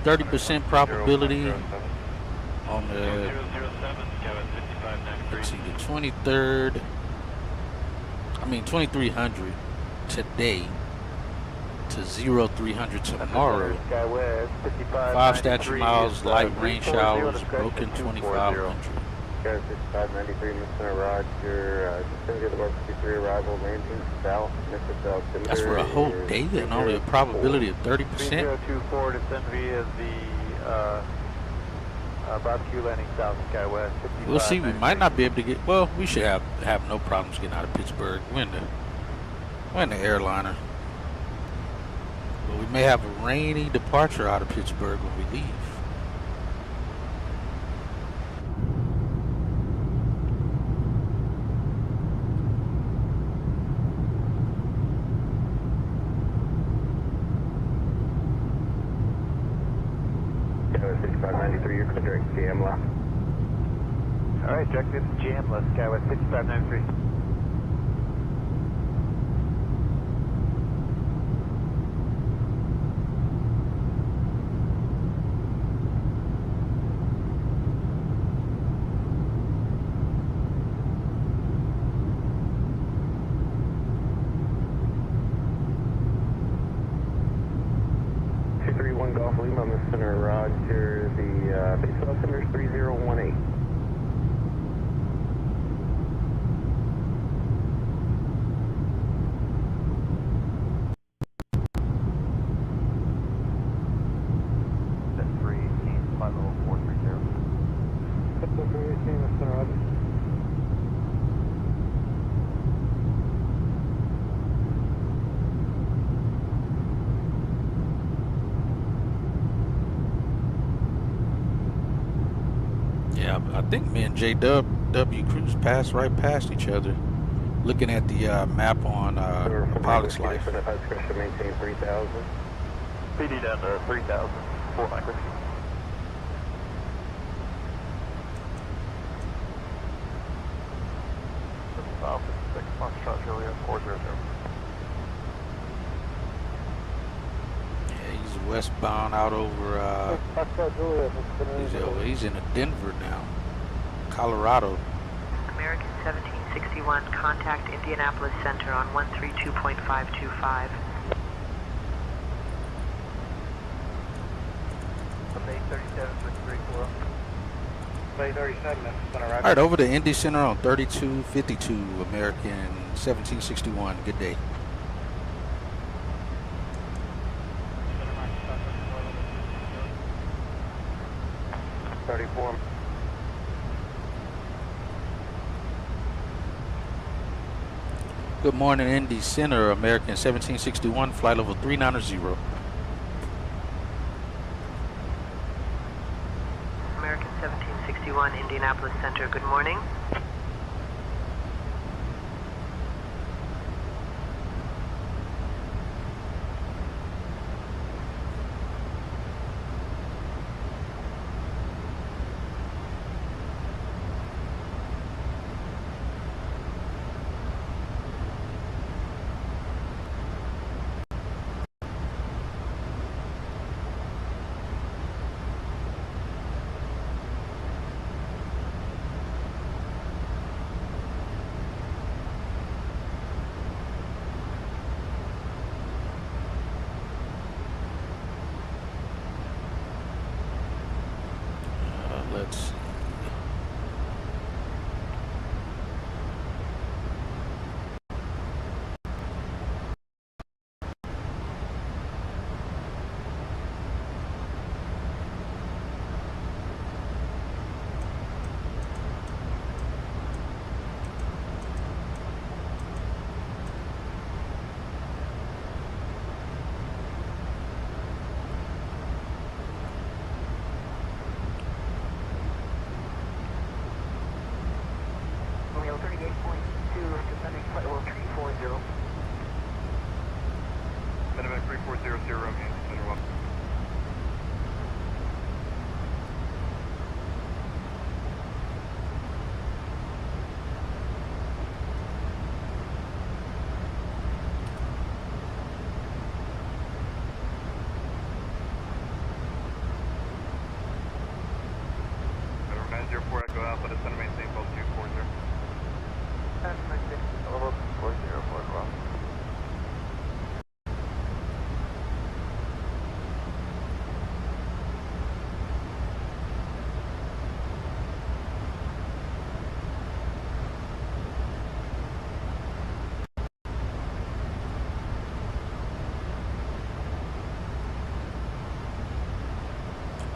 30% probability on the, let's see, the 23rd, 2300 today to 0300 tomorrow. 5 statute miles, light rain showers, broken 2,500. 5593, Mr. Roger, descending to the 153 arrival, landing south, Memphis altimeter. That's for a whole day and only a probability of 30%. 3024, descend via the Barbecue landing south, SkyWest. We'll see. We might not be able to get. Well, we should have no problems getting out of Pittsburgh. We're in the airliner. But we may have a rainy departure out of Pittsburgh when we leave. Alright, directed jamless, SkyWest 6593. Golf Lima on the center, Roger. The base level center is 3018. That's 318, flight level 430. That's 318, that's center, Roger. Yeah, I think me and J-W Cruz passed right past each other. Looking at the map on Pilot's Life. Maintain 3000. PD down to 3000, 4 micro. South 6 Foxtrot Juliet 400. He's westbound out over. He's in Denver now, Colorado. American 1761, contact Indianapolis Center on 132.525. Bay 37 with 34. Bay 37, that's center, All right, over to Indy Center on 3252, American 1761. Good day. Good morning, Indy Center, American 1761, flight level 390. American 1761, Indianapolis Center, good morning.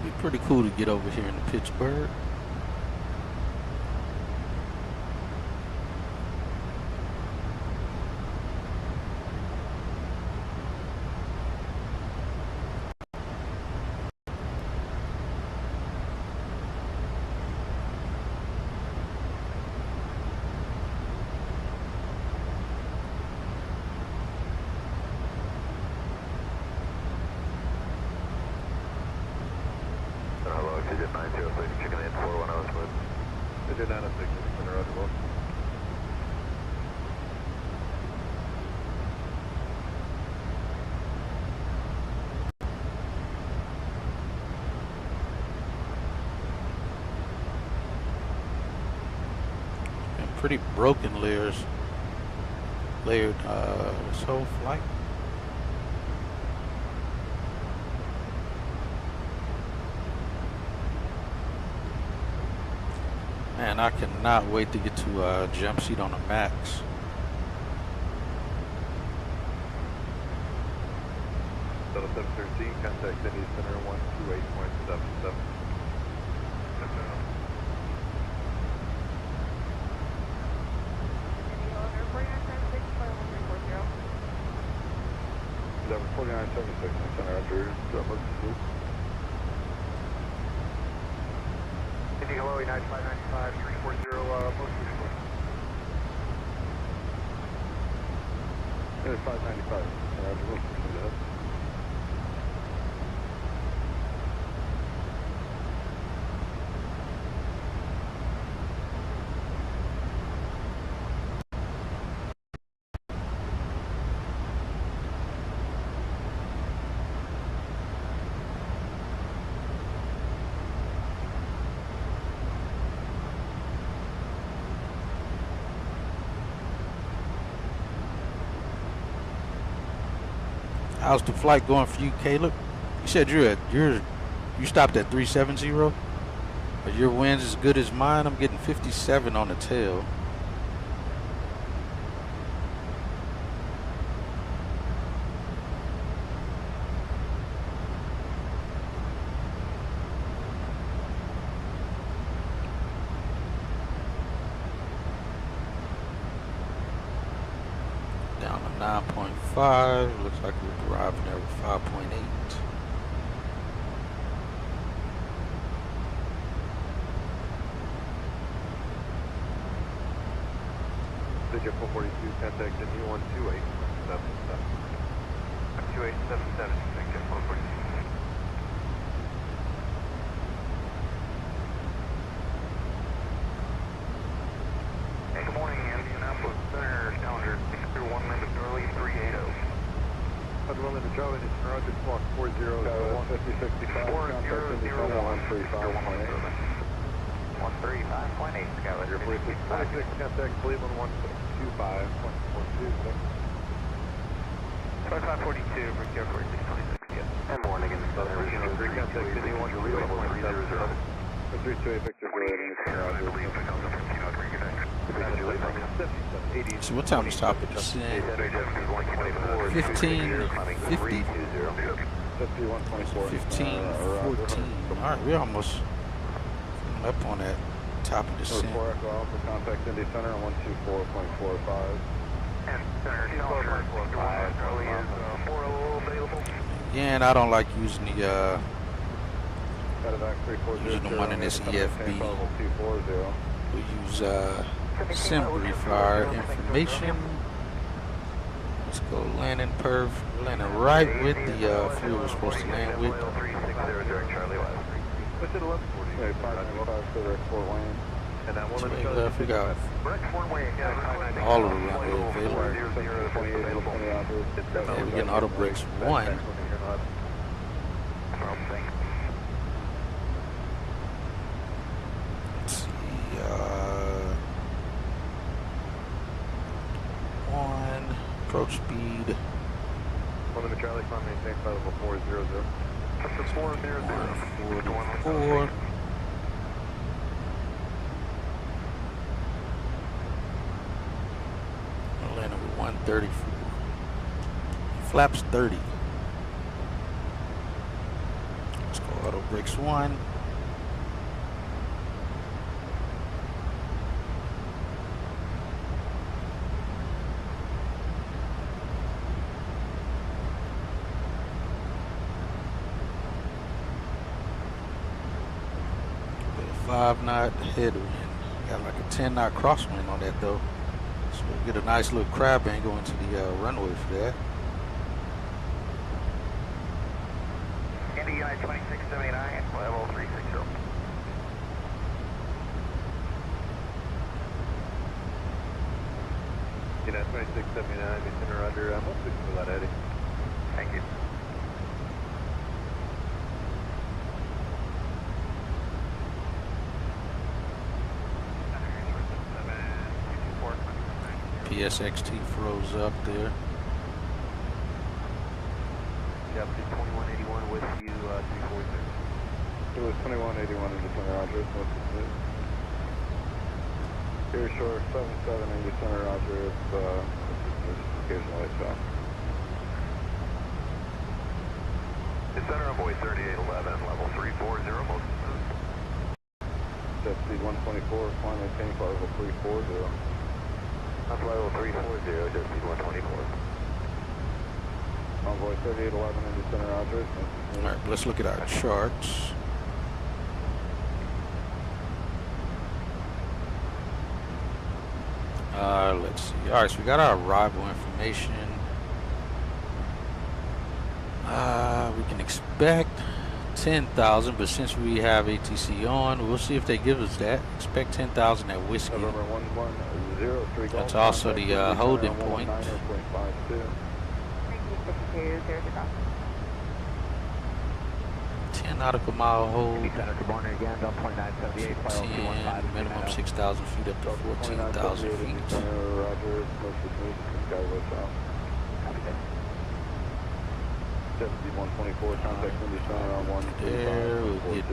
Be pretty cool to get over here in Pittsburgh. Digit 906, chicken in 410 smooth. Digit 906, center roger, both. And pretty broken layered this whole flight. Man, I cannot wait to get to jump seat on a max. Delta 713, contact Indy Center 128.77. Number 4976, center after emergency. Indy hello, 9595, 340, most useful. It's 595, center after most useful. How's the flight going for you, Caleb? You said you stopped at 370, but your wind's as good as mine. I'm getting 57 on the tail. Down to 9.5. Looks like we're arriving there with 5.8. Digit 442, contact Indy 128.77. 2877, digit 442. Hey, good morning, Indianapolis Center, calendar 1 minute early, 380. Other one minute Charlie, it's Roger, clock 40, 5065, contact Indy Center 135.8. 135.8, Skyler. Your 26, contact Cleveland 125.426. 5542, Brickyard 4626, yes. And warning in the southern region, contact Indy 128.300. 328 Victor, go ahead and center out here. So what time is stop at the scene? 15:50. 15:14. Alright, we're almost up on that top of the scene. Contact Indy Center on 124.45. And center 4.45. Early is 4 available. Again, I don't like using the one in this EFB. We use simply for our information. Let's go landing perf, landing right with the fuel we're supposed to land with. Swing left, we got all of the runway available. And we're getting auto brakes 1. Let's see, 1, approach speed. 1 minute Charlie, climb maintain flight level 400. Up to 400. 144. We're landing with 134. Flaps 30. Let's go Auto brakes 1. Got a 5-knot headwind. Got like a 10-knot crosswind on that though. So we'll get a nice little crab angle into the runway for that. Indy United 2679, level 360. United 2679, Center Roger. I'm hoping for that, Eddie. Thank you. PSXT froze up there. Deputy 2181 with you, 346. It was 2181 into Center Roger. Here shore 77 into Center Roger. It's occasional light shot. It's Center Envoy 3811, level 340, most smooth. Jet speed 124, climb maintain level 340. That's level 340, jet speed 124. Envoy 3811 into Center Roger. Alright, let's look at our charts. Let's see. Alright, so we got our arrival information. We can expect 10,000, but since we have ATC on, we'll see if they give us that. Expect 10,000 at Whiskey. That's also the holding point. 10 nautical mile hold. 10, minimum 6,000 feet up to 14,000 feet. There, we'll get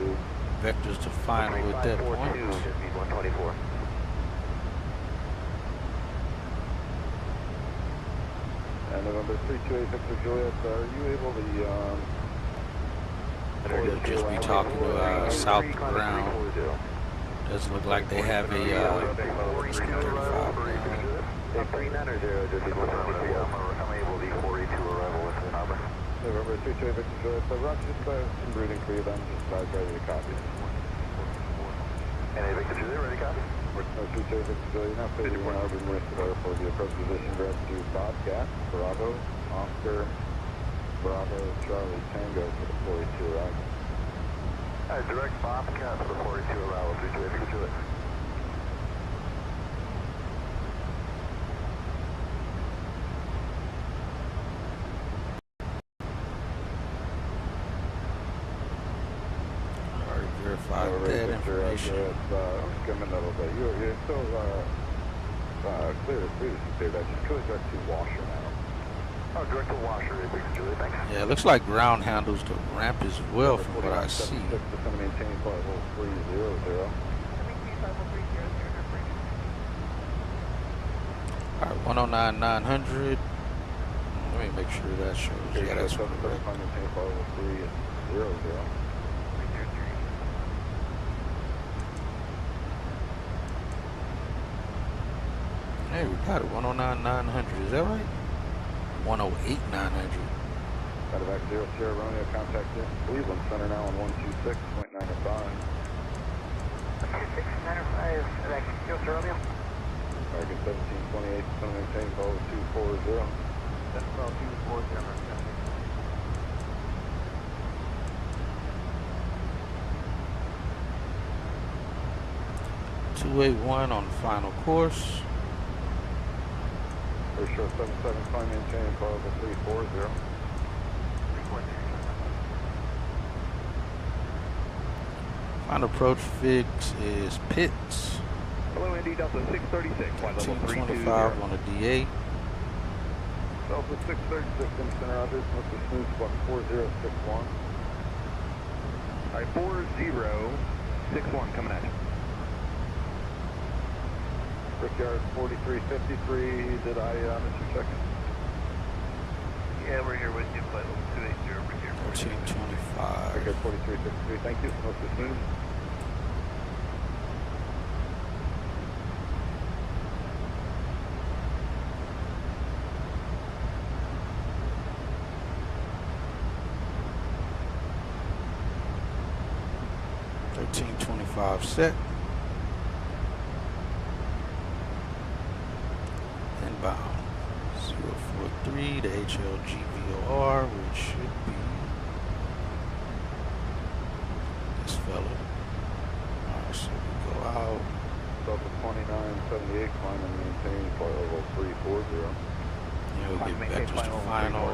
vectors to final at that point. And November 328 Victor Juliet, are you able to We'll just be talking to South Ground. Doesn't look like they have a 35 November 328 Victor Juliet, so Roger, just some brooding for you then, just ready to copy. And Victor Juliet, ready to copy? No, 328 Victor Juliet, now for the Harbor Municipal for the approach position, grab to Bobcat, Bravo, Oscar, Bravo, Charlie, Tango for the 42 arrival. Alright, direct Bobcat for the 42 arrival, 328 Victor Juliet. Verify that information. I'm skimming a little bit. You're still clear to clear that. Just clear direct to washer now. Oh, direct to washer, Victor Juliet, thanks. Yeah, it looks like ground handles the ramp as well from what I see. Maintain flight level 300. Alright, 109,900. Let me make sure that shows. Yeah, that's correct. Maintain flight level 300. Hey, we got it. 109,900. Is that right? 108,900. Got it back 0 Sierra Romeo. Contact Cleveland Center now on 126.95. 2695, back to 0 Sierra Romeo. American 1728, going to maintain level 240. That's about 240. 281 on the final course. First short 77, climb maintain level 340. Final approach fix is Pitts. Hello, Indy Delta 636, flight level 225 on the D8. Delta 636 in Center Roger, Mr. Smooth, squawk 4061. Alright, 4061 coming at you. Brickyard 4353, did I miss your check-in? Yeah, we're here with you, flight level 280, Brickyard 1425. American 4363, thank you. Most as soon. Set. Inbound 043 to HLGVOR, which should be this fellow. Alright, so we go out. Delta 2978, climb and maintain flight level 340. Yeah, we'll get back to the final.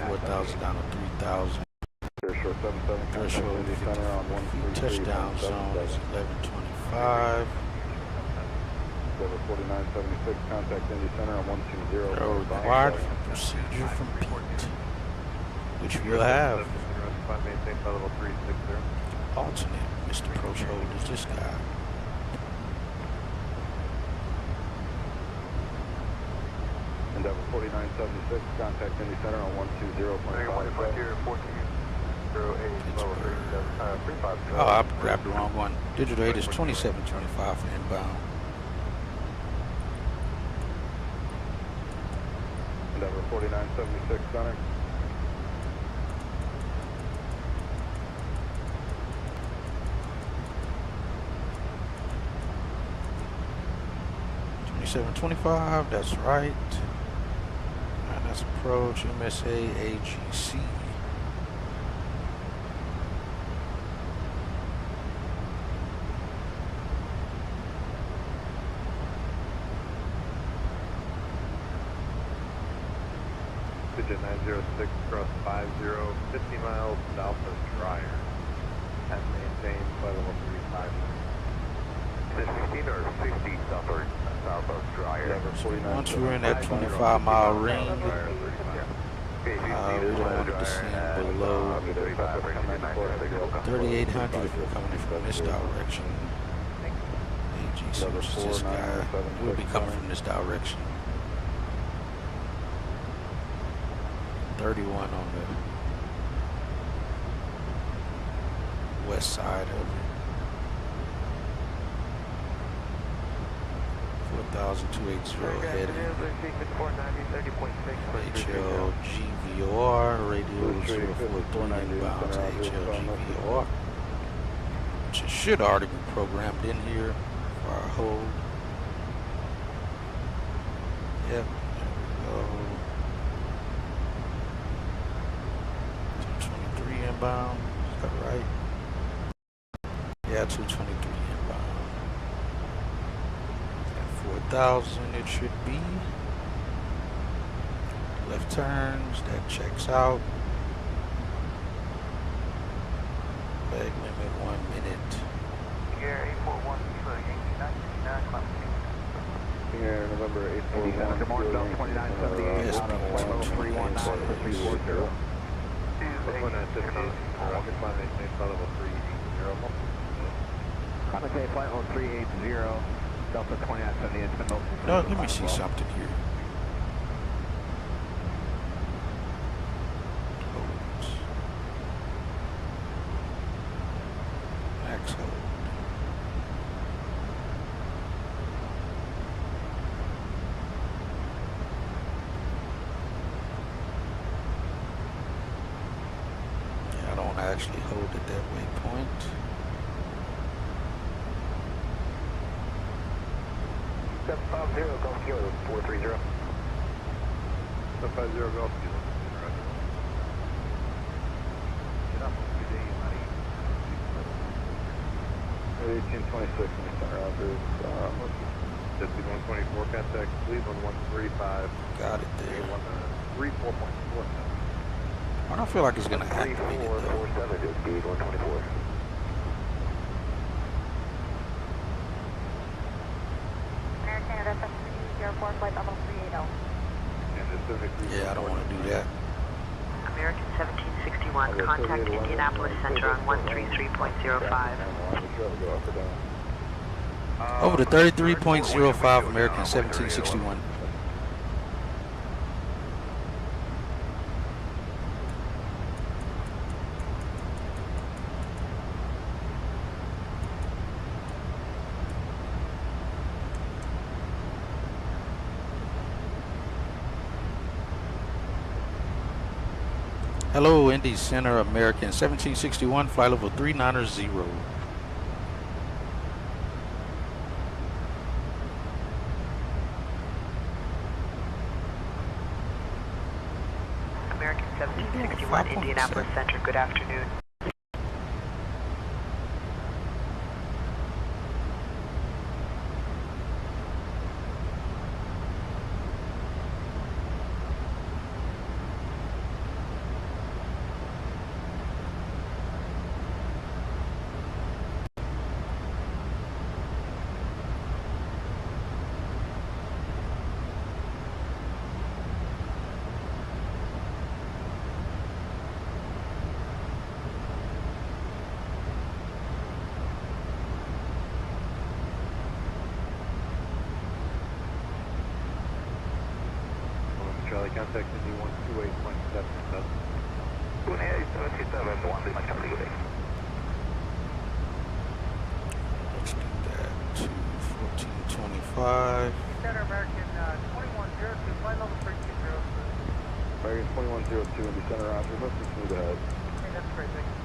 4,000 down to 3,000. Threshold 50 touchdown zone is 1125. Level 4976, contact Indy Center on 120. Required for procedure from Pete, which we'll have. Alternate Mr. Prochhold is this guy. Endeavor 4976, contact Indy Center on 120.5. Oh, I grabbed the wrong one. Digital 8 is 2725 for inbound. Endeavor 4976, center. $27.25, that's right. And that's approach MSA AGC. Digit 906 cross 50, 50 miles south of Dryer. And maintain flight level 350. Is it 15 or 50 south of Dryer? Once we're in that 25-mile range, we don't want to descend below 3,800 if we're coming in from this direction. AGC, which is this guy, we'll be coming from this direction. 31 on the west side of it. 4,280 heading. HLGVOR, radio 043 inbound to HLGVOR. Which should already be programmed in here for our hold. Yep, there we go. Inbound, is that right? Yeah, 223 inbound. At 4,000 it should be. Left turns, that checks out. Leg limit 1 minute. Here, 841, Yankee 969, climb. Here, November 841. Good morning, Bell 2978, out of 10319. Contact flight level 380, Delta 2978, it's been open. No, let me see something here. Max hold. Actually hold at that waypoint. Golf Kilo 430. 750 Golf Kilo. Get up, good day, buddy. 1826 in the center office. 5124, contact Cleveland 135. Got it there. 34.47. I don't feel like it's going to activate it though. Speed 124. American FST 04 flight level 380. Yeah, I don't want to do that. American 1761, contact Indianapolis Center on 133.05. Over to 33.05, American 1761. Hello, Indy Center, American 1761, flight level 390. American 1761, Indianapolis Center, good afternoon. Charlie, contact Indy 128.77. 187, 1 Let's do that to 1425. Center American 2102, flight level 320. American 2102, Indy Center, Roger. Let's just move ahead. Okay, that's great, thank you.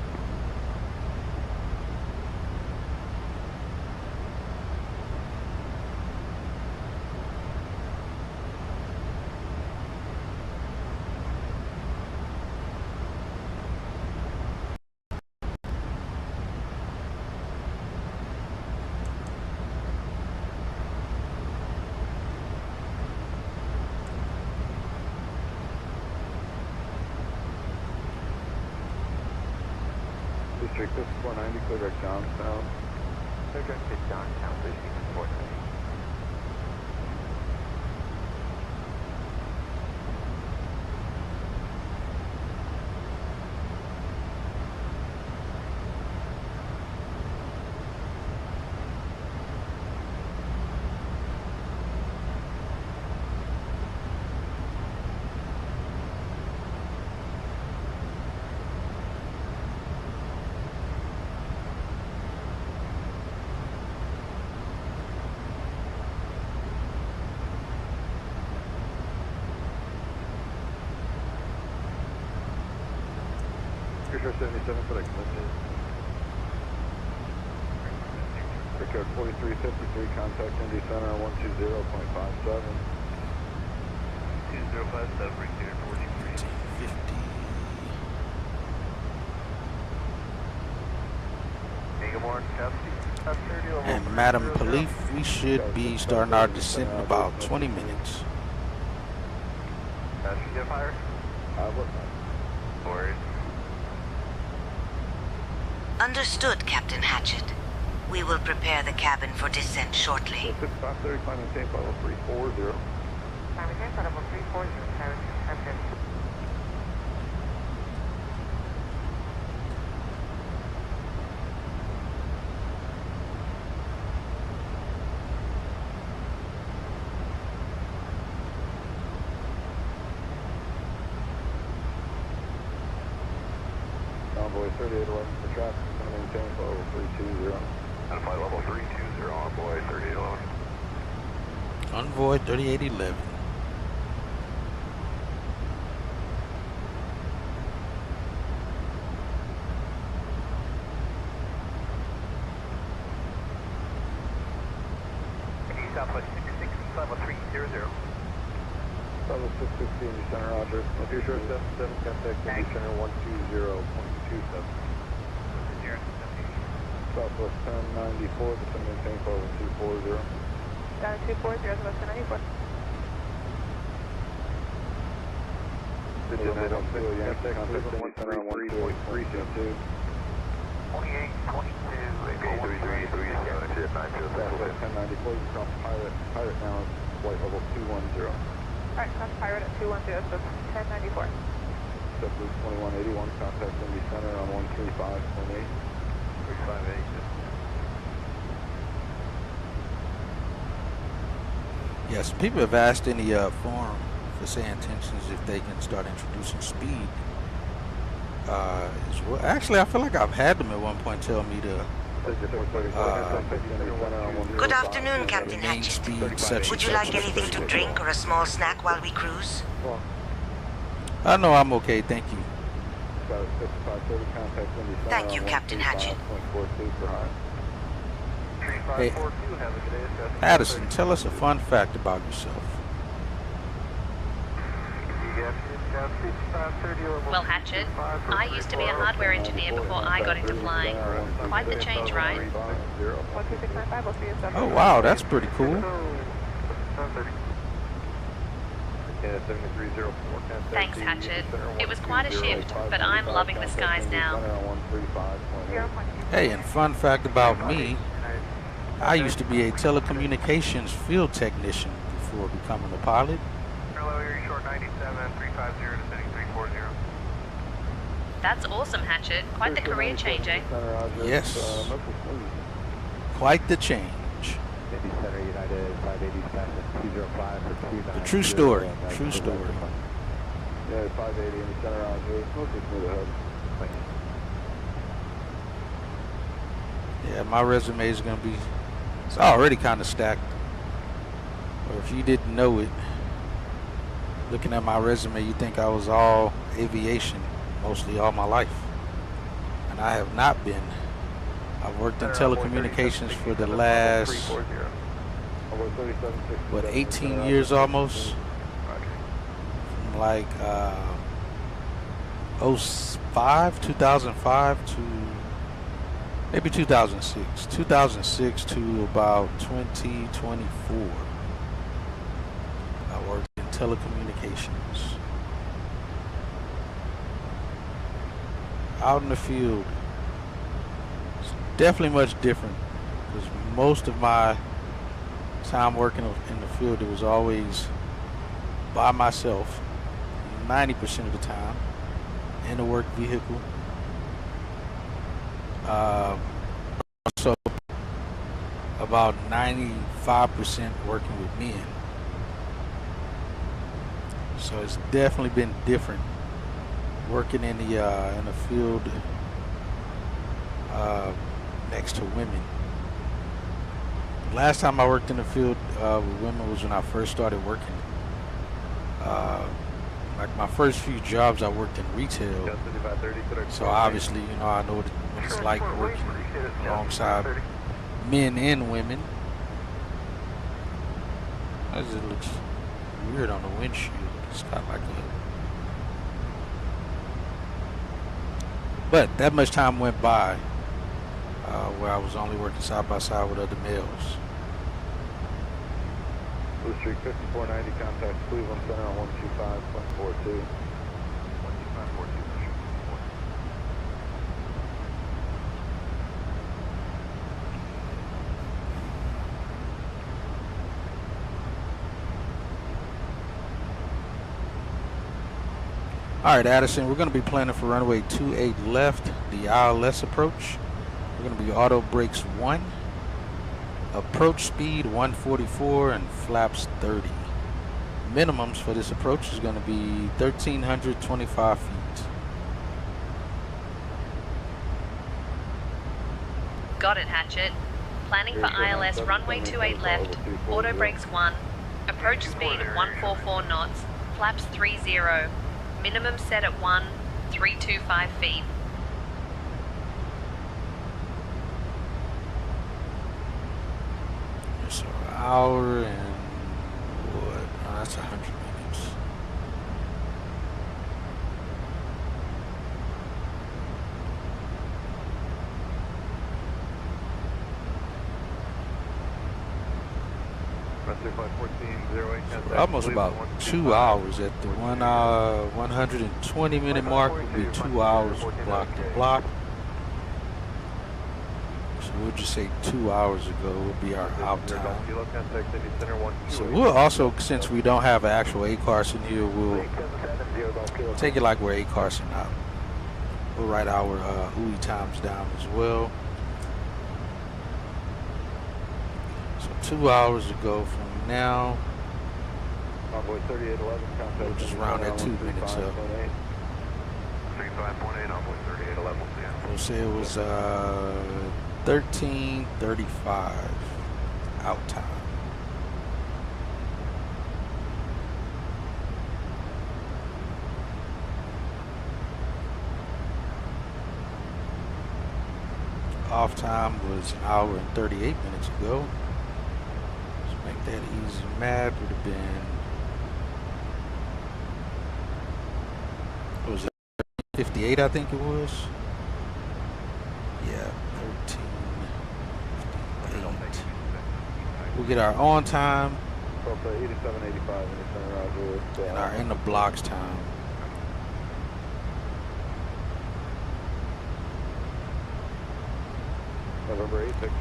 District, this is 490, clear direct downtown. Clear direct downtown, please, 490. Pure 77 for that collision. Code 4353, contact Indy Center on 120.57. 2057, bring here 4350. And Madam Police, we should be starting our descent in about 20 minutes. Passenger fire? What? Worried. Understood, Captain Hatchet. We will prepare the cabin for descent shortly. 530, climb maintain level 340. Climb maintain level 340, Captain. Envoy 3811 for traffic, climb maintain level 320. And flight level 320, Envoy 3811. Envoy 3811. Southwest 660, level 300. Level 660, Indy Center, Roger. If you're sure 77, contact Indy Center 120.27. Southwest 1094, descend maintain level 240. Down to 240, Southwest 1094. Contact Indy Center on 128.32. 2822, 1094, you cross Pirate now, flight level 210. Alright, cross Pirate at 210, so 1094. JetBlue 2181, contact Indy Center on 135.8. 358. Yes, people have asked in the forum for say intentions if they can start introducing speed. As well. Actually, I feel like I've had them at one point tell me to Good afternoon, Captain main Hatchet. speed such Would and you like such. anything to drink or a small snack while we cruise? I know I'm okay, thank you. Thank you, Captain Hatchett. Hey, Addison, tell us a fun fact about yourself. Well, Hatchet, I used to be a hardware engineer before I got into flying. Quite the change, right? 126.5, we'll see you 7. Oh, wow, that's pretty cool. Thanks, Hatchet. It was quite a shift, but I'm loving the skies now. Hey, and fun fact about me, I used to be a telecommunications field technician before becoming a pilot. That's awesome, Hatchet. Quite the career change, eh? Yes. Quite the change. The true story. True story. Yeah, 580 in the center on here. Mostly through the hub. Yeah, my resume is going to be, it's already kind of stacked. Or if you didn't know it, looking at my resume, you think I was all aviation mostly all my life. And I have not been. I've worked in telecommunications for the last, what, 18 years almost? From like 2005 to maybe 2006. 2006 to about 2024. I worked in telecommunications. Out in the field, it's definitely much different because most of my time working in the field, it was always by myself 90% of the time in a work vehicle. Also about 95% working with men. So it's definitely been different working in the field next to women. Last time I worked in the field with women was when I first started working. Like my first few jobs, I worked in retail. So obviously, you know, I know what it's like working alongside men and women. It looks weird on the windshield. It's got like a... But that much time went by where I was only working side by side with other males. Blue Street 5490, contact Cleveland Center on 125.42. 125.42. All right, Addison, we're going to be planning for runway 28 left, the ILS approach. We're going to be auto brakes 1, approach speed 144, and flaps 30. Minimums for this approach is going to be 1,325 feet. Got it, Hatchet. Planning for ILS runway 28 left, auto brakes 1, approach speed 144 knots, flaps 30. Minimum set at 1,325 feet. So an hour and what? Oh, that's 100 minutes. Almost about 2 hours at the 120 minute mark would be 2 hours block to block. So we'll just say 2 hours ago would be our out time. So we'll also, since we don't have an actual A Carson here, we'll take it like we're A Carson out. We'll write our UI times down as well. So 2 hours ago from now, we'll just round that 2 minutes up. We'll say it was 13:35 out time. off time was an hour and 38 minutes ago. Let's make that easy math. Would have been, what was it, 58 I think it was. Yeah, 13:58. We'll get our on time and our in the blocks time.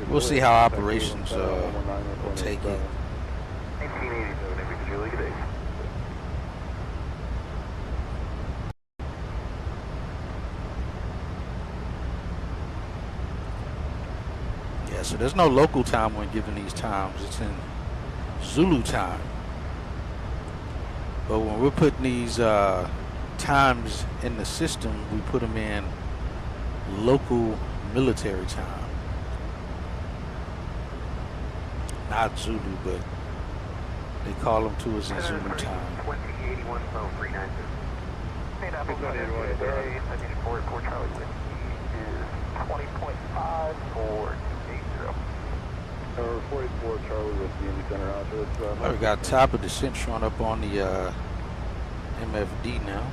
We'll see how operations will take it. 1987, if you could look at it. Yeah, so there's no local time when giving these times. It's in Zulu time. But when we're putting these times in the system, we put them in local military time. Not Zulu, but they call them to us in Zulu time. 2081, 392. Hey, Apple, I need to forward for Charlie with is 20.5 for 80. 44 Charlie with the Indy Center out. We got top of descent showing up on the MFD now.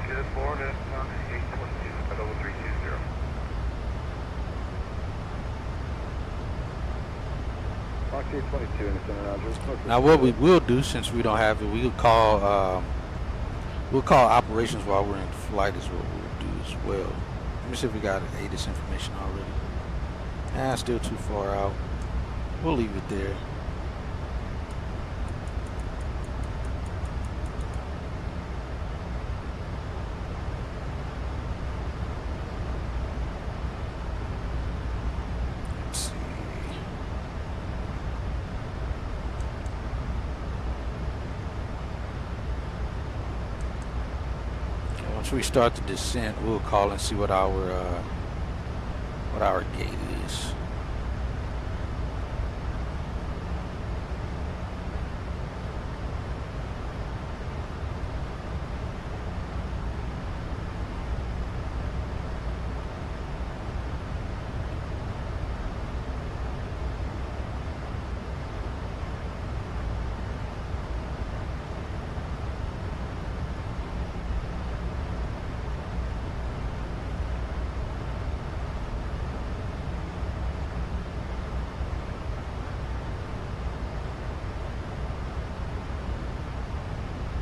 Good morning, 822, level 320. Fox 822 in the Center Roger. Now what we will do, since we don't have it, we'll call operations while we're in flight is what we'll do as well. Let me see if we got ATIS information already. Nah, still too far out. We'll leave it there. Let's see. Once we start the descent, we'll call and see what our gate is.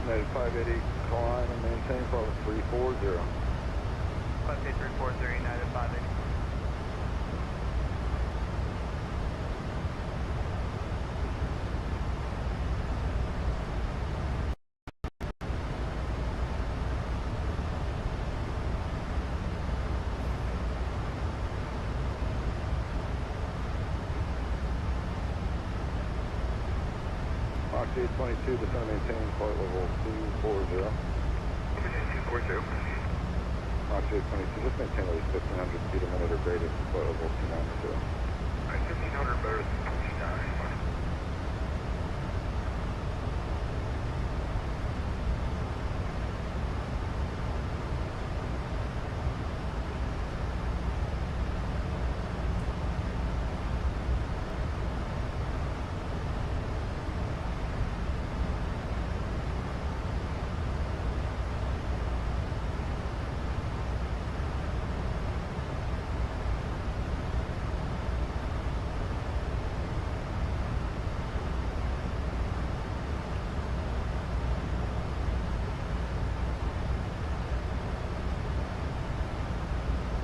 United 580, climb and maintain flight 340. 58340, United 580. Fox 822, descend and maintain flight level 240. 240. Fox 822, just maintain at least 1,500 feet a minute or greater from flight level 290. Alright, 1,500 better than 29.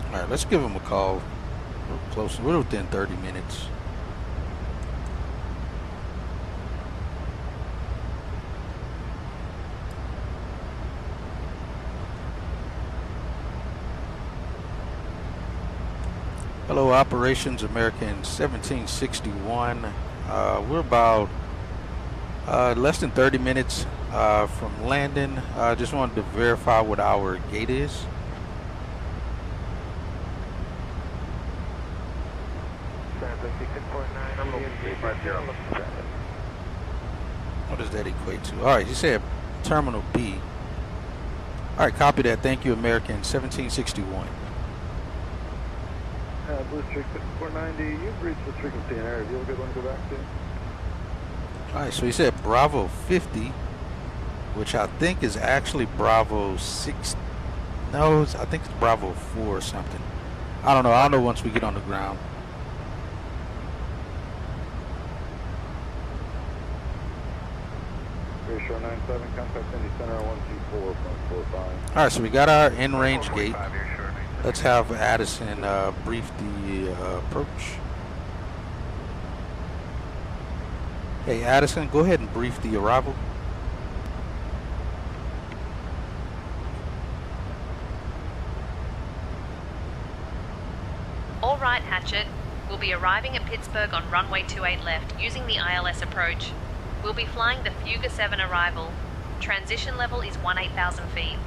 All right, let's give them a call. We're close. We're within 30 minutes. Hello, Operations American 1761. We're about less than 30 minutes from landing. Just wanted to verify what our gate is. What does that equate to? All right, you said Terminal B. All right, copy that. Thank you, American 1761. Blue Streak 5490, you've reached the frequency and area. Do you have a good one to go back to? Alright, so he said Bravo 50, which I think is actually Bravo 6. No, I think it's Bravo 4 or something. I don't know. I'll know once we get on the ground. Ratio 97, contact Indy Center on 124.45. Alright, so we got our in-range gate. Let's have Addison brief the approach. Hey, Addison, go ahead and brief the arrival. All right, Hatchet. We'll be arriving at Pittsburgh on runway 28 left using the ILS approach. We'll be flying the Fuga 7 arrival. Transition level is 18,000 feet.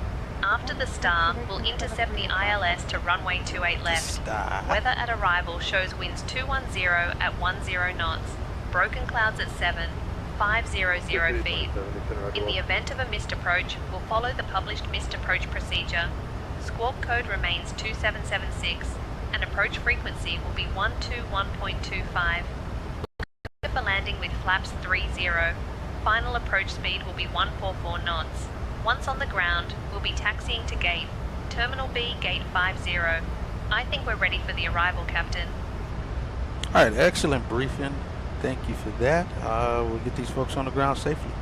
After the star, we'll intercept the ILS to runway 28 left. Weather at arrival shows winds 210 at 10 knots, broken clouds at 7, 500 feet. In the event of a missed approach, we'll follow the published missed approach procedure. Squawk code remains 2776, and approach frequency will be 121.25. For landing with flaps 30. Final approach speed will be 144 knots. Once on the ground, we'll be taxiing to gate, Terminal B, gate 50. I think we're ready for the arrival, Captain. Alright, excellent briefing. Thank you for that. We'll get these folks on the ground safely.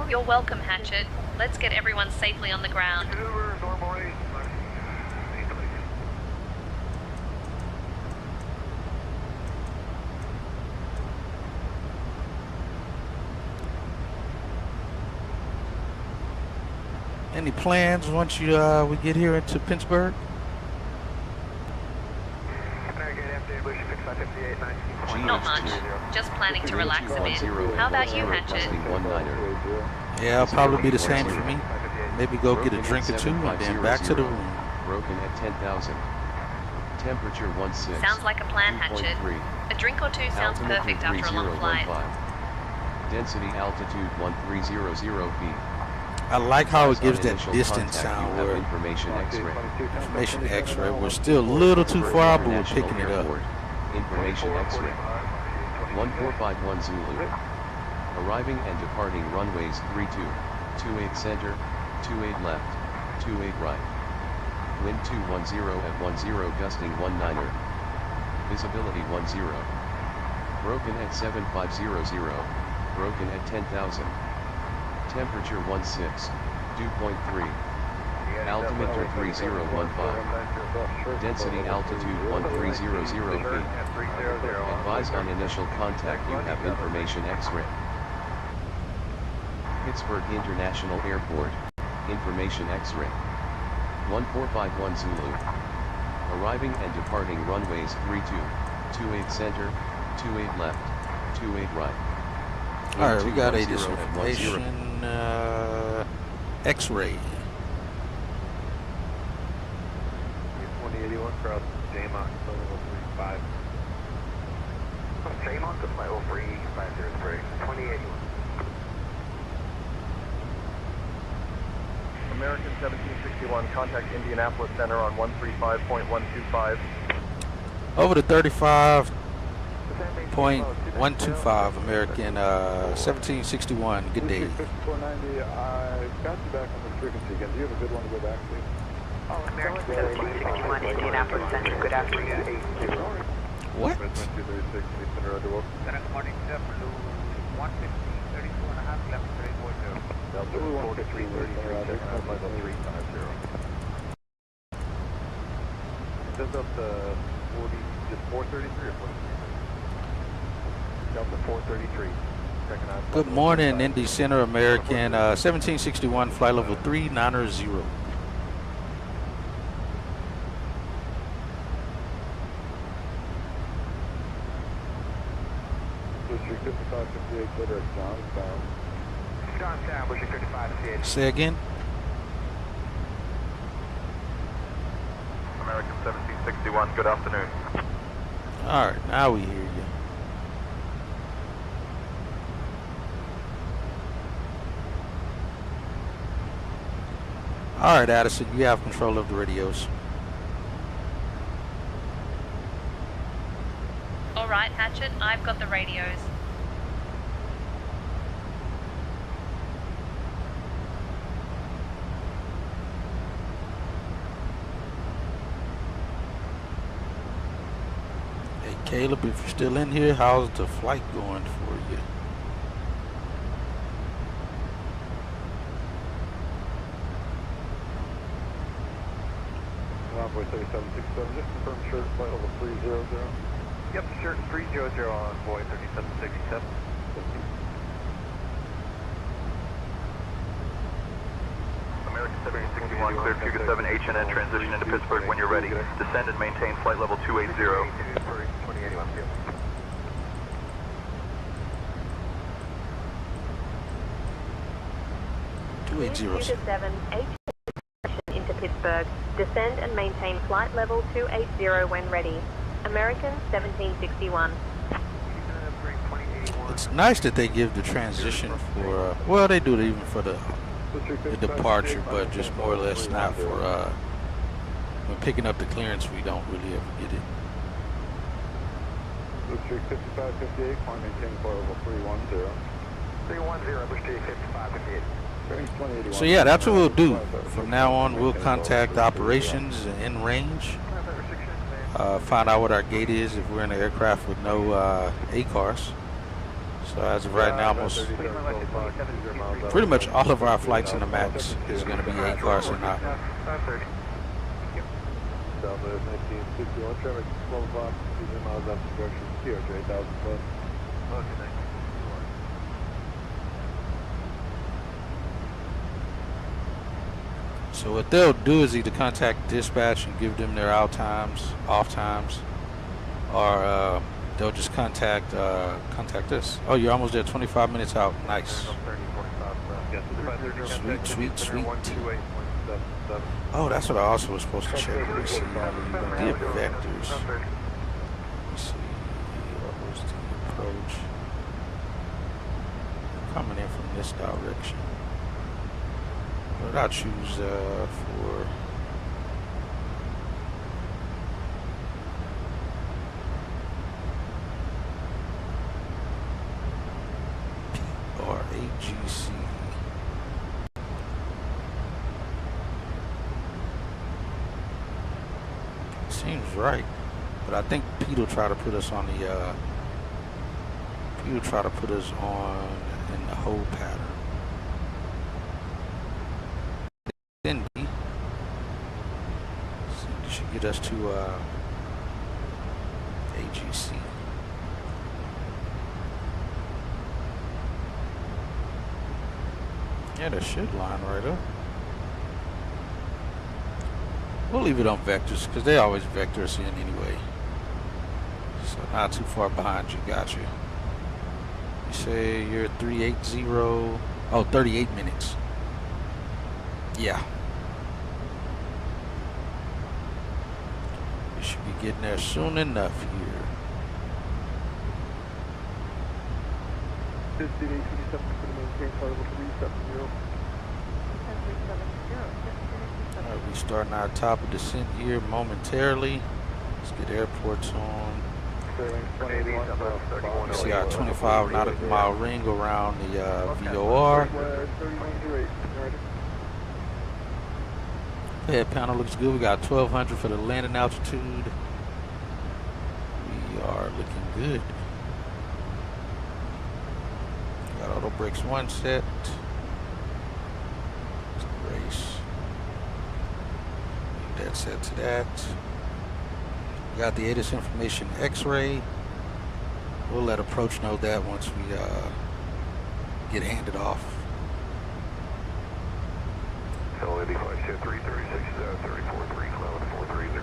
You're welcome, Hatchet. Let's get everyone safely on the ground. Any plans once you we get here into Pittsburgh? Not much. Just planning to relax a bit. How about you, Hatchet? Yeah, it'll probably be the same for me. Maybe go get a drink or two and then back to the room. Broken at 10,000. Temperature 16. Sounds like a plan, Hatchet. A drink or two sounds perfect after a long flight. Density altitude 1300 feet. I like how it gives that distance sound where information X-ray. Information X-ray. We're still a little too far, but we're picking it up. Information X-ray. 1451 Zulu. Arriving and departing runways 32, 28 center, 28 left, 28 right. Wind 210 at 10 gusting 19er. Visibility 10. Broken at 7500. Broken at 10,000. Temperature 16, dew point 3. Altimeter 3015. Density altitude 1300 feet. Advise on initial contact you have information X-ray. Pittsburgh International Airport, information X-ray. 1451 Zulu. Arriving and departing runways 32, 28 center, 28 left, 28 right. Alright, we got a information X-ray. 2081 cross J-Mach, level 35. J-Mach is my 03503, 2081. American 1761, contact Indianapolis Center on 135.125. Over to 35.125 American 1761. Good day. 5490, I got you back on the frequency again. Do you have a good one to go back to? American 1761, Indianapolis Center, good afternoon. What? Good morning, sir. Blue 150, 32.5, left 340. Blue 153, 33, level 350. Says up to 40, just 433 or 43? Delta 433. Good morning, Indy Center, American 1761, flight level 390. Street 5558, clear Johnstown. Johnstown, Bush 5558. Say again? American 1761, good afternoon. Alright, now we hear you. All right, Addison, you have control of the radios. All right, Hatchet, I've got the radios. Hey, Caleb, if you're still in here, how's the flight going for you? Envoy 3767, just confirm shirt flight level 300. Yep, shirt 300 on Envoy 3767. American 7061, clear 227 HNN, transition into Pittsburgh when you're ready. Descend and maintain flight level 280. 287 into Pittsburgh. Descend and maintain flight level 280 when ready. American 1761. It's nice that they give the transition for, well, they do it even for the departure, but just more or less not for, when picking up the clearance, we don't really ever get it. Blue Streak 5558, climb maintain flight level 310. 310, Blue Streak 5558. So yeah, that's what we'll do. From now on, we'll contact operations in range, find out what our gate is if we're in an aircraft with no ACARs. So as of right now, pretty much all of our flights in the MAX is going to be ACARs or not. Southwest 1961, traffic 12 o'clock, 2 miles opposite direction, TRJ 8000 plus. So what they'll do is either contact dispatch and give them their out times, off times, or they'll just contact us. Oh, you're almost there, 25 minutes out. Nice. Sweet, sweet, sweet. Oh, that's what I also was supposed to check. Let's see. Did vectors. Let's see. What was the approach? Coming in from this direction. What did I choose for? PRAGC. Seems right, but I think Pete will try to put us on the. Pete will try to put us on in the whole pattern. Then B should get us to AGC. Yeah, that should line right up. We'll leave it on vectors because they always vector us in anyway. So not too far behind you. Got you. You say you're 380. Oh, 38 minutes. Yeah. We should be getting there soon enough here. Alright, we starting our top of descent here momentarily. Let's get airports on. You see our 25 nautical mile ring around the VOR. Head panel looks good. We got 1200 for the landing altitude. We are looking good. Got auto brakes one set. Race. Leave that set to that. We got the ATIS information X-ray. We'll let approach know that once we get handed off. Hello, 85 ship 336, 343, climb 430.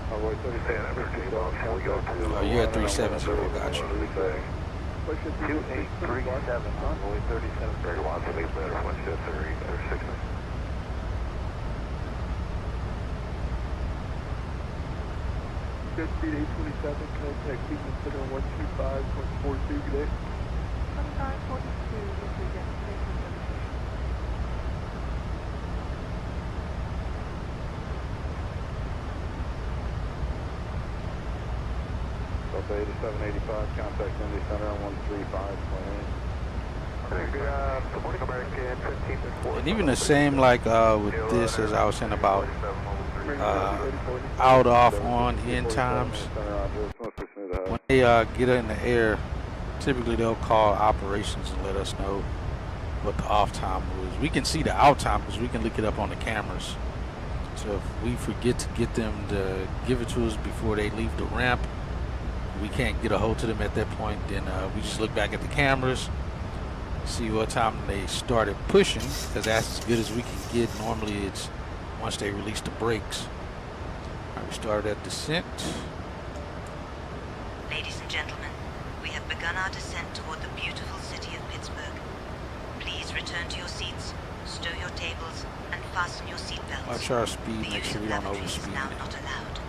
Oh, you're at 370, got you. 2837, Envoy 37, very lots of 8 letters, 1 ship 6. Good speed 827, contact speed consider 125.42 today. 2542, this is destination. Delta 8785, contact Indy Center on 135.8. Good morning, American 15 And even the same like with this, as I was saying about out, off, on, in times. When they get in the air, typically they'll call operations and let us know what the off time was. We can see the out time because we can look it up on the cameras. So if we forget to get them to give it to us before they leave the ramp, we can't get a hold to them at that point, then we just look back at the cameras, see what time they started pushing, because that's as good as we can get. Normally it's once they release the brakes. All right, we started at descent. Ladies and gentlemen, we have begun our descent toward the beautiful city of Pittsburgh. Please return to your seats, stow your tables, and fasten your seatbelts. Watch our speed, make sure we don't overspeed. Now not allowed.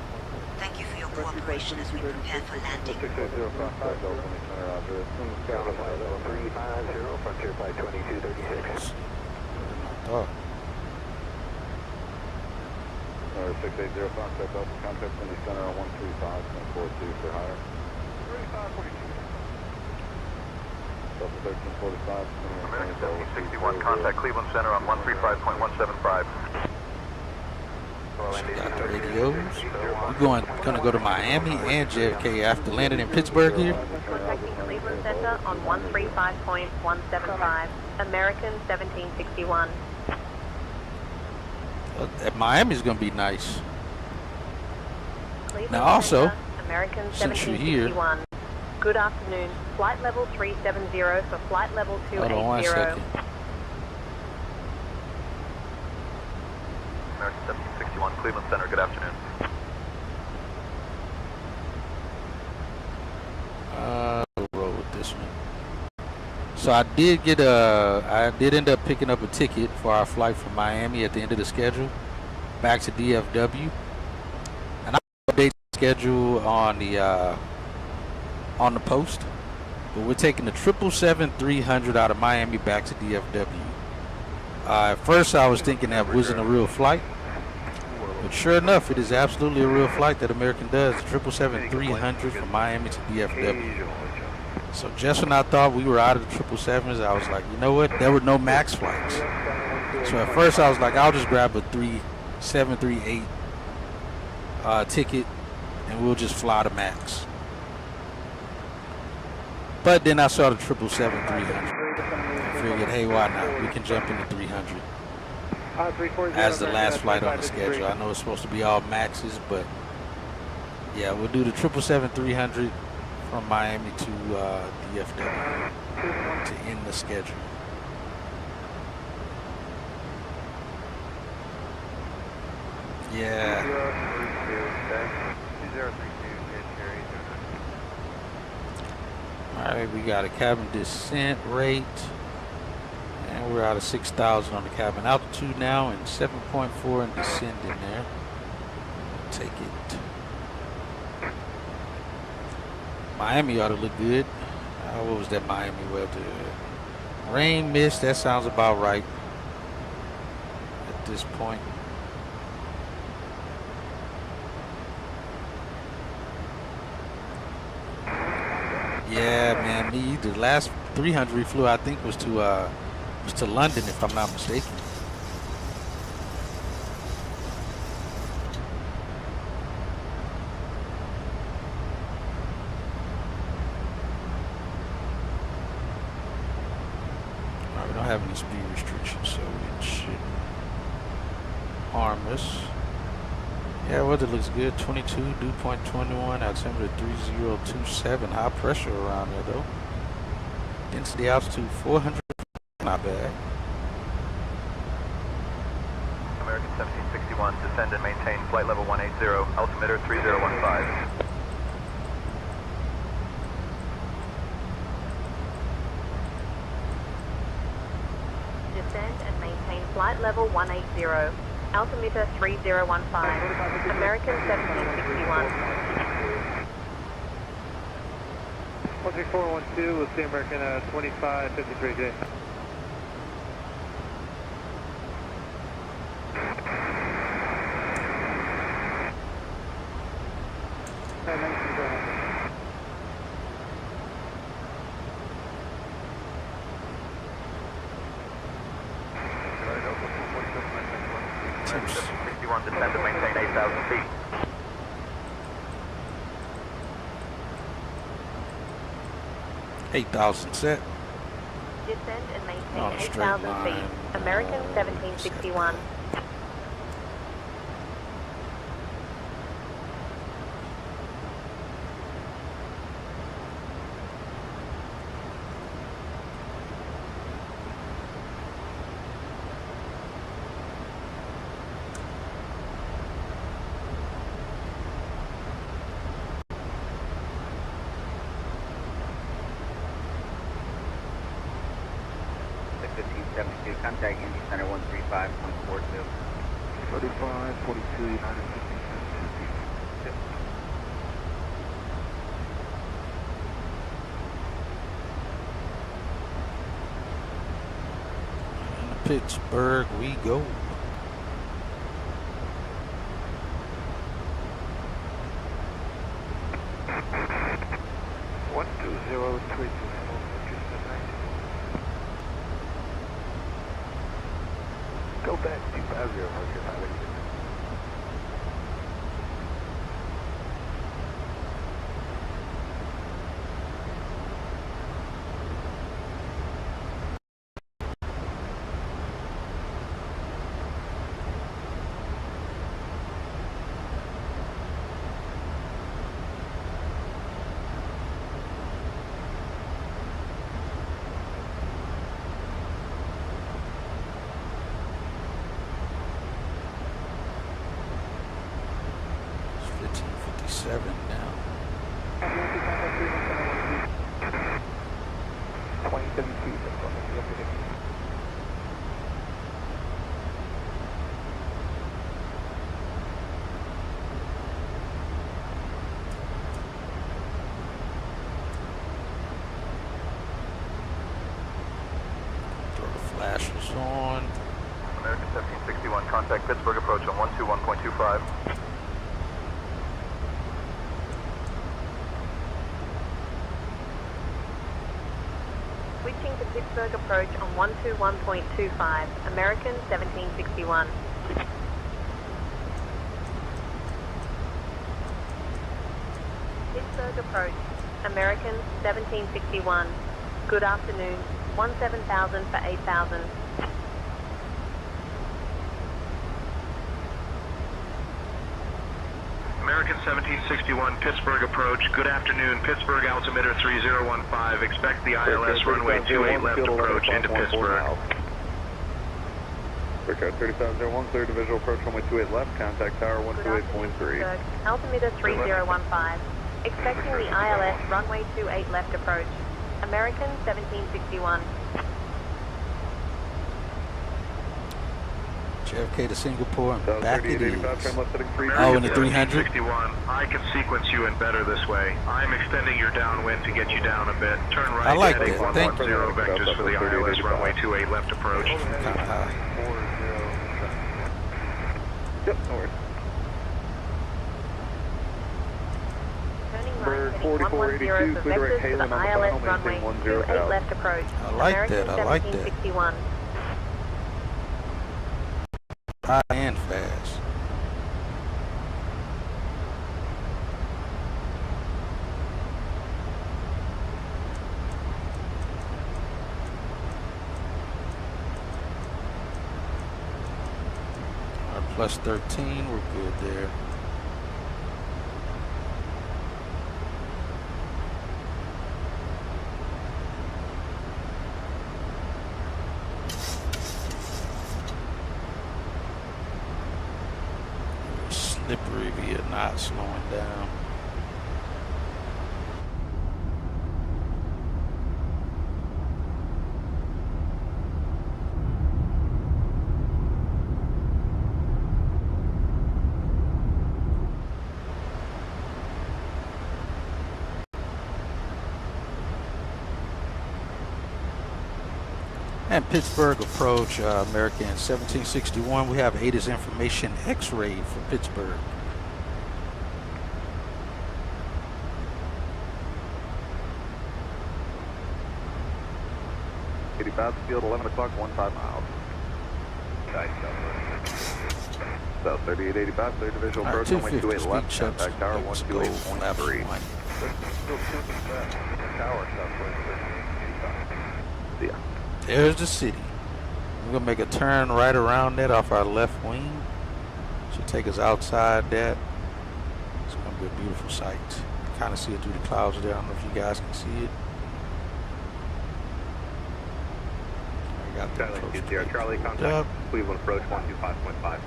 Thank you for your cooperation as we prepare for landing. 6805 Delta Indy Center, Roger. Scout flight 350, frontier flight 2236. Oh. 6805 Delta, contact Indy Center on 135.42 for higher. 3542. Delta 1345. American 1761, contact Cleveland Center on 135.175. Got the radios. We're gonna go to Miami and JFK after landing in Pittsburgh here. Contacting Cleveland Center on 135.175. American 1761. At Miami's gonna be nice. Cleveland Now also, Center, American since you're here, 1761. Good afternoon. Flight level 370 for flight level 280. hold on 1 second. American 1761, Cleveland Center, good afternoon. We'll roll with this one. So I did end up picking up a ticket for our flight from Miami at the end of the schedule back to DFW, and I update the schedule on the post. But we're taking the 777-300 out of Miami back to DFW. At first I was thinking that wasn't a real flight, but sure enough, it is absolutely a real flight that American does. The 777-300 from Miami to DFW. So just when I thought we were out of the 777s, I was like, you know what? There were no MAX flights. So at first I was like, I'll just grab a 738 ticket and we'll just fly the MAX. But then I saw the 777-300 and figured, hey, why not? We can jump in the 300 as the last flight on the schedule. I know it's supposed to be all MAXs, but yeah, we'll do the 777-300 from Miami to DFW to end the schedule. Yeah. Alright, we got a cabin descent rate, and we're out of 6,000 on the cabin altitude now, and 7.4 in descending there. Take it. Miami ought to look good. What was that Miami weather? Rain, mist, that sounds about right at this point. Yeah, man, me, the last 300 we flew, I think, was to London, if I'm not mistaken. We don't have any speed restrictions, so it shouldn't harm us. Yeah, weather looks good. 22, dew point 21, altimeter 3027. High pressure around there, though. Density altitude 400. Not bad. American 1761, descend and maintain flight level 180, altimeter 3015. Descend and maintain flight level 180. Altimeter 3015. American 1761. 13412, we'll see American 2553J. American 1761, descend and maintain 8,000 feet. $8,000 set. Descend and maintain On a straight 8,000 line. feet. American 1761. Contact Indy Center 135 on 42. 35, 42, United 15, Pittsburgh we go. Go back 250, okay, It's 15:57 now. 27 feet. Throw the flashers on. American 1761, contact Pittsburgh approach on 121.25. Switching to Pittsburgh approach on 121.25. American 1761. Pittsburgh approach. American 1761. Good afternoon. 17,000 for 8,000. American 1761, Pittsburgh approach. Good afternoon, Pittsburgh altimeter 3015. Expect the ILS runway 28 left approach into Pittsburgh. Aircraft 3501, clear to visual approach runway 28 left, contact tower 128.3. Altimeter 3015. Expecting the ILS runway 28 left approach. American 1761. JFK to Singapore and back it is. American Oh, in the 300? 1761, I can sequence you in better this way. I'm extending your downwind to get you down a bit. Turn right I like heading that. Thank 110 vectors for the ILS runway 28 left approach. Yep, no worries. Turning right, heading 110 for clear vectors direct to the Halen on the ILS final, runway maintain 10 28 out. left approach. I like American that, I like that. 1761. High and fast. Plus 13, we're good there. Slippery via not slowing down. And Pittsburgh approach, American 1761. We have ATIS information X-ray for Pittsburgh. Field, 11 o'clock, 15 miles. Nice. South 3885, clear to visual approach, runway 28 left, contact tower 128.3. Tower, southwest 1385. Yeah. There's the city. We're gonna make a turn right around that off our left wing. Should take us outside that. It's gonna be a beautiful sight. Kind of see it through the clouds there. I don't know if you guys can see it. I got the approach. Charlie, contact Cleveland approach 125.5.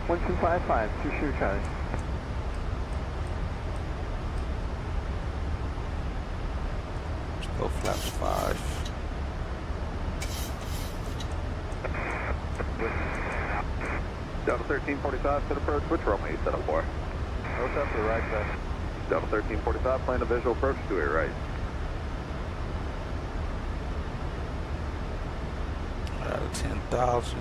1255, sure, Charlie. Let's go flaps 5. Delta 1345, set approach, which runway you set up for? Note up to the right side. Delta 1345, plan a visual approach to your right. Out of 10,000.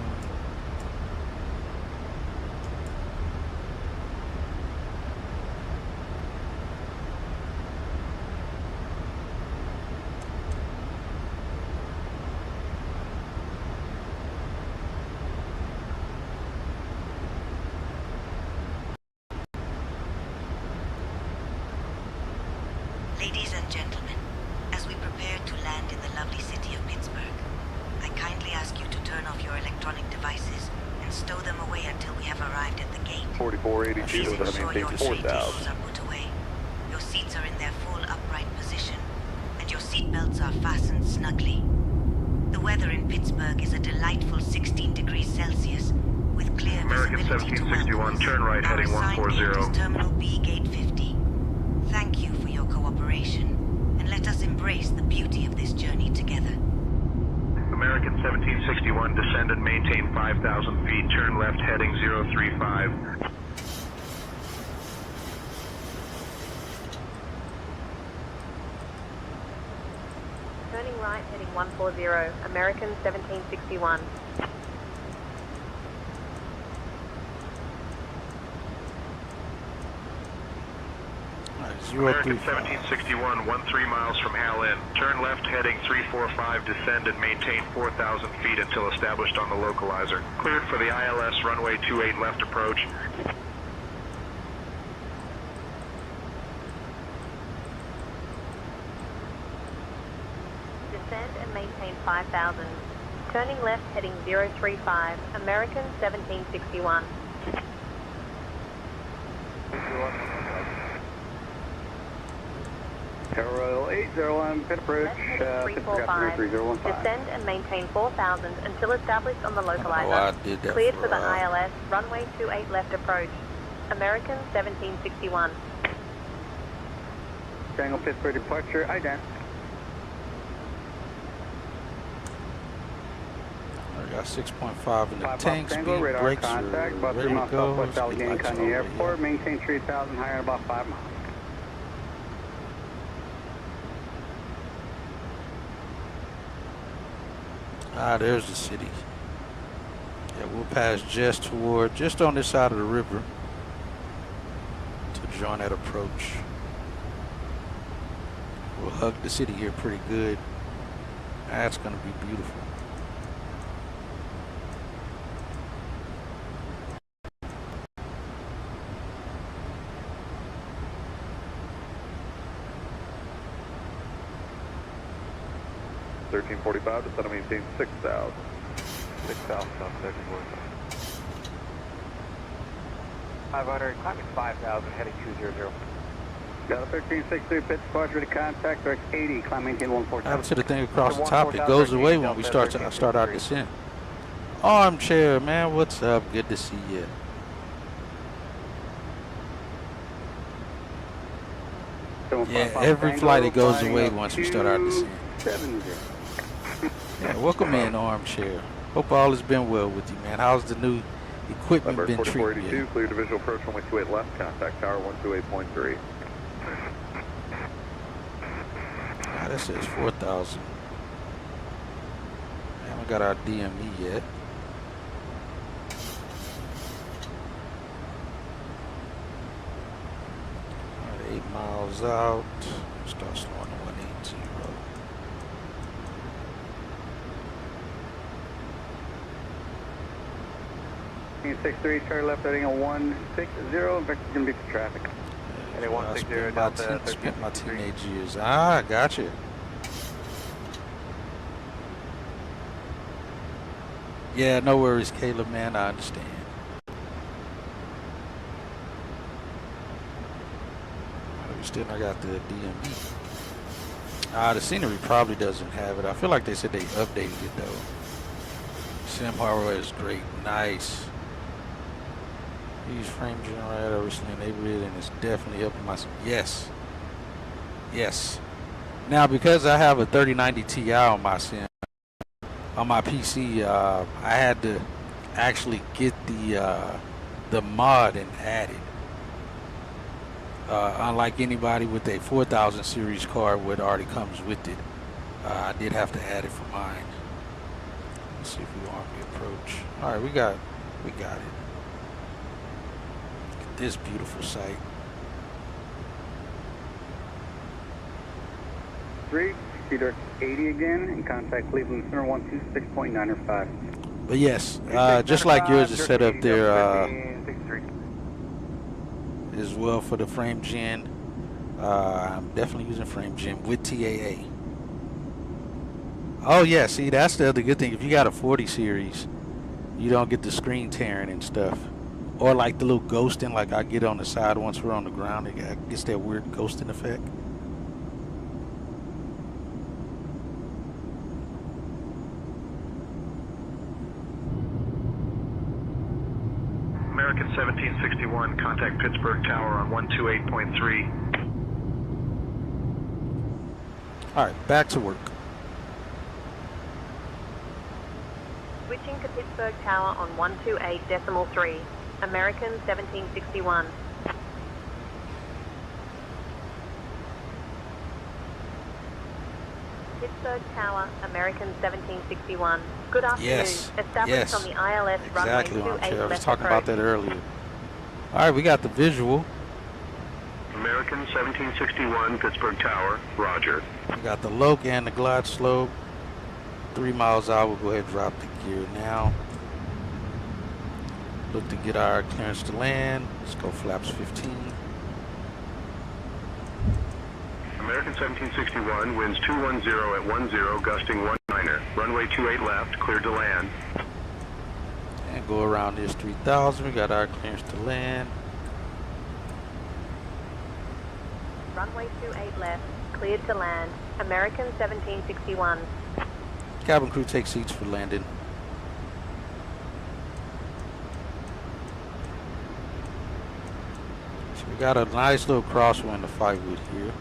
Ladies and gentlemen, as we prepare to land in the lovely city of Pittsburgh, I kindly ask you to turn off your electronic devices and stow them away until we have arrived at the gate. 4482, Please ensure your tray 4,000. tables are put away. Your seats are in their full upright position, and your seat belts are fastened snugly. The weather in Pittsburgh is a delightful 16 degrees Celsius, with clear American visibility to welcome 1761, us. turn right, Our heading assigned gate 140. is Terminal B, Gate 50. Thank you for your cooperation, and let us embrace the beauty of this journey together. American 1761, descend and maintain 5,000 feet, turn left, heading 035. Turning right, heading 140, American 1761. American 1761, 13 miles from Hal Inn. Turn left, heading 345, descend and maintain 4,000 feet until established on the localizer. Cleared for the ILS runway 28 left approach. Descend and maintain 5,000. Turning left, heading 035, American 1761. Royal 801, pit approach, Pittsburgh 3015. Descend and maintain 4,000 until established on the localizer. Oh, I did that Cleared for, for the ILS, runway 28 left approach. American 1761. Triangle Pittsburgh departure, ident. I got 6.5 in the 5 tank. Speed radar brakes contact, are about ready 3 to miles go. southwest Allegheny Lights County over Airport, here. maintain 3,000 higher about 5 miles. Ah, there's the city. Yeah, we'll pass just on this side of the river to join that approach. We'll hug the city here pretty good. That's gonna be beautiful. $13.45 to set and maintain 6,000. 6,000 on second floor. 500, climbing 5,000, heading 200. Got a 1363 pit departure to contact, direct 80, climb maintain 140. Happens to the thing across the top. It goes away when we start our descent. Armchair, man, what's up? Good to see you. Yeah, every flight it goes away once we start our descent. Yeah, welcome in, Armchair. Hope all has been well with you, man. How's the new equipment been treating you? Clear to visual approach, runway 28 left, contact tower 128.3. Ah, that says 4,000. Haven't got our DME yet. All right, 8 miles out. Start slowing to 180. 63, turn left heading on 160, vector's going to be for traffic. I spent my teenage years. Ah, gotcha. Yeah, no worries, Caleb, man. I understand. Still, I got the DMV. The scenery probably doesn't have it. I feel like they said they updated it though. Sim hardware is great, nice. Use frame generator recently enabled it, and it's definitely helping my. Yes. Now because I have a 3090 Ti on my sim, on my PC, I had to actually get the mod and add it. Unlike anybody with a 4000 series card, what already comes with it, I did have to add it for mine. Let's see if we want the approach. All right, we got it. Look at this beautiful site. 3, Cedar 80 again, and contact Cleveland Center 126.905. But yes, just like yours is set up there as well for the frame gen. I'm definitely using frame gen with TAA. Oh yeah, see, that's the other good thing. If you got a 40 series, you don't get the screen tearing and stuff, or like the little ghosting like I get on the side once we're on the ground. It gets that weird ghosting effect. American 1761, contact Pittsburgh Tower on 128.3. All right, back to work. Switching to Pittsburgh Tower on 128.3. American 1761. Pittsburgh Tower, American 1761. Good afternoon. Yes. Established on the ILS Exactly. runway 28 I was left talking about approach. that earlier. All right, we got the visual. American 1761, Pittsburgh Tower, roger. We got the loc and the glide slope. 3 miles out. We'll go ahead and drop the gear now. Look to get our clearance to land. Let's go flaps 15. American 1761, winds 210 at 10, gusting 19er. Runway 28 left, cleared to land. And go around this 3000. We got our clearance to land. Runway 28 left, cleared to land. American 1761. Cabin crew take seats for landing. So we got a nice little crosswind to fight with here.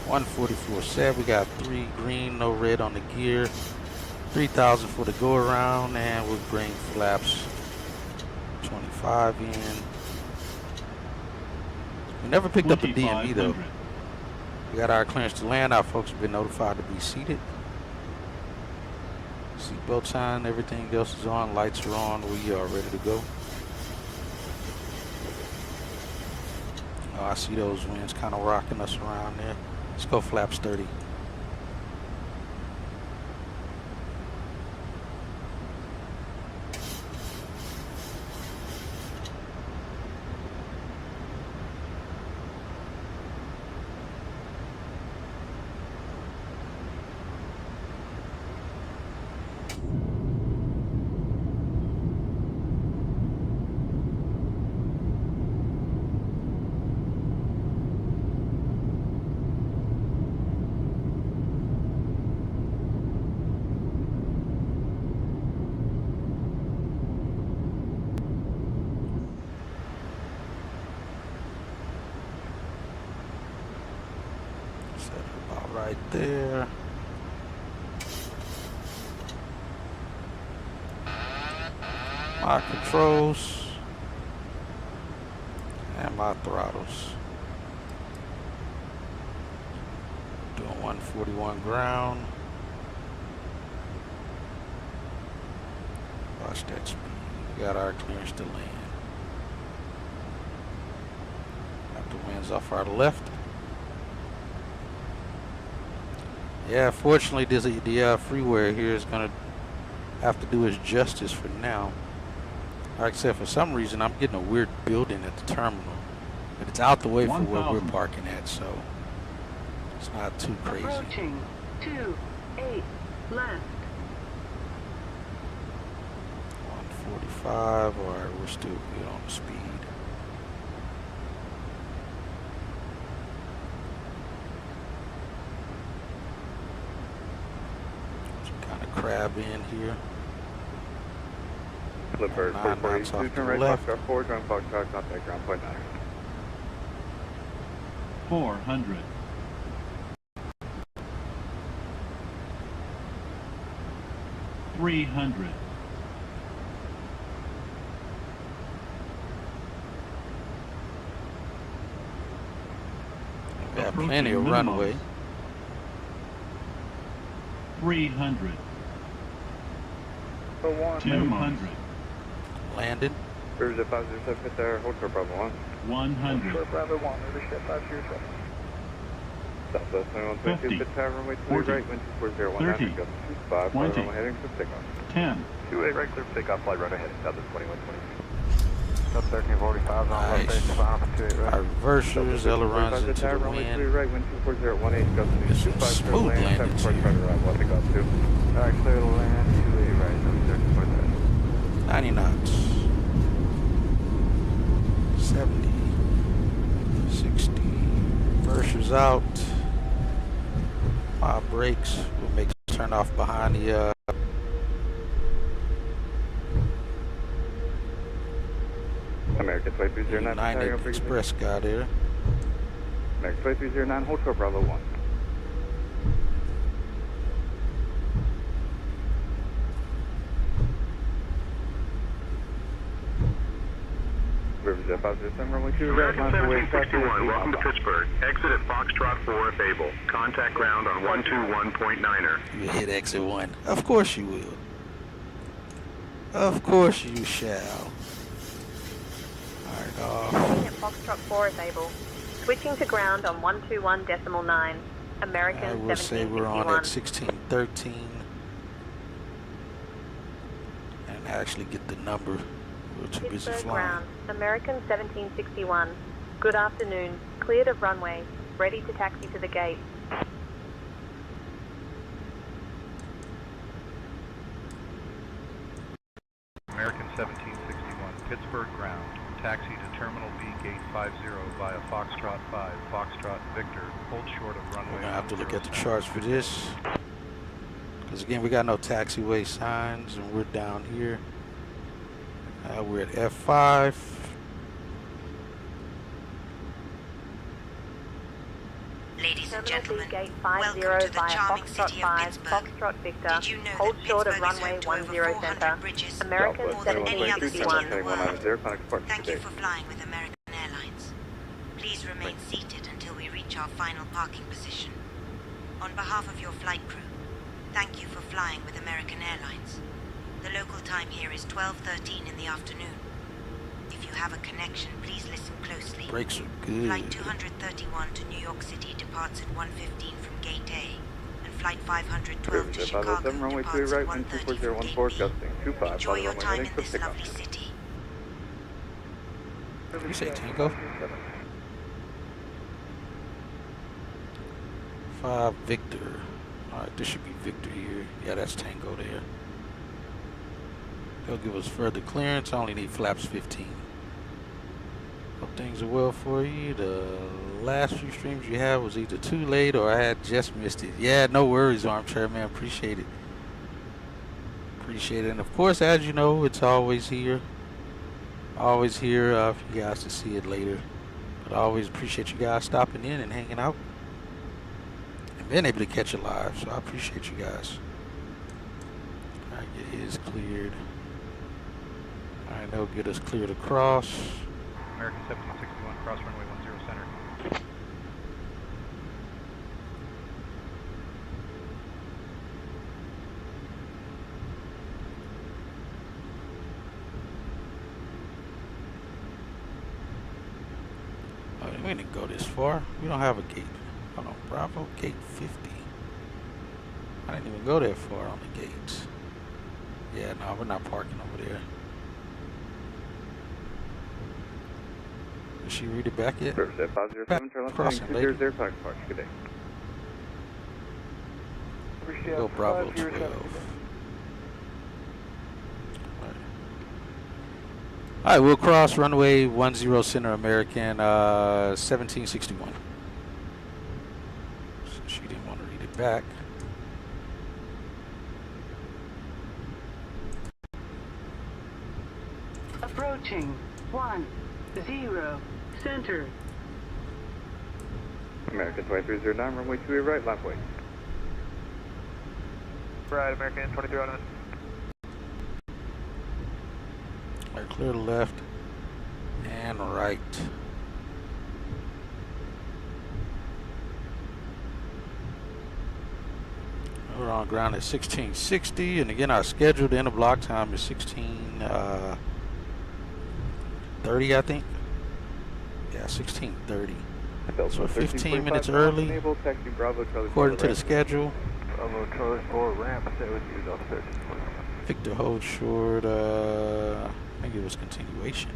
144 set. We got 3 green, no red on the gear. 3000 for the go around, and we'll bring flaps 25 in. We never picked up a DMV though. We got our clearance to land. Our folks have been notified to be seated. Seatbelts on, everything else is on, lights are on. We are ready to go. Oh, I see those winds kind of rocking us around there. Let's go flaps 30. Right there. My controls and my throttles. Doing 141 ground. Watch that speed. We got our clearance to land. Got the winds off our left. Yeah, fortunately, the freeware here is gonna have to do its justice for now. Like I said, for some reason I'm getting a weird building at the terminal, but it's out the way for where we're parking at, so it's not too crazy. Approaching 28 left. 145, or we're still good on the speed. Some kind of crab in here. Flipper, 442, turn right, left. Foxtrot 4, ground Foxtrot, contact ground point 9. 400. 300. We have plenty of runway. 300. 200. Landed. Rivers at 507, hit there, hold short Bravo 1. 100. Short Bravo 1, Rivership 507. Southwest 2122, pit tower, runway 2 right, wind 2401, 30, 25, 20, runway heading for takeoff. 10. 28 right, clear for takeoff, flight runway heading southwest 2122. Sub 1345, nice. Our reversers, ailerons into the wind. Right, wind 24018, gust 25, smooth landings here. Alright, clear to land, 28 right, 30, 90 knots. 70. 60. Reversers out. 5 brakes. We'll make turn off behind the American 2309, 90 Express guy there. American 2309, hold short Bravo 1. Rivers at 507, runway 2 right, American 1761, welcome to Pittsburgh. Exit at Foxtrot 4 if able. Contact ground on 121.9er. You hit exit 1. Of course you will. Of course you shall. Alright, off. At Foxtrot 4 if able. Switching to ground on 121.9. American 1761. I will say we're on at 1613. And actually get the number. We're too busy Pittsburgh flying. ground, American 1761. Good afternoon. Cleared of runway. Ready to taxi to the gate. American 1761, Pittsburgh ground. Taxi to Terminal B, Gate 50 via Foxtrot 5, Foxtrot Victor. Hold short of runway. We're gonna have to look at the charts for this. Because again, we got no taxiway signs, and we're down here. We're at F5. Ladies and Terminal gentlemen, B, Gate 50 welcome to the via charming Foxtrot city 5, of Pittsburgh. Foxtrot Victor. Did you know Hold that short of Pittsburgh is runway home to over 10 400 center. bridges, American more than any other city in 1761. the world? Thank you today. for flying with American Airlines. Please remain seated until we reach our final parking position. On behalf of your flight crew, thank you for flying with American Airlines. The local time here is 12:13 in the afternoon. If you have a connection, please listen closely. Brakes are good. Flight 231 to New York City departs at 1:15 from Gate A, and Flight 512 to Chicago runway 2 departs at right, wind 1:30 from Gate 24014, B. gusting 25, Enjoy your runway time heading in for this takeoff. lovely city. You say Tango? 5 Victor. Alright, this should be Victor here. Yeah, that's Tango there. They'll give us further clearance. I only need flaps 15. Hope things are well for you. The last few streams you had was either too late or I had just missed it. Yeah, no worries, Armchair Man. Appreciate it. Appreciate it. And of course, as you know, it's always here. Always here for you guys to see it later. But I always appreciate you guys stopping in and hanging out. And being able to catch it live. So I appreciate you guys. Alright, it is cleared. Alright, they'll get us cleared across. American 1761, cross runway 10 center. Oh, we didn't go this far. We don't have a gate. Hold on, Bravo, gate 50. I didn't even go that far on the gates. no, we're not parking over there. Did she read it back yet? Service at 507, turn left, crossing, lady. 200, park, good day. Go Bravo 12. Alright, we'll cross runway 10 Center American 1761. She didn't want to read it back. Approaching 10 Center. American 2309, runway 28 right, left way. Right, American 2309. Alright, clear to left and right. We're on ground at 1660, and again our scheduled end of block time is 16:30, I think. Yeah, 16:30. So 15 minutes early, according to the schedule. Bravo Charlie 4 ramp, stay with you, Delta 13. Victor hold short, I think it was continuation.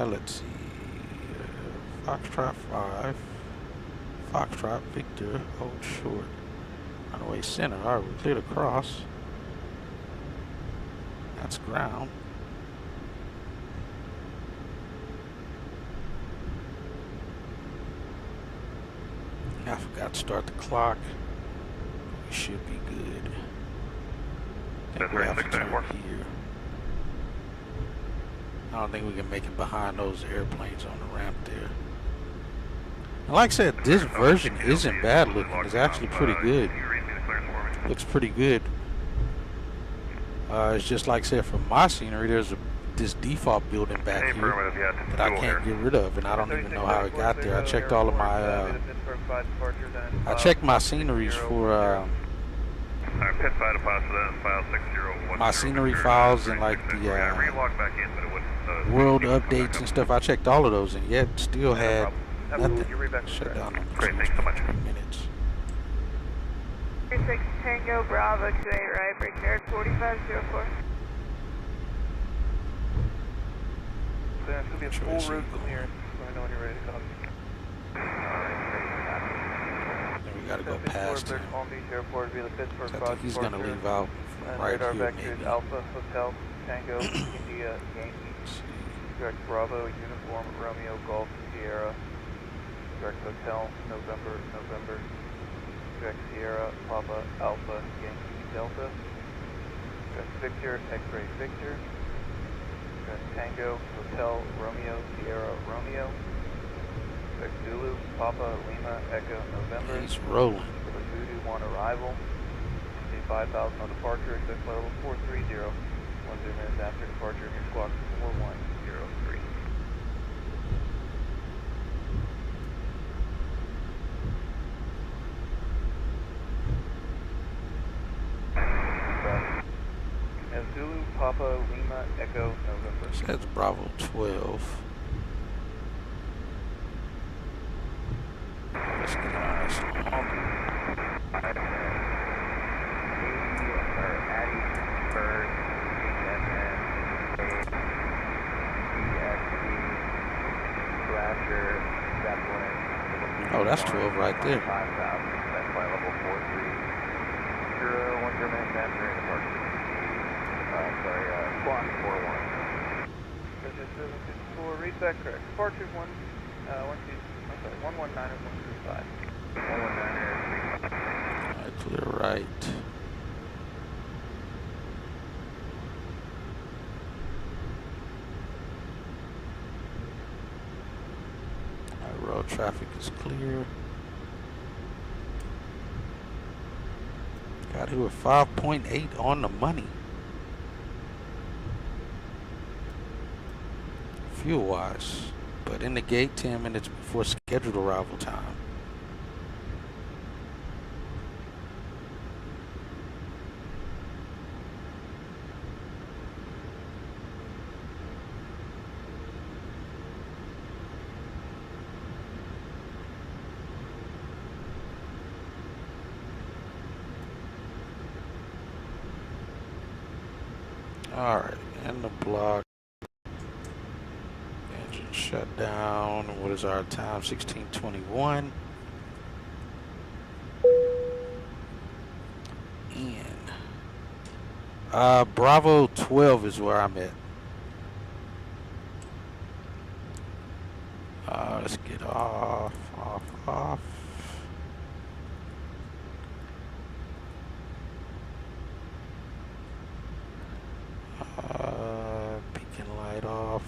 Let's see, Foxtrot 5, Foxtrot Victor hold short, runway center. Alright, we're clear to cross. That's ground. I forgot to start the clock. We should be good. I think we have to turn here. I don't think we can make it behind those airplanes on the ramp there. And like I said, this version isn't bad looking. It's actually pretty good. Looks pretty good. It's just like I said, for my scenery, there's this default building back here that I can't get rid of, and I don't even know how it got there. I checked all of my I checked my sceneries for my scenery files and like the world updates and stuff. I checked all of those, and yet still had nothing. Shut down on 3 minutes. 36 Tango Bravo 28 right, break there 4504. There's going to be a full route from here, so I know when you're ready to come. Then we gotta go past him. Palm Beach Airport via the Pittsburgh I think he's gonna leave out from right radar here, vectors maybe. Alpha Hotel Tango India Yankee direct Bravo Uniform Romeo Golf Sierra direct Hotel November direct Sierra Papa Alpha Yankee Delta direct Victor X-ray Victor direct Tango Hotel Romeo Sierra Romeo direct Zulu Papa Lima Echo November. He's rolling. For the Voodoo 1 arrival. 5,000 on departure, expect flight level 430. 10 minutes after departure, near squawk 4103. And Zulu Papa Lima Echo November. That's Bravo 12. Let's get on this long. Oh, that's 12 right there. Read that correct. Departure 119 or 135. 119 Alright, clear right. Alright, road traffic is clear. Got here with 5.8 on the money. Fuel wise, but in the gate 10 minutes before scheduled arrival time. Alright, and the block. Engine shut down. What is our time? 16:21. And Bravo 12 is where I'm at. Let's get off. Beacon light off.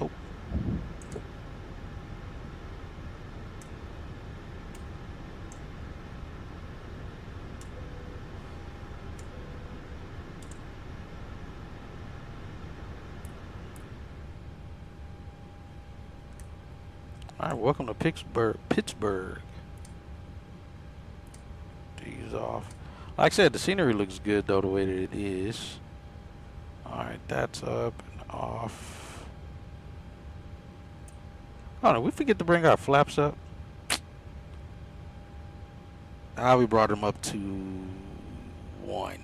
Oh. All right, welcome to Pittsburgh. These off. Like I said, the scenery looks good though, the way that it is. All right, that's up and off. Oh no, we forget to bring our flaps up. We brought them up to 1.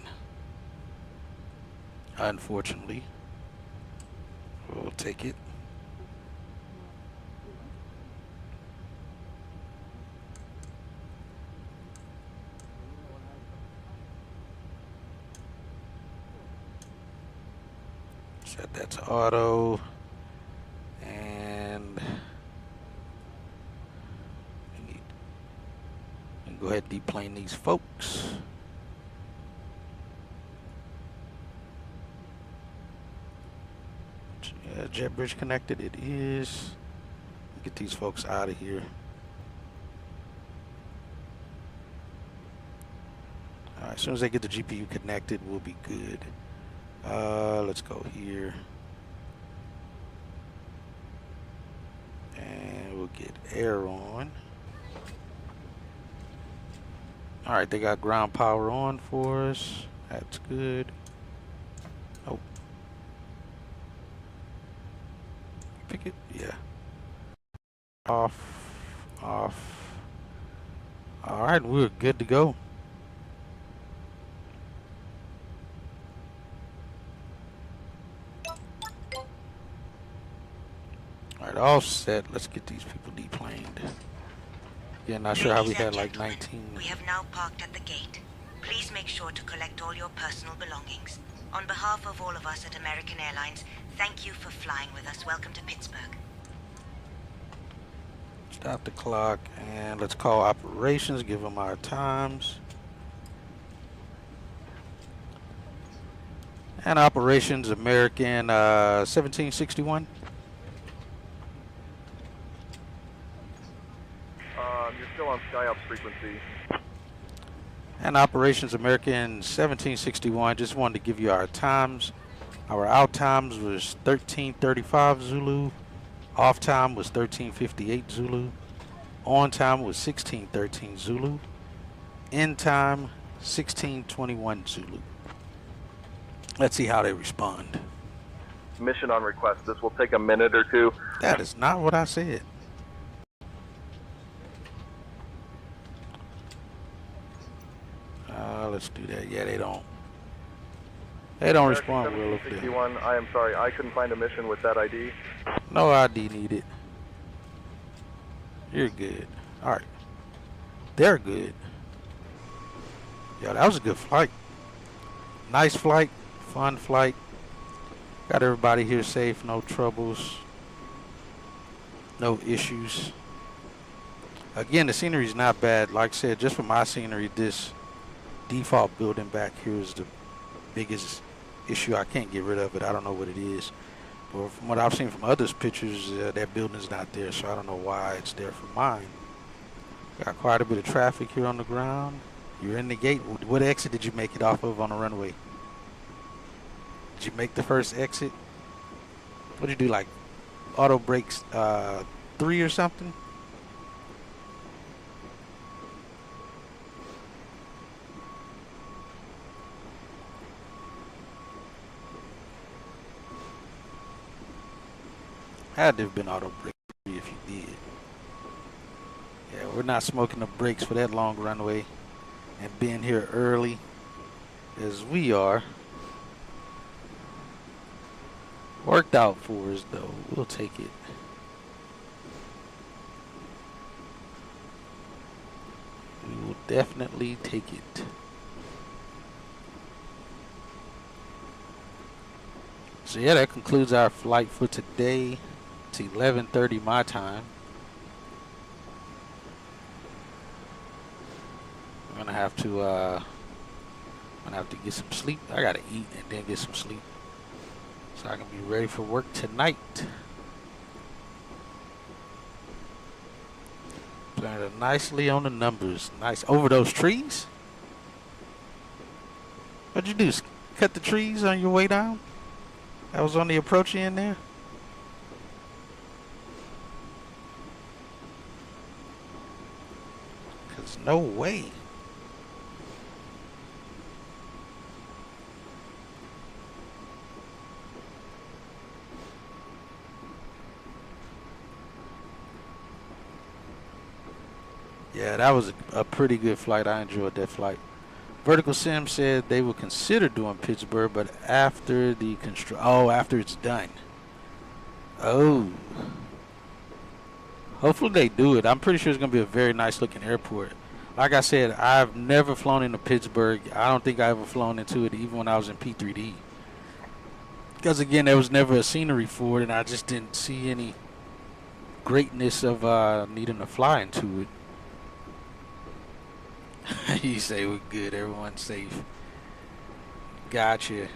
Unfortunately, we'll take it. Set that to auto, and we can go ahead and deplane these folks. Jet bridge connected, it is. Get these folks out of here. All right, as soon as they get the GPU connected, we'll be good. Let's go here. And we'll get air on. All right, they got ground power on for us. That's good. Oh. Pick it, yeah. Off. All right, we're good to go. All set. Let's get these people deplaned. Yeah, not sure how we had like 19. We have now parked at the gate. Please make sure to collect all your personal belongings. On behalf of all of us at American Airlines, thank you for flying with us. Welcome to Pittsburgh. Stop the clock and let's call operations. Give them our times. And operations, American 1761. You're still on SkyOps frequency. And operations, American 1761. Just wanted to give you our times. Our out times was 13:35 Zulu. Off time was 13:58 Zulu. On time was 16:13 Zulu. End time 16:21 Zulu. Let's see how they respond. Mission on request. This will take a minute or two. That is not what I said. Let's do that. Yeah, they don't respond well if they... I am sorry, I couldn't find a mission with that ID. No ID needed. You're good. Alright. They're good. Yeah, that was a good flight. Nice flight. Fun flight. Got everybody here safe. No troubles. No issues. Again, the scenery is not bad. Like I said, just for my scenery, this default building back here is the biggest issue. I can't get rid of it. I don't know what it is. But from what I've seen from others' pictures, that building's not there, so I don't know why it's there for mine. Got quite a bit of traffic here on the ground. You're in the gate. What exit did you make it off of on the runway? Did you make the first exit? What did you do, like auto brakes 3 or something? Had to have been auto brake if you did. Yeah, we're not smoking the brakes for that long runway and being here early as we are. Worked out for us though. We'll take it. We will definitely take it. So yeah, that concludes our flight for today. It's 11:30 my time. I'm gonna have to get some sleep. I gotta eat and then get some sleep, so I can be ready for work tonight. Playing nicely on the numbers. Nice over those trees. What'd you do? Cut the trees on your way down? That was on the approach in there. Cause no way. Yeah, that was a pretty good flight. I enjoyed that flight. Vertical Sim said they will consider doing Pittsburgh, but after the after it's done. Oh. Hopefully they do it. I'm pretty sure it's going to be a very nice looking airport. Like I said, I've never flown into Pittsburgh. I don't think I ever flown into it even when I was in P3D. Because again, there was never a scenery for it, and I just didn't see any greatness of needing to fly into it. You say we're good, everyone's safe. Gotcha.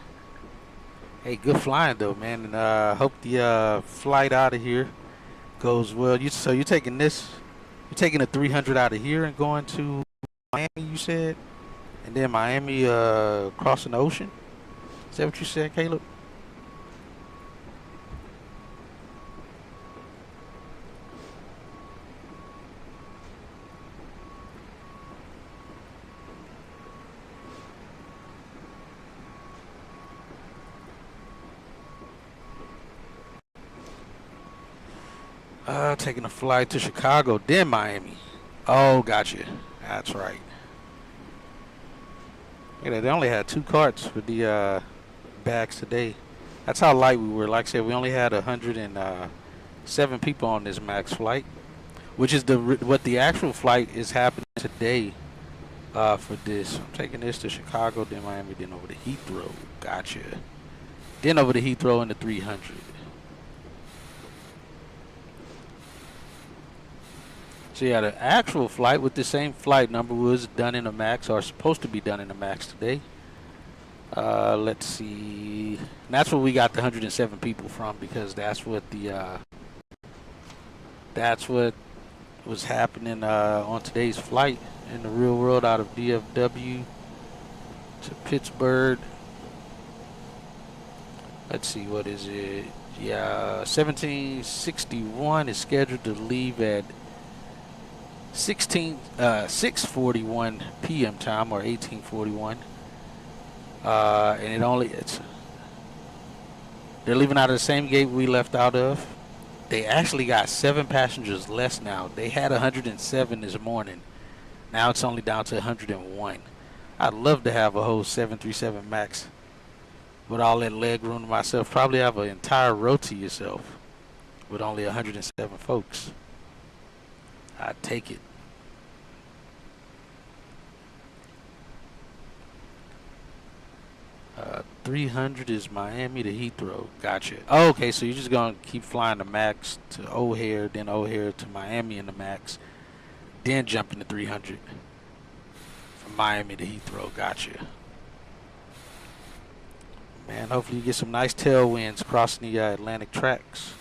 Hey, good flying though, man, and hope the flight out of here goes well. So you're taking this, you're taking a 300 out of here and going to Miami, you said, and then Miami crossing the ocean. Is that what you said, Caleb? Taking a flight to Chicago, then Miami. Oh, gotcha. That's right. Yeah, they only had 2 carts for the bags today. That's how light we were. Like I said, we only had 107 people on this max flight, which is what the actual flight is happening today for this. I'm taking this to Chicago, then Miami, then over to Heathrow. Gotcha. Then over to Heathrow in the 300. So yeah, the actual flight with the same flight number was done in a max, or supposed to be done in a max today. Let's see. And that's where we got the 107 people from, because that's what was happening on today's flight in the real world out of DFW to Pittsburgh. Let's see, what is it? Yeah, 1761 is scheduled to leave at 6:41 p.m. time, or 18:41, and they're leaving out of the same gate we left out of. They actually got 7 passengers less now. They had 107 this morning. Now it's only down to 101. I'd love to have a whole 737 Max with all that leg room to myself. Probably have an entire row to yourself with only 107 folks. I'd take it. Uh, 300 is Miami to Heathrow. Gotcha. Oh, okay, so you're just going to keep flying the Max to O'Hare, then O'Hare to Miami in the Max, then jump into 300 from Miami to Heathrow. Gotcha. Man, hopefully you get some nice tailwinds crossing the Atlantic tracks.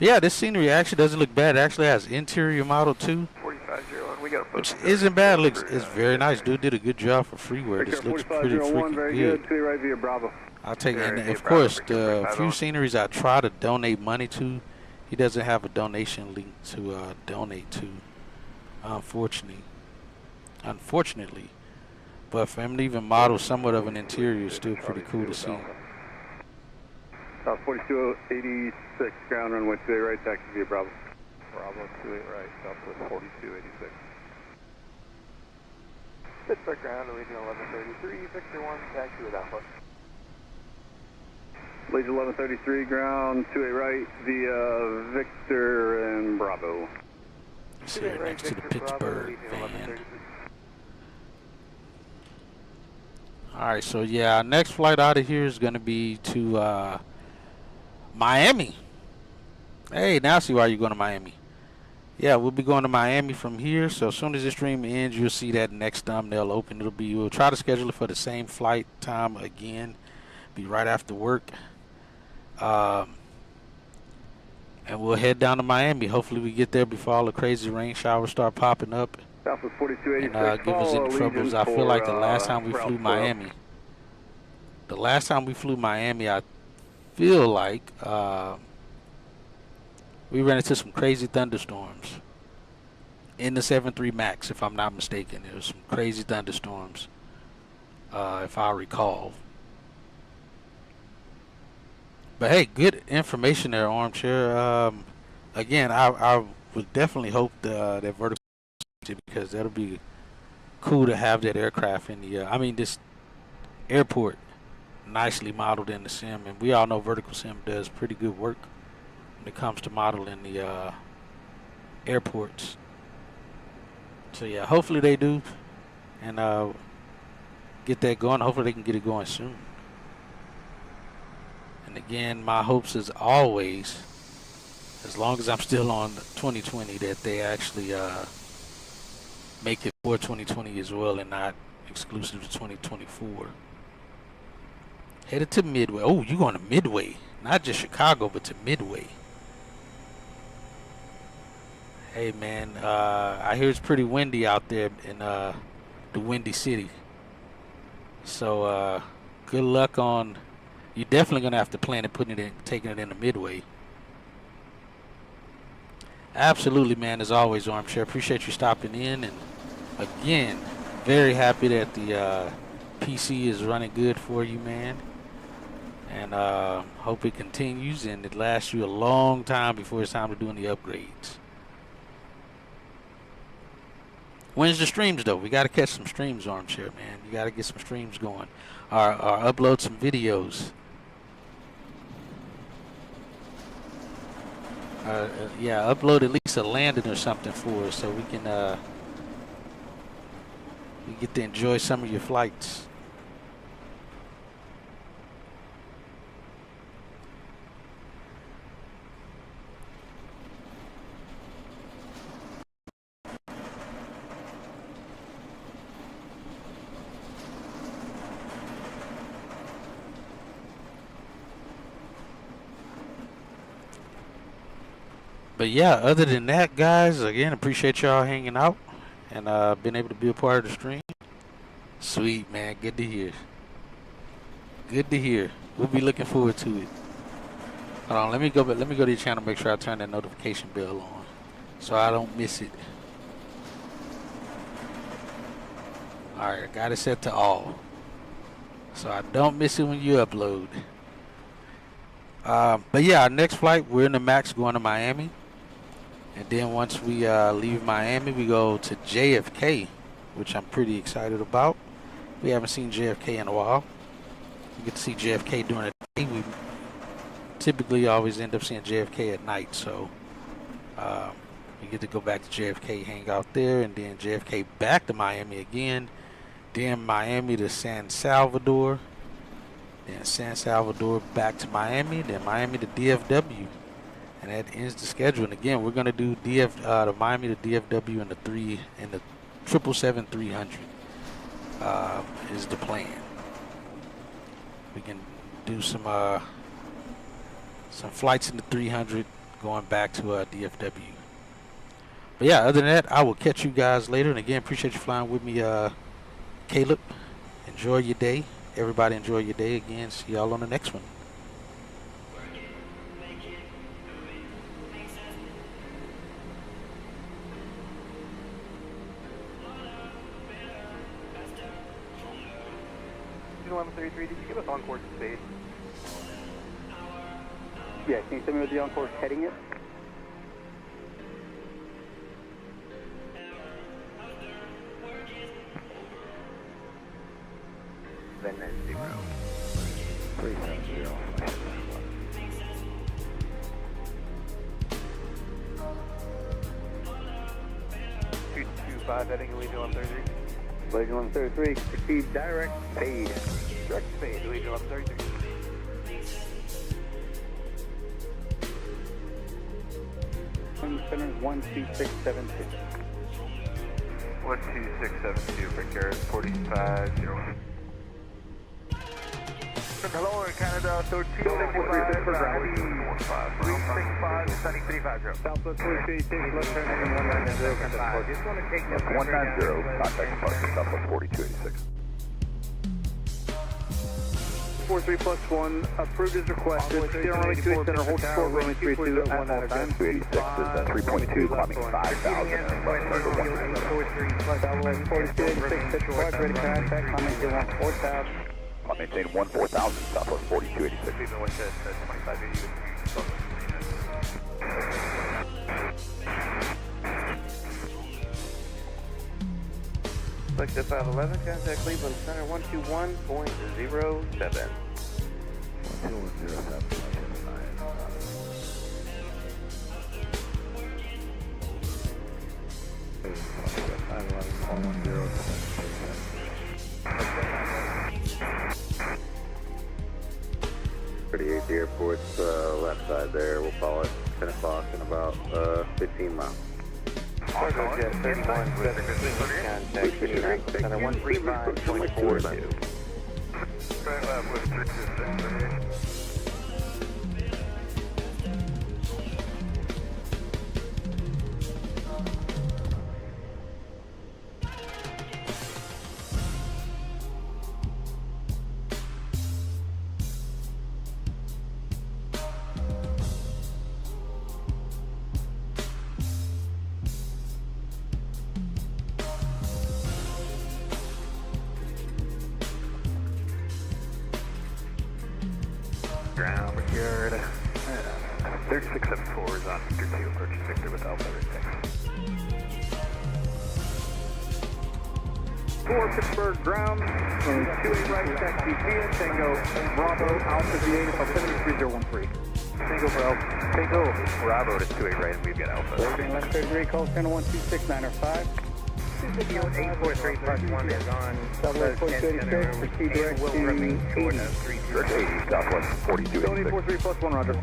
Yeah, this scenery actually doesn't look bad. It actually has interior model too, 4501. We got a which isn't bad. It's very nice. Dude did a good job for freeware. This looks pretty freaking good. To right via Bravo. I'll take it. And of course, the few sceneries I try to donate money to, he doesn't have a donation link to donate to, unfortunately. But for him to even model somewhat of an interior is still pretty cool to see. 4286, ground runway 28 right, taxi via Bravo. Bravo 28 right, Southwest 4286. Pittsburgh ground, Allegiant 1133, Victor 1, taxi with Alpha. Legion 1133, ground 28 right via Victor and Bravo. Sit here next to the Pittsburgh van. Alright, so yeah, our next flight out of here is going to be to Miami. Hey, now I see why you're going to Miami. Yeah, we'll be going to Miami from here. So as soon as this stream ends, you'll see that next thumbnail open. We'll try to schedule it for the same flight time again. Be right after work. And we'll head down to Miami. Hopefully we get there before all the crazy rain showers start popping up. Southwest 4286, And give us any troubles. I feel like the last time we flew Miami. The last time we flew Miami, I feel like we ran into some crazy thunderstorms in the 7.3 Max, if I'm not mistaken. There was some crazy thunderstorms, if I recall. But hey, good information there, Armchair. Again, I would definitely hope that vertical, because that'll be cool to have that aircraft in the, this airport nicely modeled in the sim. And we all know vertical sim does pretty good work when it comes to modeling the airports. So yeah, hopefully they do, and get that going. Hopefully they can get it going soon. And again, my hopes is always, as long as I'm still on 2020, that they actually make it for 2020 as well, and not exclusive to 2024. Headed to Midway. Oh, you going to Midway? Not just Chicago, but to Midway. Hey man, I hear it's pretty windy out there in the Windy City. So good luck on. You're definitely gonna have to plan it, taking it into Midway. Absolutely, man. As always, Armchair. Appreciate you stopping in, and again, very happy that the PC is running good for you, man. And hope it continues and it lasts you a long time before it's time to do any upgrades. When's the streams though? We gotta catch some streams, Armchair, man. You gotta get some streams going, or upload some videos. Yeah, upload at least a landing or something for us, so we can we get to enjoy some of your flights. But yeah, other than that, guys, again, appreciate y'all hanging out and being able to be a part of the stream. Sweet, man. Good to hear. Good to hear. We'll be looking forward to it. Hold on, let me go to your channel, make sure I turn that notification bell on so I don't miss it. Alright, I got it set to all, so I don't miss it when you upload. But yeah, our next flight, we're in the MAX going to Miami. And then once we leave Miami, we go to JFK, which I'm pretty excited about. We haven't seen JFK in a while. We get to see JFK during the day. We typically always end up seeing JFK at night. So we get to go back to JFK, hang out there, and then JFK back to Miami again. Then Miami to San Salvador. Then San Salvador back to Miami. Then Miami to DFW. And that ends the schedule. And again, we're gonna do the Miami to DFW in the 777-300 is the plan. We can do some flights in the 300 going back to DFW. But yeah, other than that, I will catch you guys later. And again, appreciate you flying with me, Caleb. Enjoy your day. Everybody enjoy your day again. See y'all on the next one. Did you give us on-course speed? Yeah, can you tell me what the on-course heading is? Then 0. 370. 5 heading Allegiant 133. Allegiant 133, proceed direct fade. Direct fade, Allegiant 133. Center 12672. 12672 for Garrett 4501. Hello, Canada 1345, 365, Sunny 350. Southwest 4286, left turn in 190, Just want to take this 190, contact departure, Southwest 4286. 43 plus 1, approved as requested. Steer on runway 28 center, hold short runway 32 at all times. 286 is 3.2, climbing 5,000 and Southwest 4286, pitch watch, ready for contact, comment 4000. maintain 14,000, Southwest 4286. Even with this 2580. Select 511, contact Cleveland Center 121.07. 38, the airport's left side there. We'll call it 10 o'clock in about 15 miles. Cargo Jet 3176, contact Pittsburgh Center 135.42. Right left with 326. Ground secured. 3674 is on Victor 2, approaching Victor with Alpha 6. 4 Pittsburgh ground, 28 right, taxi via Tango Bravo, Alpha VA, 73013. Tango Bravo to 28 right, and we've got Alpha. Loading left 33, call center 126.905. 843 plus 1 is on. Southwest 4286, proceed direct to 80. Direct 80, Southwest 4286. 43 plus 1, roger.